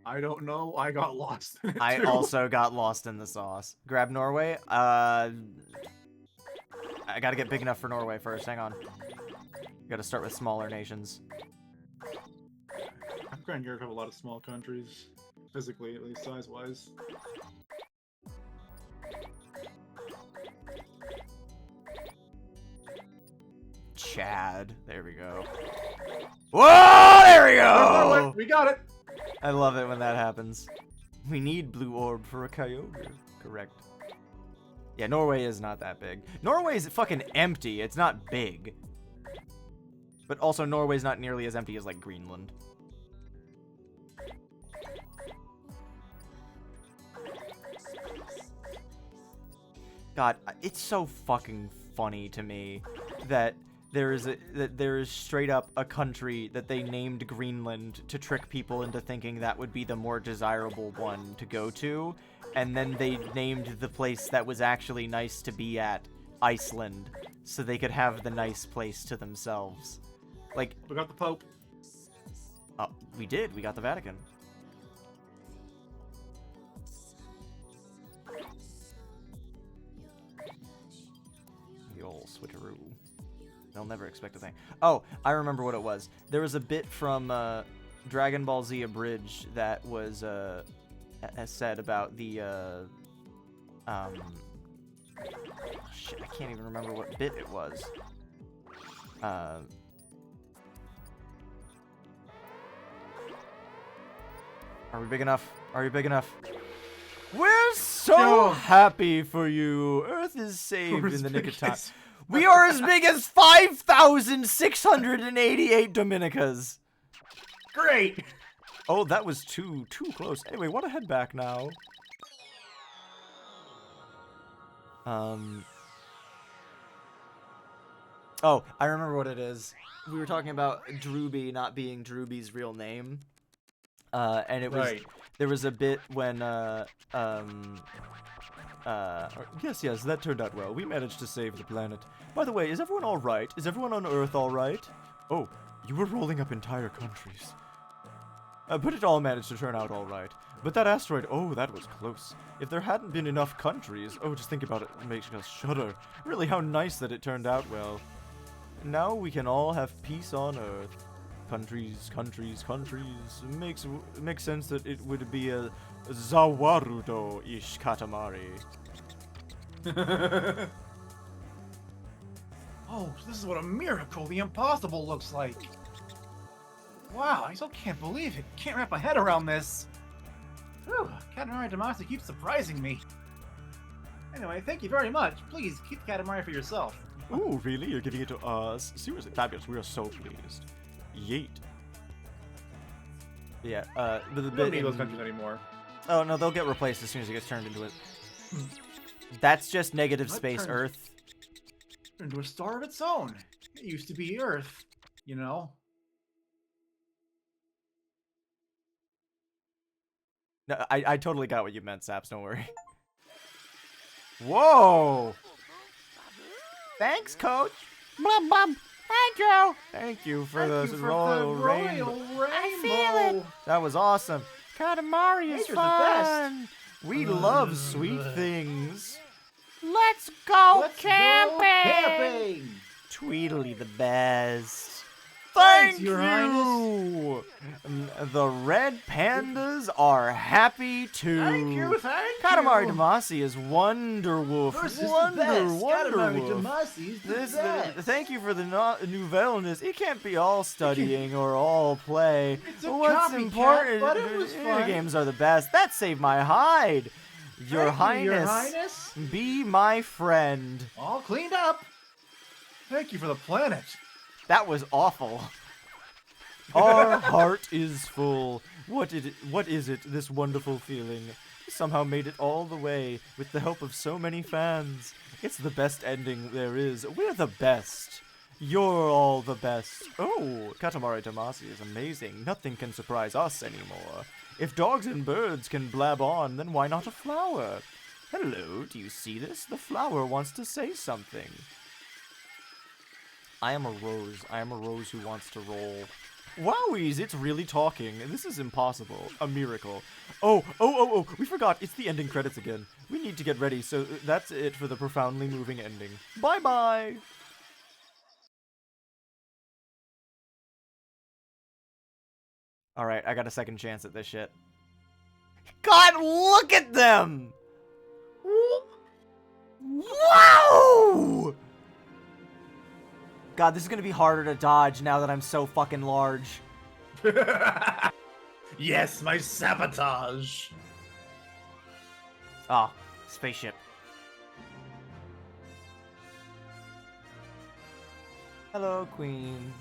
I don't know. I got lost. I also got lost in the sauce. Grab Norway. I gotta get big enough for Norway first. Hang on. Gotta start with smaller nations. Africa and Europe have a lot of small countries. Physically, at least size-wise. Chad. There we go. Whoa! There we go! We got it! I love it when that happens. We need blue orb for a Kyogre. Correct. Yeah, Norway is not that big. Norway is fucking empty. It's not big. But also, Norway's not nearly as empty as, like, Greenland. God, it's so fucking funny to me that there is straight up a country that they named Greenland to trick people into thinking that would be the more desirable one to go to, and then they named the place that was actually nice to be at Iceland, so they could have the nice place to themselves. Like, We got the Pope. oh, we did. We got the Vatican. The old switcheroo. They'll never expect a thing. Oh, I remember what it was. There was a bit from Dragon Ball Z Abridged that was said about the shit, I can't even remember what bit it was. Are we big enough? Are you big enough? We're so happy for you. Earth is saved in the nick of time. We are as big as 5,688 Dominicas. Great! Oh, that was too close. Anyway, want to head back now? Oh, I remember what it is. We were talking about Drewby not being Drewby's real name. And it was, Right. there was a bit when, yes, that turned out well. We managed to save the planet. By the way, is everyone alright? Is everyone on Earth alright? Oh, you were rolling up entire countries. But it all managed to turn out alright. But that asteroid, oh, that was close. If there hadn't been enough countries, oh, just think about it, it makes us shudder. Really, how nice that it turned out well. Now we can all have peace on Earth. Countries. Makes sense that it would be a Zawarudo-ish Katamari. Oh, this is what a miracle the impossible looks like. Wow, I still can't believe it. Can't wrap my head around this. Whew, Katamari Damacy keeps surprising me. Anyway, thank you very much. Please, keep Katamari for yourself. Ooh, really? You're giving it to us? Seriously, fabulous. We are so pleased. Yeet. Yeah, the We bit don't need in- those countries anymore. Oh, no, they'll get replaced as soon as it gets turned into it. That's just negative What space turned- Earth. Into a star of its own. It used to be Earth, you know? No, I totally got what you meant, Saps, don't worry. Whoa! Thanks, Coach! Blum bum! Thank you! Thank you for the royal rainbow. I feel it. That was awesome. Katamari is Nature's the fun! We love sweet things. Let's go Let's go camping! Tweedly the best. Thank Thanks, Your you! The red pandas are happy too. Thank you. Katamari Damacy is Wonderwolf. Katamari Wonderwolf. Damacy's the best. Thank you for the nouvelleness. It can't be all studying or all play. It's a What's copycat, important? but it was Video fun. games are the best. That saved my hide. Your Thank you, Your Highness, Highness. be my friend. All cleaned up. Thank you for the planet. That was awful. Our heart is full. What is it, this wonderful feeling? Somehow made it all the way with the help of so many fans. It's the best ending there is. We're the best. You're all the best. Oh, Katamari Damacy is amazing. Nothing can surprise us anymore. If dogs and birds can blab on, then why not a flower? Hello, do you see this? The flower wants to say something. I am a rose. I am a rose who wants to roll. Wowies, it's really talking. This is impossible. A miracle. Oh, we forgot. It's the ending credits again. We need to get ready, so that's it for the profoundly moving ending. Bye-bye! Alright, I got a second chance at this shit. God, look at them! Wow! God, this is gonna be harder to dodge now that I'm so fucking large. Yes, my sabotage. Oh, spaceship. Hello, Queen.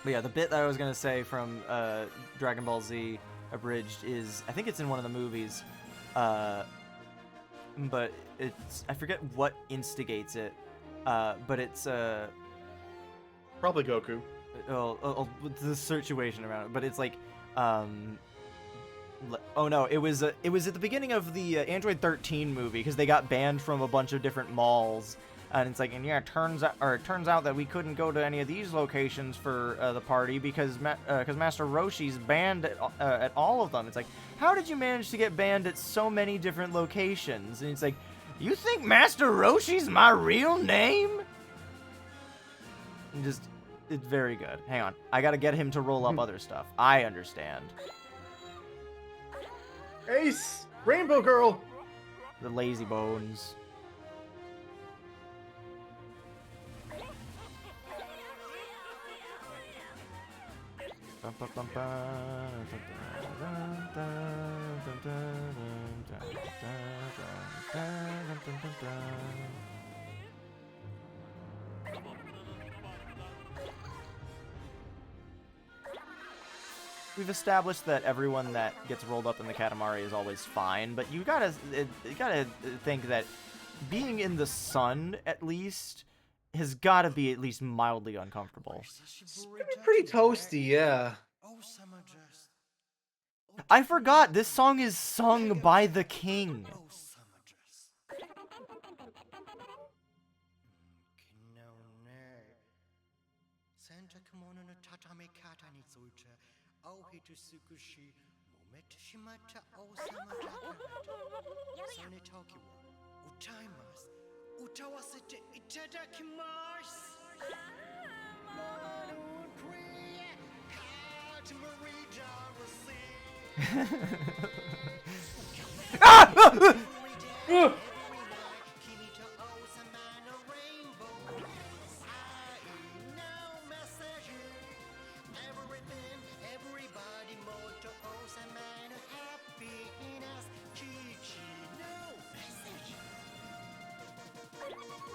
But yeah, the bit that I was gonna say from Dragon Ball Z Abridged is, I think it's in one of the movies, but it's, I forget what instigates it, but it's Probably Goku. the situation around it, but it's like, oh no, it was at the beginning of the Android 13 movie, because they got banned from a bunch of different malls, and it's like, and yeah, it turns out that we couldn't go to any of these locations for the party because Master Roshi's banned at all of them. It's like, how did you manage to get banned at so many different locations? And it's like, you think Master Roshi's my real name? And just, it's very good. Hang on, I gotta get him to roll up other stuff. I understand. Ace! Rainbow Girl! The lazy bones. We've established that everyone that gets rolled up in the Katamari is always fine, but you gotta think that being in the sun, at least, has gotta be at least mildly uncomfortable. It's pretty toasty, yeah. I forgot, this song is sung by the king.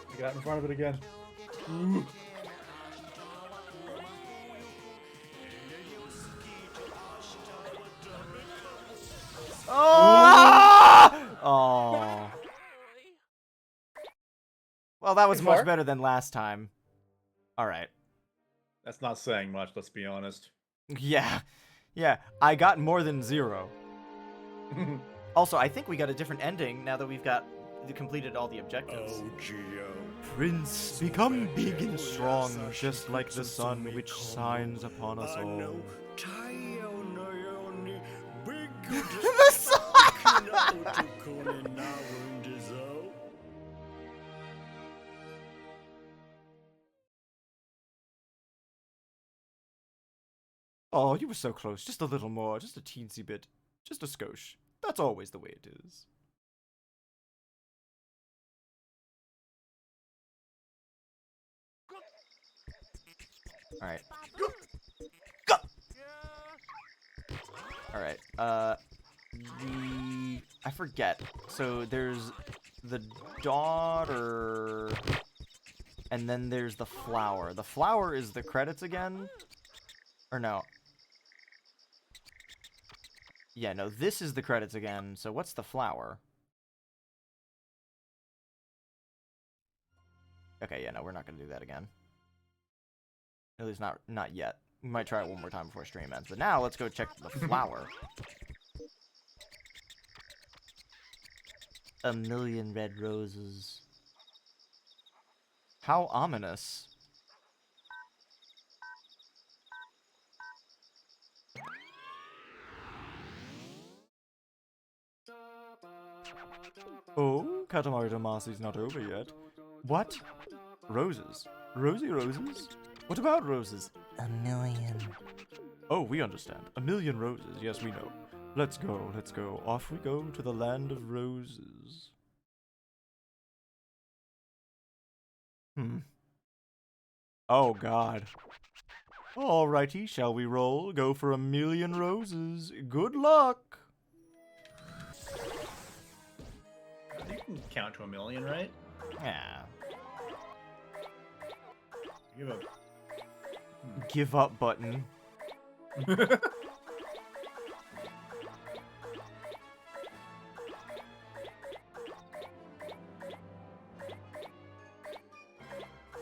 I got in front of it again. Oh. Well, that was Too much far? better than last time. Alright. That's not saying much, let's be honest. Yeah. Yeah, I got more than 0. Also, I think we got a different ending now that we've completed all the objectives. Prince, become big and strong, just like the sun which shines upon us all. The sun! Oh, you were so close. Just a little more. Just a teensy bit. Just a skosh. That's always the way it is. Alright. Alright, I forget. So there's the daughter, and then there's the flower. The flower is the credits again? Or no? Yeah, no, this is the credits again, so what's the flower? Okay, yeah, no, we're not gonna do that again. At least not yet. We might try it one more time before stream ends. But now, let's go check the flower. A million red roses. How ominous. Oh, Katamari Damacy's not over yet. What? Roses? Rosy roses? What about roses? A million. Oh, we understand. A million roses. Yes, we know. Let's go, let's go. Off we go to the land of roses. Oh, God. Alrighty, shall we roll? Go for a million roses. Good luck! You can count to 1,000,000, right? Yeah. You have Give up button. a...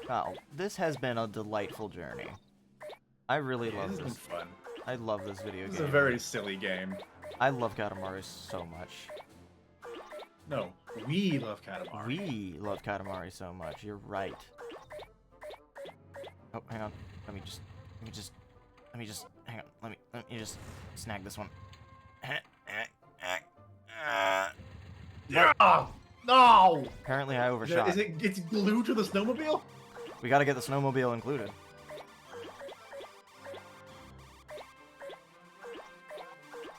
Well, this has been a delightful journey. I really love This has this. been fun. I love this video This game. is a very silly game. I love Katamari so much. No, we love Katamari. We love Katamari so much. You're right. Oh, hang on. Let me just hang on. Let me just snag this one. Yeah! No! Apparently I overshot. It's glued to the snowmobile? We gotta get the snowmobile included.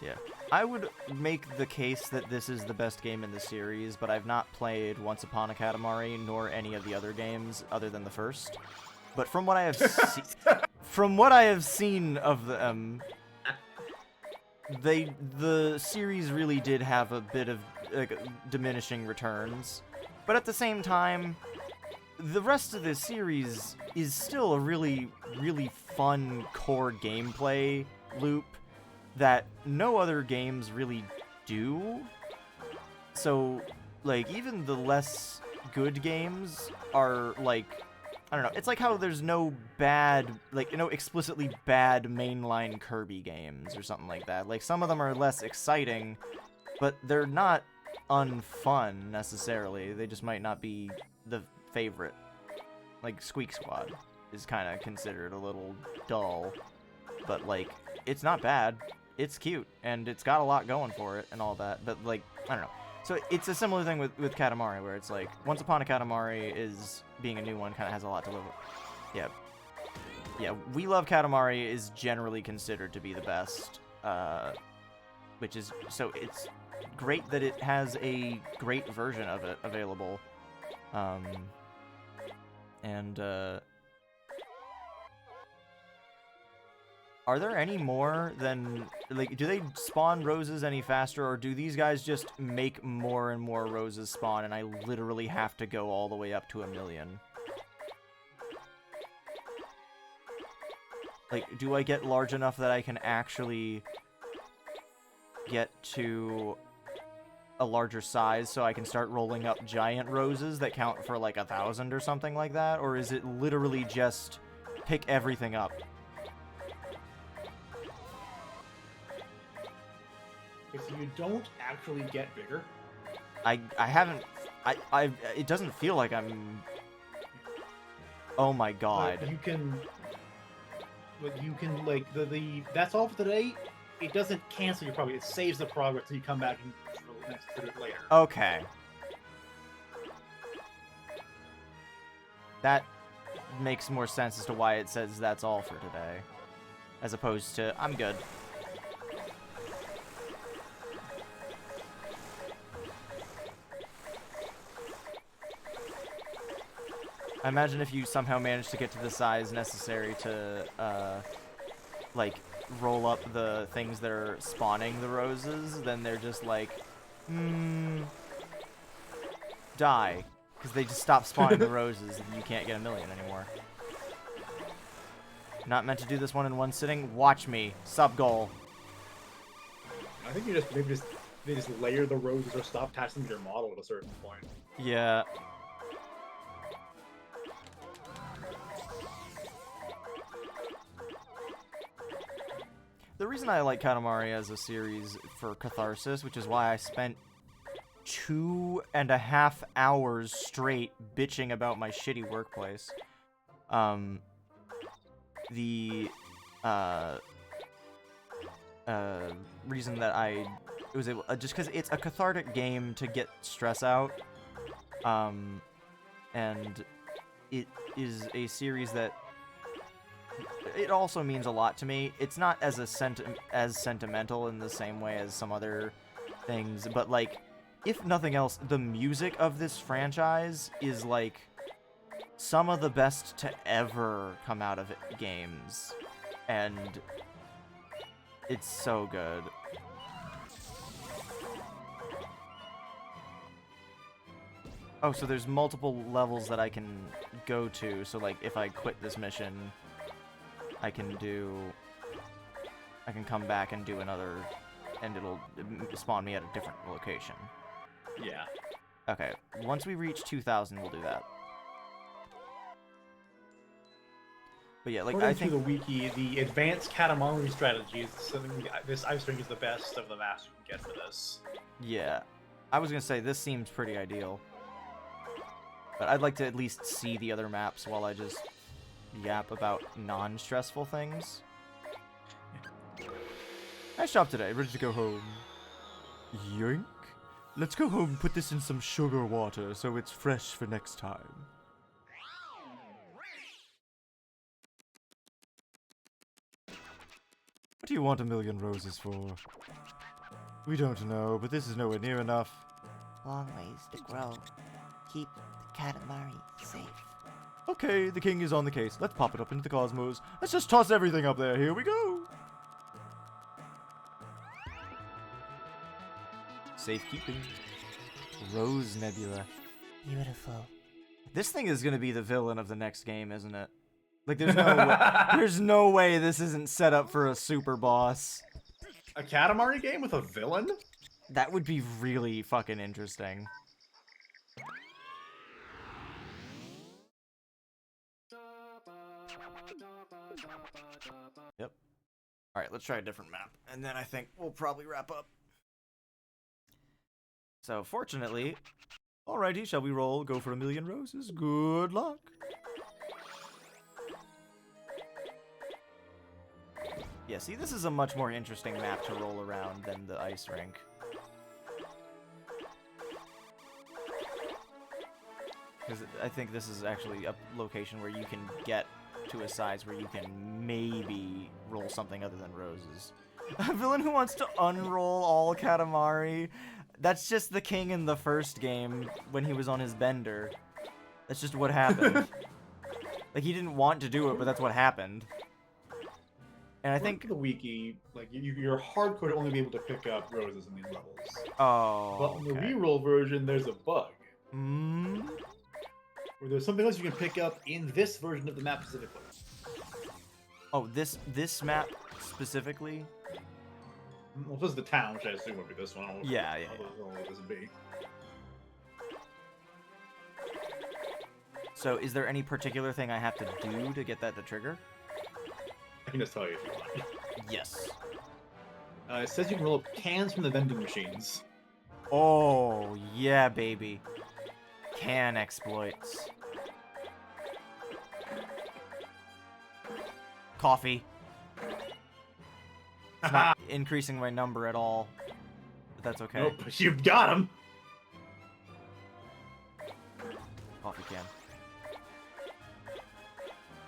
Yeah. I would make the case that this is the best game in the series, but I've not played Once Upon a Katamari nor any of the other games other than the first. But from what I have seen of them, the series really did have a bit of diminishing returns. But at the same time, the rest of this series is still a really, really fun core gameplay loop that no other games really do. So, like, even the less good games are, like, I don't know, it's like how there's no bad, like, no explicitly bad mainline Kirby games or something like that. Like, some of them are less exciting, but they're not unfun, necessarily. They just might not be the favorite. Like, Squeak Squad is kind of considered a little dull, but, like, it's not bad. It's cute, and it's got a lot going for it and all that, but, like, I don't know. So it's a similar thing with Katamari, where it's like, Once Upon a Katamari is, being a new one, kind of has a lot to live with. Yeah. Yeah, We Love Katamari is generally considered to be the best, which is, so it's great that it has a great version of it available. Are there any more than, like, do they spawn roses any faster, or do these guys just make more and more roses spawn, and I literally have to go all the way up to 1,000,000? Like, do I get large enough that I can actually get to a larger size so I can start rolling up giant roses that count for, like, 1,000 or something like that? Or is it literally just pick everything up? If you don't actually get bigger. I haven't, it doesn't feel like I'm, oh my god. You can, like, that's all for today. It doesn't cancel your progress. It saves the progress so you come back and next to it later. Okay. That makes more sense as to why it says that's all for today. as opposed to I'm good. I imagine if you somehow manage to get to the size necessary to, like, roll up the things that are spawning the roses, then they're just like, die. Because they just stop spawning the roses and you can't get a million anymore. Not meant to do this one in one sitting? Watch me. Sub-goal. I think they just layer the roses or stop attaching to your model at a certain point. Yeah. The reason I like Katamari as a series for catharsis, which is why I spent 2.5 hours straight bitching about my shitty workplace. The reason that I was able, just because it's a cathartic game to get stress out, and it is a series that it also means a lot to me. It's not as sentimental in the same way as some other things, but like, if nothing else, the music of this franchise is like some of the best to ever come out of games, and it's so good. Oh, so there's multiple levels that I can go to, so like if I quit this mission, I can come back and do another, and it'll spawn me at a different location. Yeah. Okay, once we reach 2,000, we'll do that. But yeah, like, According I think to the wiki, the advanced Katamari strategy is something. This ice ring is the best of the maps you can get for this. yeah, I was gonna say this seems pretty ideal, but I'd like to at least see the other maps while I just yap about non-stressful things. Nice job today. Ready to go home. Yoink. Let's go home and put this in some sugar water so it's fresh for next time. What do you want 1,000,000 roses for? We don't know, but this is nowhere near enough. Long ways to grow. Keep the Katamari safe. Okay, the king is on the case. Let's pop it up into the cosmos. Let's just toss everything up there. Here we go. Safekeeping. Rose Nebula. Beautiful. This thing is gonna be the villain of the next game, isn't it? Like, there's no way, there's no way this isn't set up for a super boss. A Katamari game with a villain? That would be really fucking interesting. Yep. Alright, let's try a different map. And then I think we'll probably wrap up. So, fortunately... Alrighty, shall we roll? Go for 1,000,000 roses. Good luck. Yeah, see, this is a much more interesting map to roll around than the ice rink. Because I think this is actually a location where you can get to a size where you can maybe roll something other than roses. A villain who wants to unroll all Katamari. That's just the king in the first game when he was on his bender. That's just what happened. Like, he didn't want to do it, but that's what happened. And I think the wiki, like you're hardcore to only be able to pick up roses in these levels. Oh. But in the okay. reroll version, there's a bug. Mm? Where there's something else you can pick up in this version of the map specifically. Oh, this map specifically? Well, this is the town, which I assume would be this one. Yeah. I don't know what this would be. So, is there any particular thing I have to do to get that to trigger? I can just tell you if you want. Yes. It says you can roll up cans from the vending machines. Oh, yeah, baby. Can exploits. Coffee. It's not increasing my number at all. But that's okay. Nope, you've got him! Coffee can.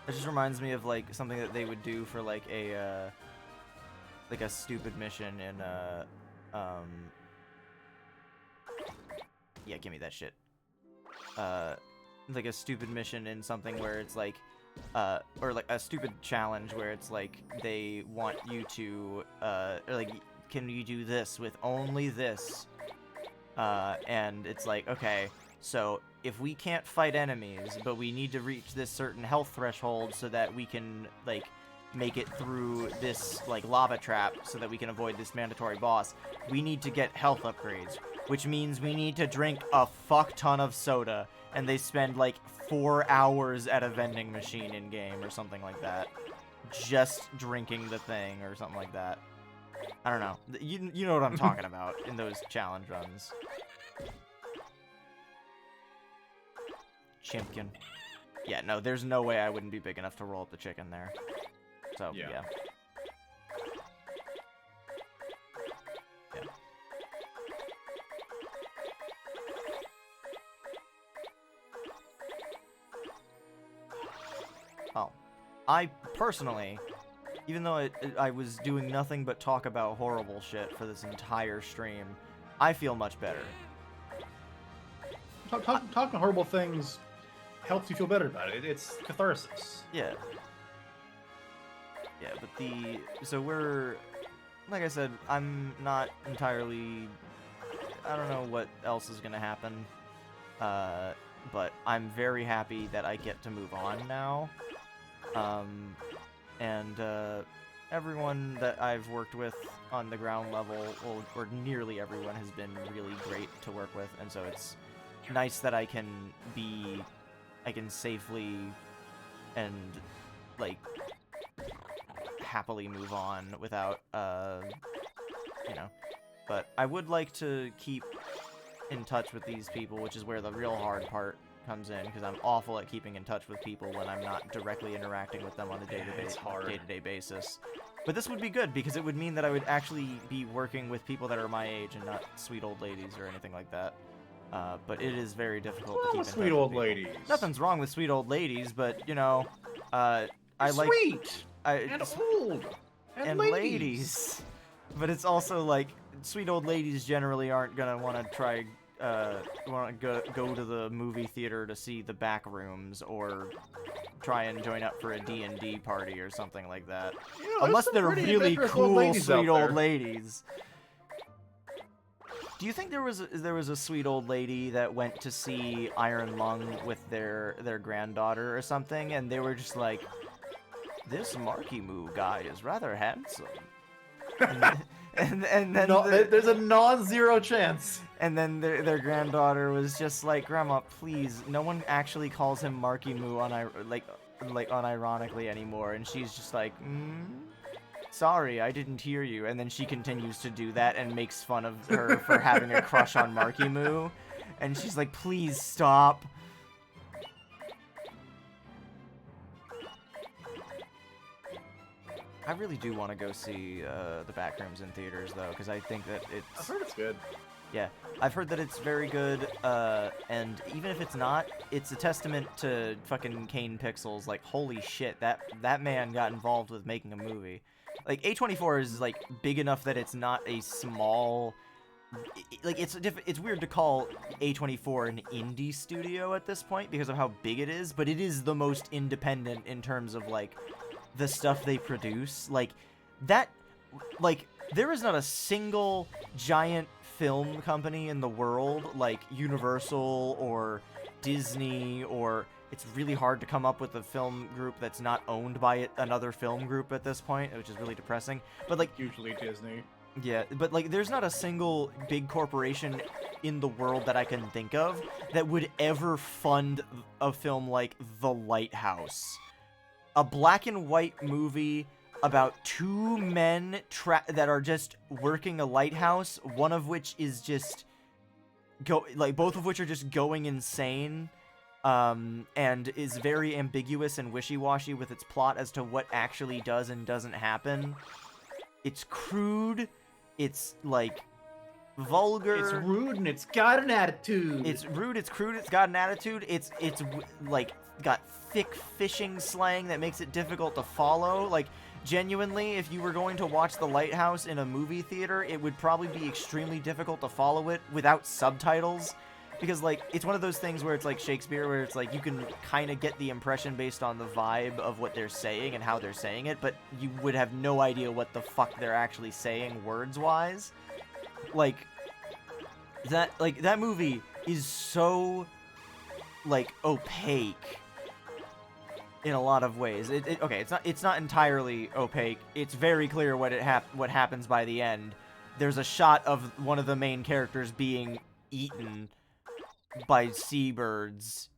It just reminds me of like something that they would do for like a stupid mission in yeah, give me that shit. Like a stupid mission in something where it's like or like a stupid challenge where it's like they want you to or like, can you do this with only this? And it's like, okay, so if we can't fight enemies, but we need to reach this certain health threshold so that we can, like, make it through this, like, lava trap so that we can avoid this mandatory boss, we need to get health upgrades, which means we need to drink a fuck ton of soda, and they spend, like, 4 hours at a vending machine in-game or something like that, just drinking the thing or something like that. I don't know. You know what I'm talking about in those challenge runs. Chimpkin. Yeah, no, there's no way I wouldn't be big enough to roll up the chicken there. So, yeah. Yeah. Oh. I personally, even though I was doing nothing but talk about horrible shit for this entire stream, I feel much better. Talking horrible things helps you feel better about it. It's catharsis. Yeah. Yeah, but so we're, like I said, I'm not entirely, I don't know what else is gonna happen, but I'm very happy that I get to move on now, and everyone that I've worked with on the ground level, or nearly everyone, has been really great to work with, and so it's nice that I can safely and, like, happily move on without, you know. But I would like to keep in touch with these people, which is where the real hard part comes in, because I'm awful at keeping in touch with people when I'm not directly interacting with them on a day-to-day basis. But this would be good, because it would mean that I would actually be working with people that are my age and not sweet old ladies or anything like that. But it is very difficult to keep in touch sweet old with people. ladies. Nothing's wrong with sweet old ladies, but, you know, I like... Sweet! And old! And ladies. But it's also like, sweet old ladies generally aren't gonna want to try, want to go to the movie theater to see the back rooms, or try and join up for a D&D party or something like that. You know, unless they're really cool sweet old ladies. Do you think there was a sweet old lady that went to see Iron Lung with their granddaughter or something, and they were just like, this Marky Moo guy is rather handsome. and then there's a non-zero chance. And then their granddaughter was just like, Grandma, please, no one actually calls him Marky Moo unironically anymore. And she's just like, sorry, I didn't hear you. And then she continues to do that and makes fun of her for having a crush on Marky Moo. And she's like, please stop. I really do want to go see the Backrooms in theaters, though, because I think that it's... I've heard it's good. Yeah, I've heard that it's very good, and even if it's not, it's a testament to fucking Kane Pixels. Like, holy shit, that man got involved with making a movie. Like, A24 is, like, big enough that it's not a small... Like, it's weird to call A24 an indie studio at this point because of how big it is, but it is the most independent in terms of, like, the stuff they produce. Like, that... Like, there is not a single giant film company in the world, like Universal or Disney, or it's really hard to come up with a film group that's not owned by another film group at this point, which is really depressing. But, like, usually Disney. Yeah, but, like, there's not a single big corporation in the world that I can think of that would ever fund a film like The Lighthouse. A black and white movie about two men that are just working a lighthouse, one of which is just both of which are just going insane, and is very ambiguous and wishy-washy with its plot as to what actually does and doesn't happen. It's crude. It's like vulgar. It's rude and it's got an attitude. It's rude, it's crude, it's got an attitude. It's like got thick fishing slang that makes it difficult to follow. Like, genuinely, if you were going to watch The Lighthouse in a movie theater, it would probably be extremely difficult to follow it without subtitles. Because, like, it's one of those things where it's like Shakespeare, where it's like you can kind of get the impression based on the vibe of what they're saying and how they're saying it, but you would have no idea what the fuck they're actually saying words-wise. Like, that movie is so, like, opaque in a lot of ways. Okay, it's not entirely opaque. It's very clear what happens by the end. There's a shot of one of the main characters being eaten by seabirds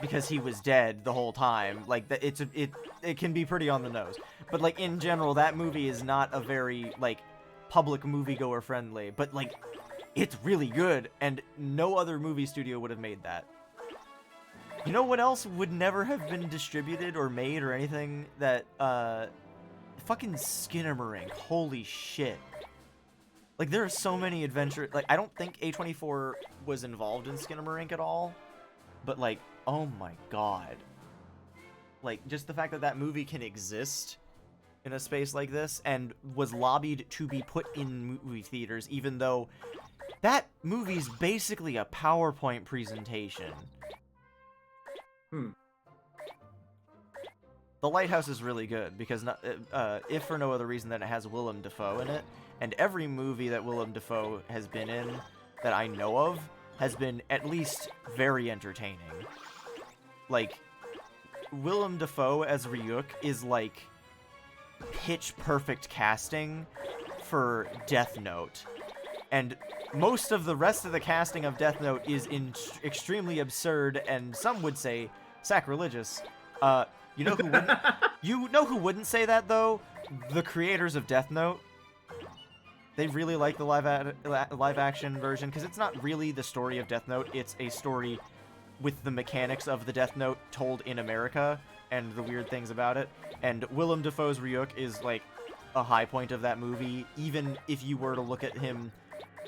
because he was dead the whole time. Like, it can be pretty on the nose. But, like, in general, that movie is not a very, like, public moviegoer friendly. But, like, it's really good, and no other movie studio would have made that. You know what else would never have been distributed or made or anything? That, fucking Skinamarink. Holy shit. Like, there are so many adventures. Like, I don't think A24 was involved in Skinamarink at all. But, like, oh my god. Like, just the fact that that movie can exist in a space like this and was lobbied to be put in movie theaters, even though that movie's basically a PowerPoint presentation. The Lighthouse is really good because, if for no other reason than it has Willem Dafoe in it, and every movie that Willem Dafoe has been in that I know of has been at least very entertaining. Like, Willem Dafoe as Ryuk is like pitch perfect casting for Death Note. And most of the rest of the casting of Death Note is extremely absurd and some would say sacrilegious. You know who wouldn't say that though? The creators of Death Note. They really like the live action version because it's not really the story of Death Note. It's a story with the mechanics of the Death Note told in America and the weird things about it. And Willem Dafoe's Ryuk is like a high point of that movie. Even if you were to look at him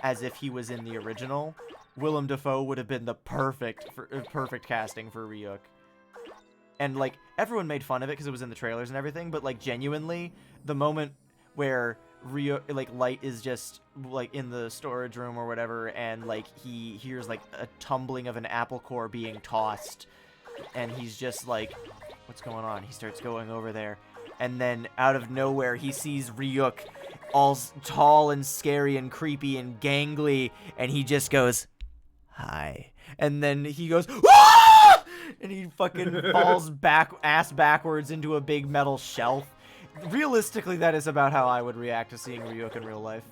as if he was in the original, Willem Dafoe would have been the perfect casting for Ryuk. And, like, everyone made fun of it because it was in the trailers and everything, but, like, genuinely, the moment where Ryuk, like, Light is just, like, in the storage room or whatever, and, like, he hears, like, a tumbling of an apple core being tossed, and he's just like, what's going on? He starts going over there, and then, out of nowhere, he sees Ryuk all tall and scary and creepy and gangly, and he just goes, hi. And then he goes, "Ah!" And he fucking falls ass backwards into a big metal shelf. Realistically, that is about how I would react to seeing Ryuk in real life.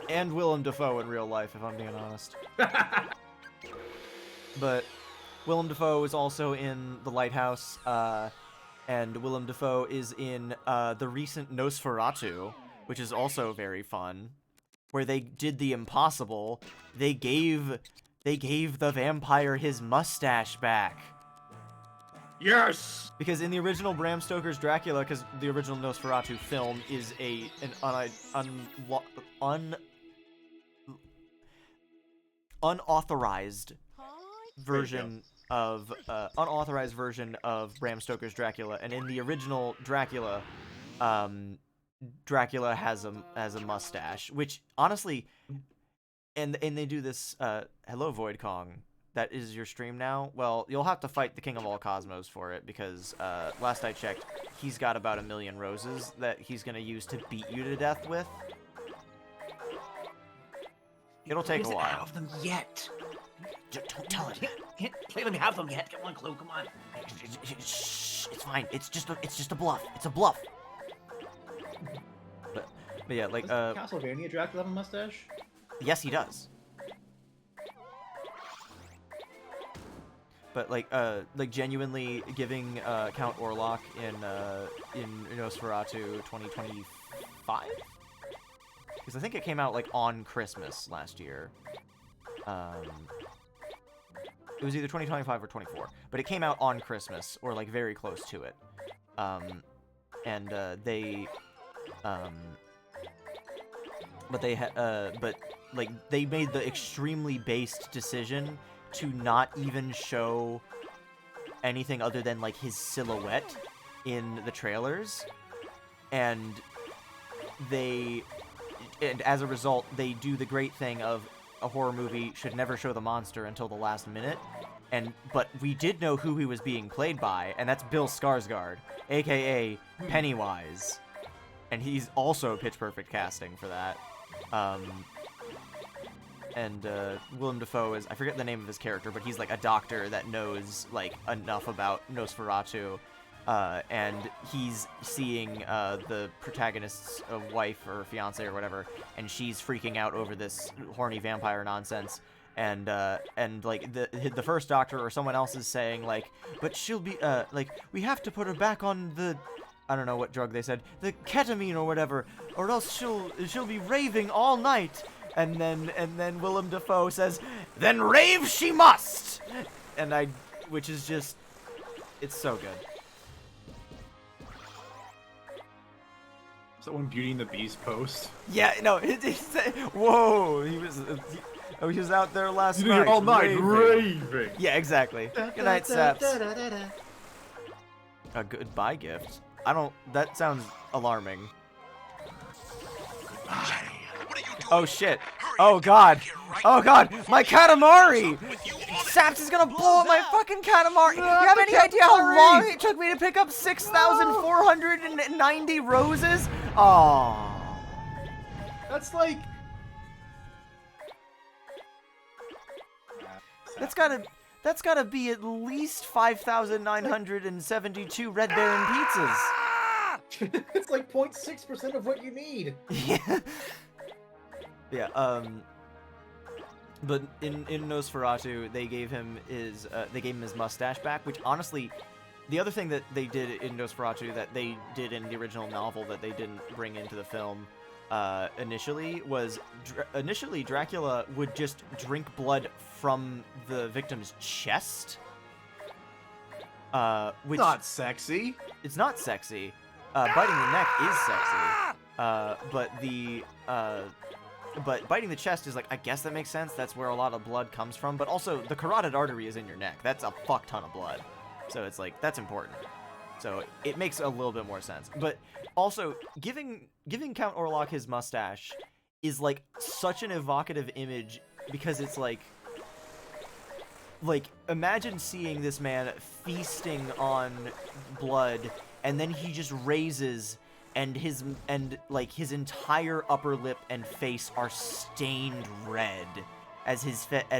And Willem Dafoe in real life, if I'm being honest. But Willem Dafoe is also in The Lighthouse, and Willem Dafoe is in the recent Nosferatu, which is also very fun, where they did the impossible. They gave the vampire his mustache back. Yes! Because in the original Bram Stoker's Dracula, because the original Nosferatu film is an unauthorized version of Bram Stoker's Dracula, and in the original Dracula, Dracula has a mustache, which honestly, and they do this. Hello, Void Kong. That is your stream now? Well, you'll have to fight the King of All Cosmos for it, because last I checked, he's got about 1,000,000 roses that he's going to use to beat you to death with. It'll take a while. He doesn't have them yet. Don't tell him. Can't let me have them yet. Get one clue. Come on. Shh, it's fine. It's just a bluff. It's a bluff. But yeah, like Does Castlevania Dracula have a mustache? Yes, he does. But like genuinely giving Count Orlok in Nosferatu 2025, because I think it came out like on Christmas last year. It was either 2025 or 24, but it came out on Christmas or like very close to it. But like, they made the extremely based decision to not even show anything other than, like, his silhouette in the trailers. And as a result, they do the great thing of a horror movie should never show the monster until the last minute. But we did know who he was being played by, and that's Bill Skarsgård, aka Pennywise. And he's also Pitch Perfect casting for that. Willem Dafoe is, I forget the name of his character, but he's like a doctor that knows like enough about Nosferatu. And he's seeing the protagonist's wife or fiance or whatever, and she's freaking out over this horny vampire nonsense. And like the first doctor or someone else is saying like, but she'll be like, we have to put her back on the, I don't know what drug they said, the ketamine or whatever, or else she'll be raving all night. And then Willem Dafoe says, then rave she must. Which is just, it's so good. Is that one Beauty and the Beast post? Yeah, no, whoa, he was out there last night. All night raving. Yeah, exactly. Good night, Saps. A goodbye gift. That sounds alarming. Oh shit. Oh god. Oh god. My Katamari! Saps is gonna blow up my fucking Katamari! You have any idea how long it took me to pick up 6,490 roses? Aww. That's like... That's gotta be at least 5,972 Red Baron pizzas. It's like 0.6% of what you need. Yeah. Yeah, but in Nosferatu, they gave him his mustache back, which honestly, the other thing that they did in Nosferatu that they did in the original novel that they didn't bring into the film initially was initially Dracula would just drink blood from the victim's chest. Which not sexy. It's not sexy. Biting the neck is sexy. But biting the chest is like, I guess that makes sense. That's where a lot of blood comes from. But also, the carotid artery is in your neck. That's a fuck ton of blood. So it's like, that's important. So it makes a little bit more sense. But also, giving Count Orlok his mustache is like such an evocative image because it's like imagine seeing this man feasting on blood and then he just raises and his entire upper lip and face are stained red as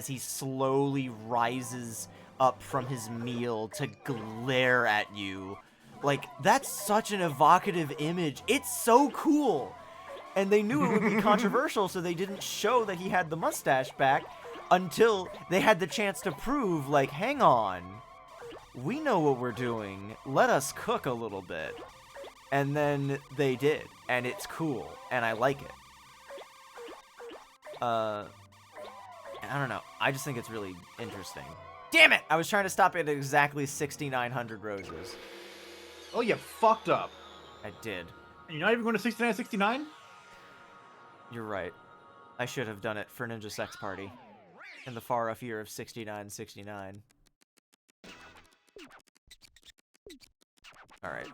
he slowly rises up from his meal to glare at you. Like, that's such an evocative image. It's so cool. And they knew it would be controversial, so they didn't show that he had the mustache back until they had the chance to prove, like, hang on, we know what we're doing. Let us cook a little bit. And then they did, and it's cool, and I like it. I don't know. I just think it's really interesting. Damn it! I was trying to stop at exactly 6,900 roses. Oh, you fucked up. I did. You're not even going to 6969? You're right. I should have done it for Ninja Sex Party. In the far off year of 6969. Alright,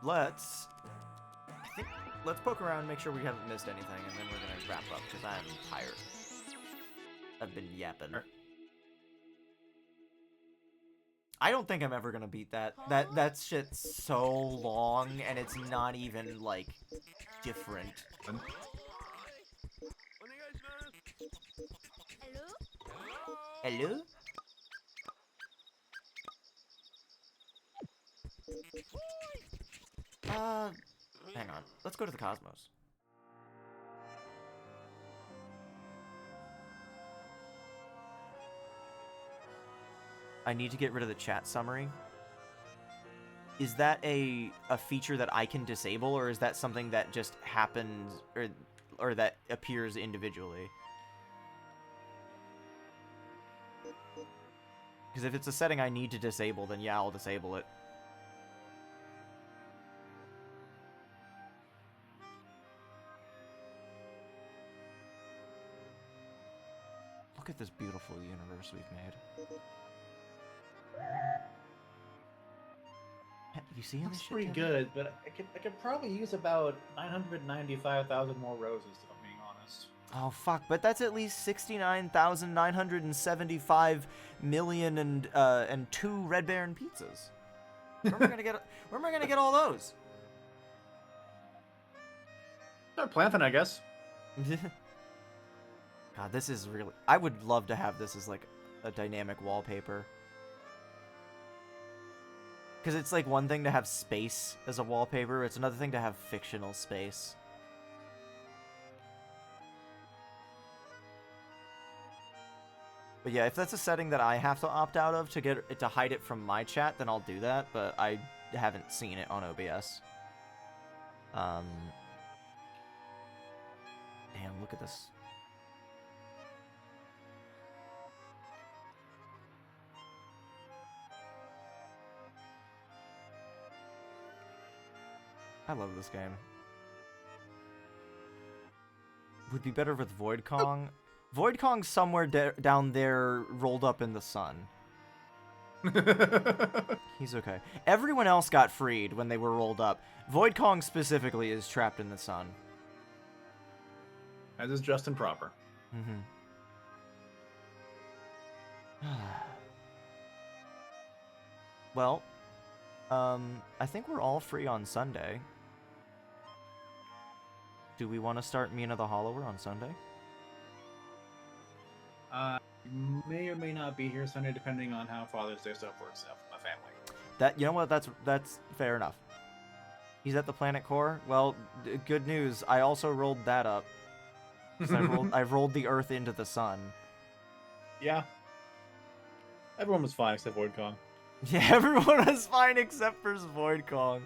let's poke around and make sure we haven't missed anything, and then we're gonna wrap up, because I'm tired. I've been yapping. I don't think I'm ever gonna beat that. That shit's so long, and it's not even, like, different. Hello? Hang on. Let's go to the Cosmos. I need to get rid of the chat summary. Is that a feature that I can disable, or is that something that just happens, or that appears individually? Because if it's a setting I need to disable, then yeah, I'll disable it. Look at this beautiful universe we've made. You seeing this That's shit, pretty Kevin? good, but I could probably use about 995,000 more roses, if I'm being honest. Oh fuck! But that's at least 69,975 million and 2 Red Baron pizzas. Where am I gonna get? Where am I gonna get all those? Start planting, I guess. God, this is really. I would love to have this as like a dynamic wallpaper. Because it's like one thing to have space as a wallpaper, it's another thing to have fictional space. But yeah, if that's a setting that I have to opt out of to get it to hide it from my chat, then I'll do that, but I haven't seen it on OBS. Damn, look at this. I love this game. Would be better with Void Kong. Void Kong's somewhere down there, rolled up in the sun. He's okay. Everyone else got freed when they were rolled up. Void Kong specifically is trapped in the sun. As is just and proper. Well, I think we're all free on Sunday. Do we want to start Mina the Hollower on Sunday? May or may not be here Sunday, depending on how Father's Day stuff works out for my family. That, you know what? That's fair enough. He's at the Planet Core. Well, good news. I also rolled that up. So I rolled the Earth into the sun. Yeah. Everyone was fine except Void Kong. Yeah, everyone was fine except for Void Kong.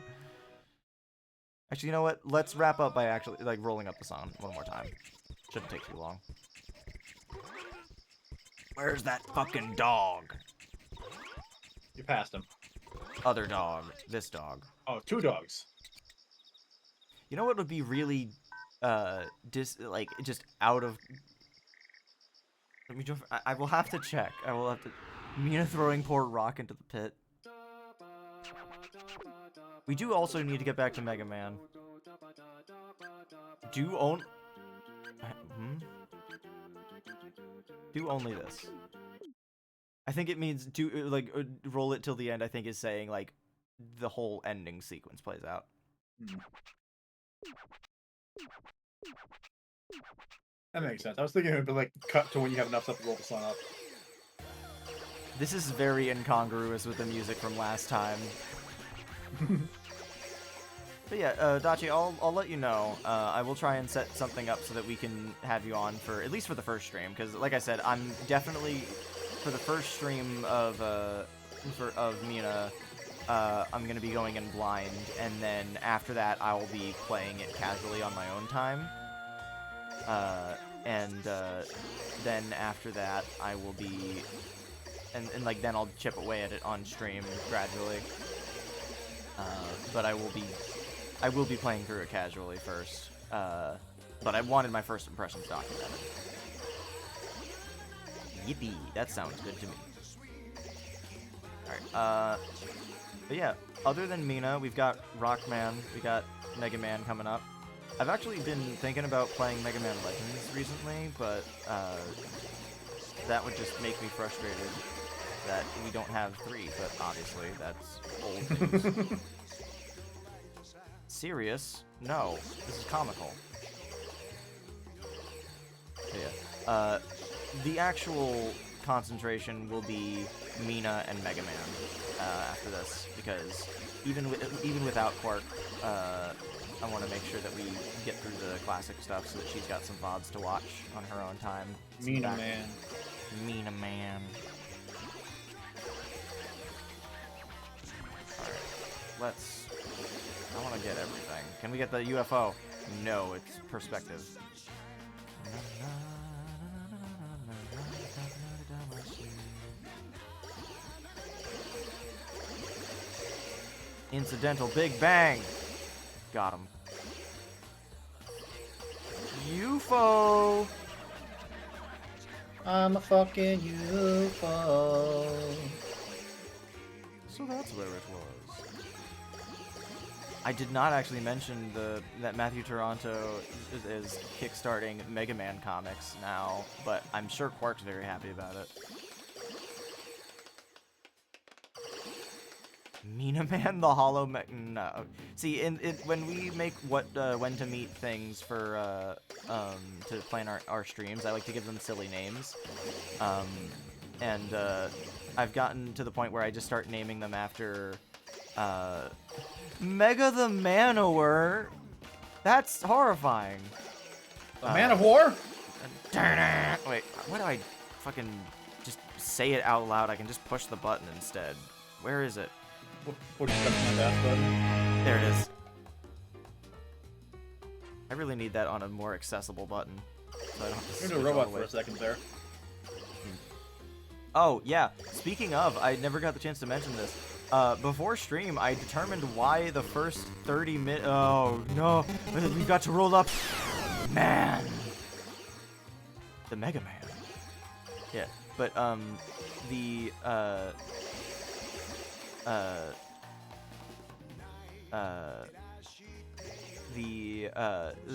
Actually, you know what? Let's wrap up by actually like rolling up the song one more time. Shouldn't take too long. Where's that fucking dog? You passed him. Other dog. This dog. Oh, 2 dogs. You know what would be really, just out of... Let me jump... I will have to check. I will have to... Mina throwing poor Rock into the pit. We do also need to get back to Mega Man. Do only this. I think it means roll it till the end. I think is saying like the whole ending sequence plays out. That makes sense. I was thinking it would be like cut to when you have enough stuff to roll the song up. This is very incongruous with the music from last time. But yeah, Dachi, I'll let you know. I will try and set something up so that we can have you on for at least for the first stream, because like I said, I'm definitely for the first stream of Mina. I'm gonna be going in blind, and then after that, I will be playing it casually on my own time. Then after that, I will be, and then I'll chip away at it on stream gradually. But I will be playing through it casually first. But I wanted my first impressions documented. Yippee, that sounds good to me. Alright, but yeah, other than Mina, we've got Rockman, we got Mega Man coming up. I've actually been thinking about playing Mega Man Legends recently, but that would just make me frustrated that we don't have 3, but obviously that's old news. Serious? No, this is comical. So yeah, the actual concentration will be Mina and Mega Man after this, because even without Quark, I want to make sure that we get through the classic stuff so that she's got some VODs to watch on her own time. Mina Man. Mina Man. Alright, I want to get everything. Can we get the UFO? No, it's perspective. Incidental Big Bang. Got him. UFO. I'm a fucking UFO. So that's where it was. I did not actually mention that Matthew Toronto is kickstarting Mega Man comics now, but I'm sure Quark's very happy about it. Mina Man, the Hollow no. See, when we make when to meet things for to plan our streams, I like to give them silly names, and I've gotten to the point where I just start naming them after Mega the Man-O-War. That's horrifying. The Man of War? Wait, why do I fucking just say it out loud? I can just push the button instead. Where is it? What you got on that button? There it is. I really need that on a more accessible button. So I don't have to You're switch a robot all the for way. a second there. Oh, yeah. Speaking of, I never got the chance to mention this. Before stream, I determined why the first 30 minutes... Oh, no. We've got to roll up. Man. The Mega Man. Yeah, but, the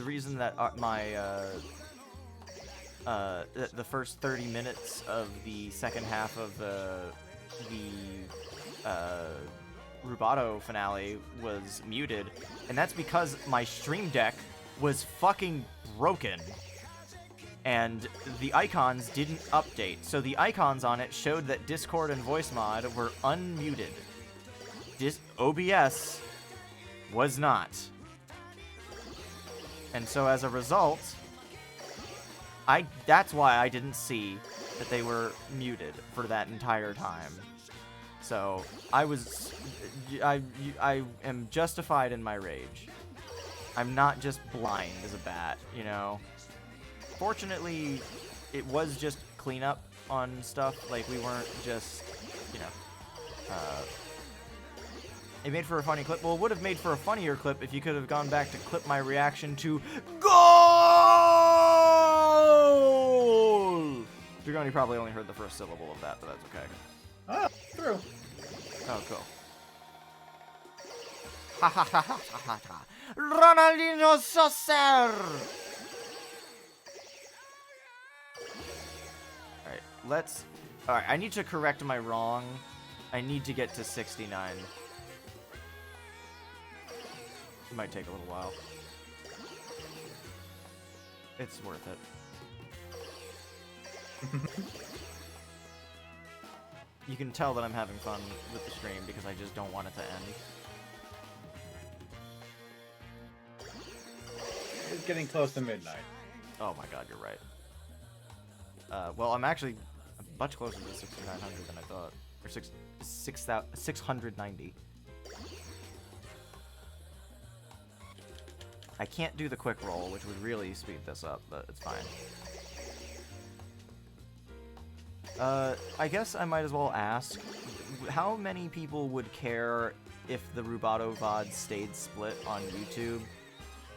reason that the first 30 minutes of the second half of the Rubato finale was muted, and that's because my stream deck was fucking broken. And the icons didn't update, so the icons on it showed that Discord and voice mod were unmuted. OBS was not. And so as a result, that's why I didn't see that they were muted for that entire time. So I am justified in my rage. I'm not just blind as a bat, you know. Fortunately, it was just cleanup on stuff. Like, we weren't just, you know, it made for a funny clip. Well, it would have made for a funnier clip if you could have gone back to clip my reaction to GOAL! Dragoni probably only heard the first syllable of that, but that's okay. Ah, true. Oh, cool. Ha ha ha ha ha ha. Ronaldinho Saucer! Alright, I need to correct my wrong. I need to get to 69. It might take a little while. It's worth it. You can tell that I'm having fun with the stream because I just don't want it to end. It's getting close to midnight. Oh my god, you're right. Well, I'm actually much closer to 6,900 than I thought. Or 690. I can't do the quick roll, which would really speed this up, but it's fine. I guess I might as well ask, how many people would care if the Rubato VOD stayed split on YouTube?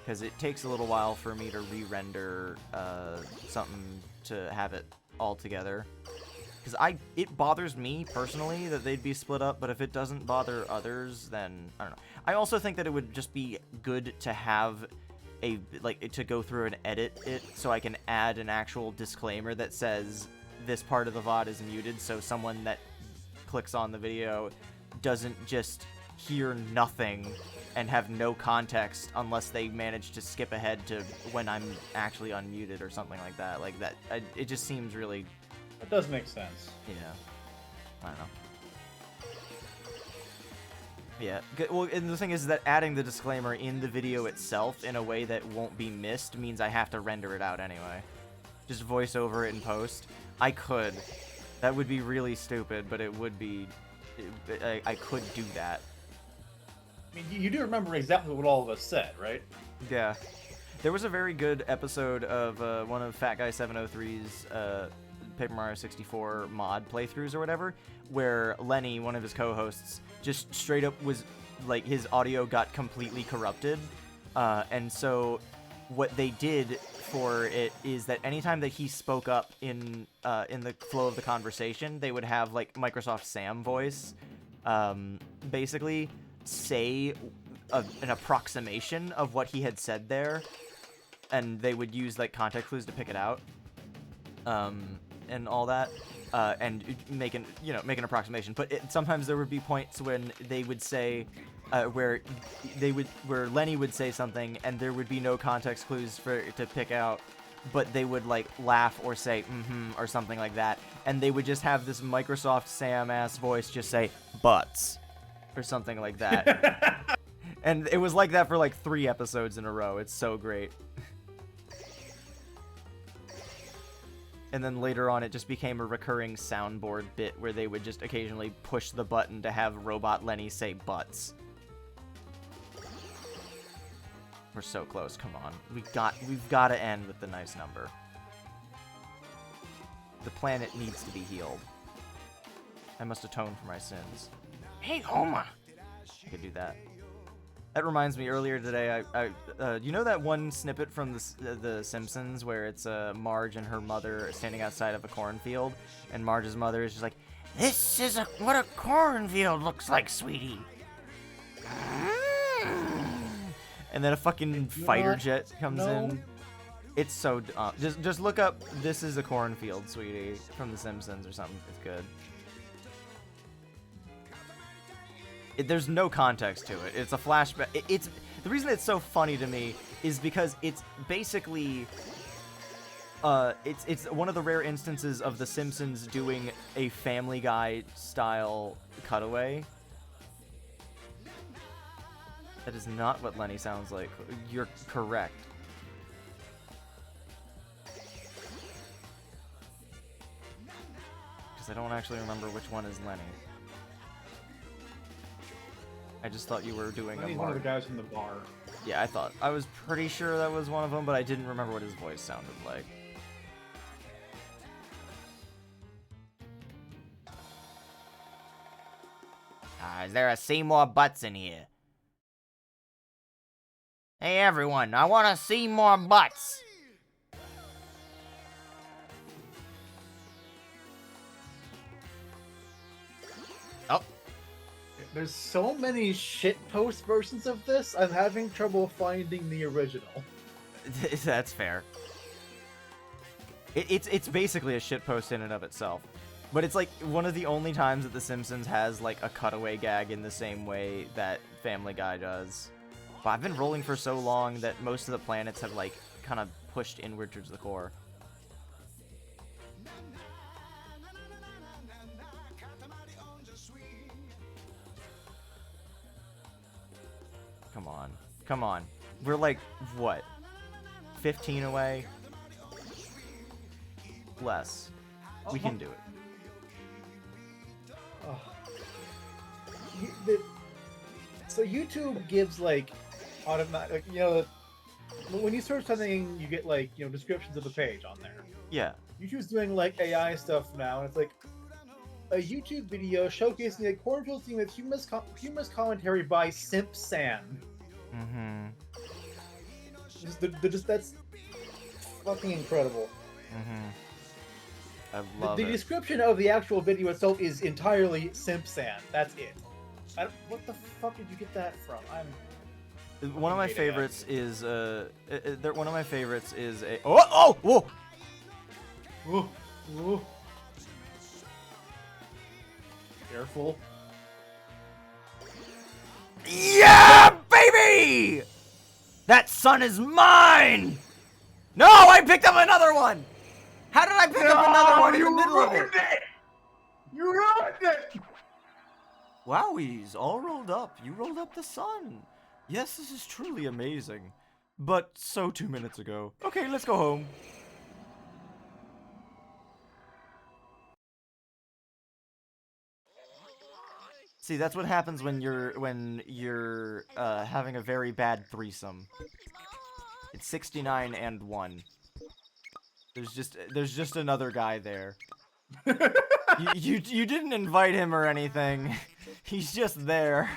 Because it takes a little while for me to re-render something to have it all together. Because it bothers me personally that they'd be split up, but if it doesn't bother others, then I don't know. I also think that it would just be good to have to go through and edit it so I can add an actual disclaimer that says this part of the VOD is muted, so someone that clicks on the video doesn't just hear nothing and have no context unless they manage to skip ahead to when I'm actually unmuted or something like that. Like that, it just seems really... That does make sense. Yeah. I don't know. Yeah. Well, and the thing is that adding the disclaimer in the video itself in a way that won't be missed means I have to render it out anyway. Just voice over it in post. I could. That would be really stupid, but it would be... I could do that. I mean, you do remember exactly what all of us said, right? Yeah. There was a very good episode of one of Fat Guy 703's Paper Mario 64 mod playthroughs or whatever, where Lenny, one of his co-hosts, just straight up was, like, his audio got completely corrupted, and so what they did for it is that anytime that he spoke up in the flow of the conversation, they would have like Microsoft Sam voice, basically say an approximation of what he had said there, and they would use like context clues to pick it out, and all that, and make an approximation. But sometimes there would be points when they would say, where Lenny would say something and there would be no context clues to pick out, but they would like laugh or say or something like that, and they would just have this Microsoft Sam ass voice just say butts or something like that. And it was like that for like 3 episodes in a row. It's so great. And then later on, it just became a recurring soundboard bit where they would just occasionally push the button to have Robot Lenny say butts. We're so close. Come on. We've got to end with the nice number. The planet needs to be healed. I must atone for my sins. Hey, Homer! I could do that. That reminds me, earlier today, you know that one snippet from the Simpsons where it's Marge and her mother standing outside of a cornfield, and Marge's mother is just like, "This is what a cornfield looks like, sweetie." And then a fucking fighter jet comes in. It's so just look up "This is a cornfield, sweetie" from the Simpsons or something. It's good. There's no context to it. It's a flashback. It's the reason it's so funny to me is because it's basically it's one of the rare instances of the Simpsons doing a Family Guy style cutaway. That is not what Lenny sounds like. You're correct. Because I don't actually remember which one is Lenny. I just thought you were doing Lenny's one of the guys from the bar. Yeah, I was pretty sure that was one of them, but I didn't remember what his voice sounded like. Is there a Seymour Butts in here? Hey everyone, I want to see more butts. Oh. There's so many shitpost versions of this, I'm having trouble finding the original. That's fair. It's basically a shitpost in and of itself. But it's like one of the only times that The Simpsons has like a cutaway gag in the same way that Family Guy does. But I've been rolling for so long that most of the planets have like kind of pushed inward towards the core. Come on. Come on. We're like, what? 15 away? Less. We can do it. So YouTube gives like automatic, you know, when you search something, you get like, you know, descriptions of a page on there. Yeah. YouTube's doing like AI stuff now, and it's like a YouTube video showcasing a cornfield scene with humorous commentary by Simp San. Mm-hmm. That's fucking incredible. Mm-hmm. I love the it. description of the actual video itself is entirely Simp San. That's it. What the fuck did you get that from? One of my favorites is one of my favorites is a whoa. Ooh. Careful. Yeah, baby! That sun is mine! No, I picked up another one! How did I pick up another one in the middle of it? You ruined it! Wowies, all rolled up. You rolled up the sun. Yes, this is truly amazing. But so 2 minutes ago. Okay, let's go home. See, that's what happens when you're having a very bad threesome. It's 69 and 1. There's just another guy there. you didn't invite him or anything. He's just there.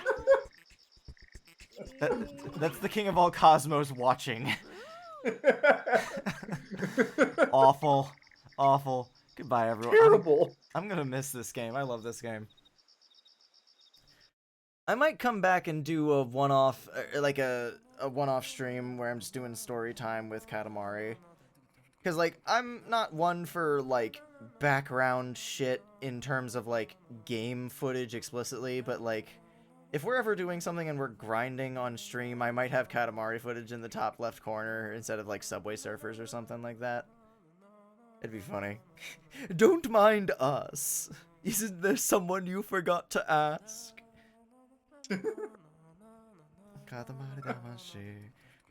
That's the king of all cosmos watching. Awful. Awful. Goodbye, everyone. Terrible. I'm gonna miss this game. I love this game. I might come back and do a one-off, like a one-off stream where I'm just doing story time with Katamari. Because, like, I'm not one for, like, background shit in terms of, like, game footage explicitly, but, like, if we're ever doing something and we're grinding on stream, I might have Katamari footage in the top left corner instead of, like, Subway Surfers or something like that. It'd be funny. Don't mind us. Isn't there someone you forgot to ask?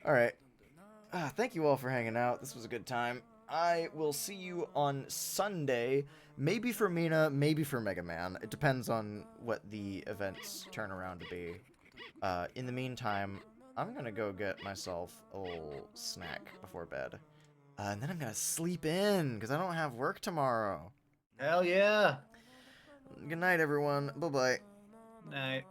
Alright. Thank you all for hanging out. This was a good time. I will see you on Sunday. Maybe for Mina, maybe for Mega Man. It depends on what the events turn around to be. In the meantime, I'm gonna go get myself a little snack before bed. And then I'm gonna sleep in, because I don't have work tomorrow. Hell yeah. Good night, everyone. Bye-bye. Night.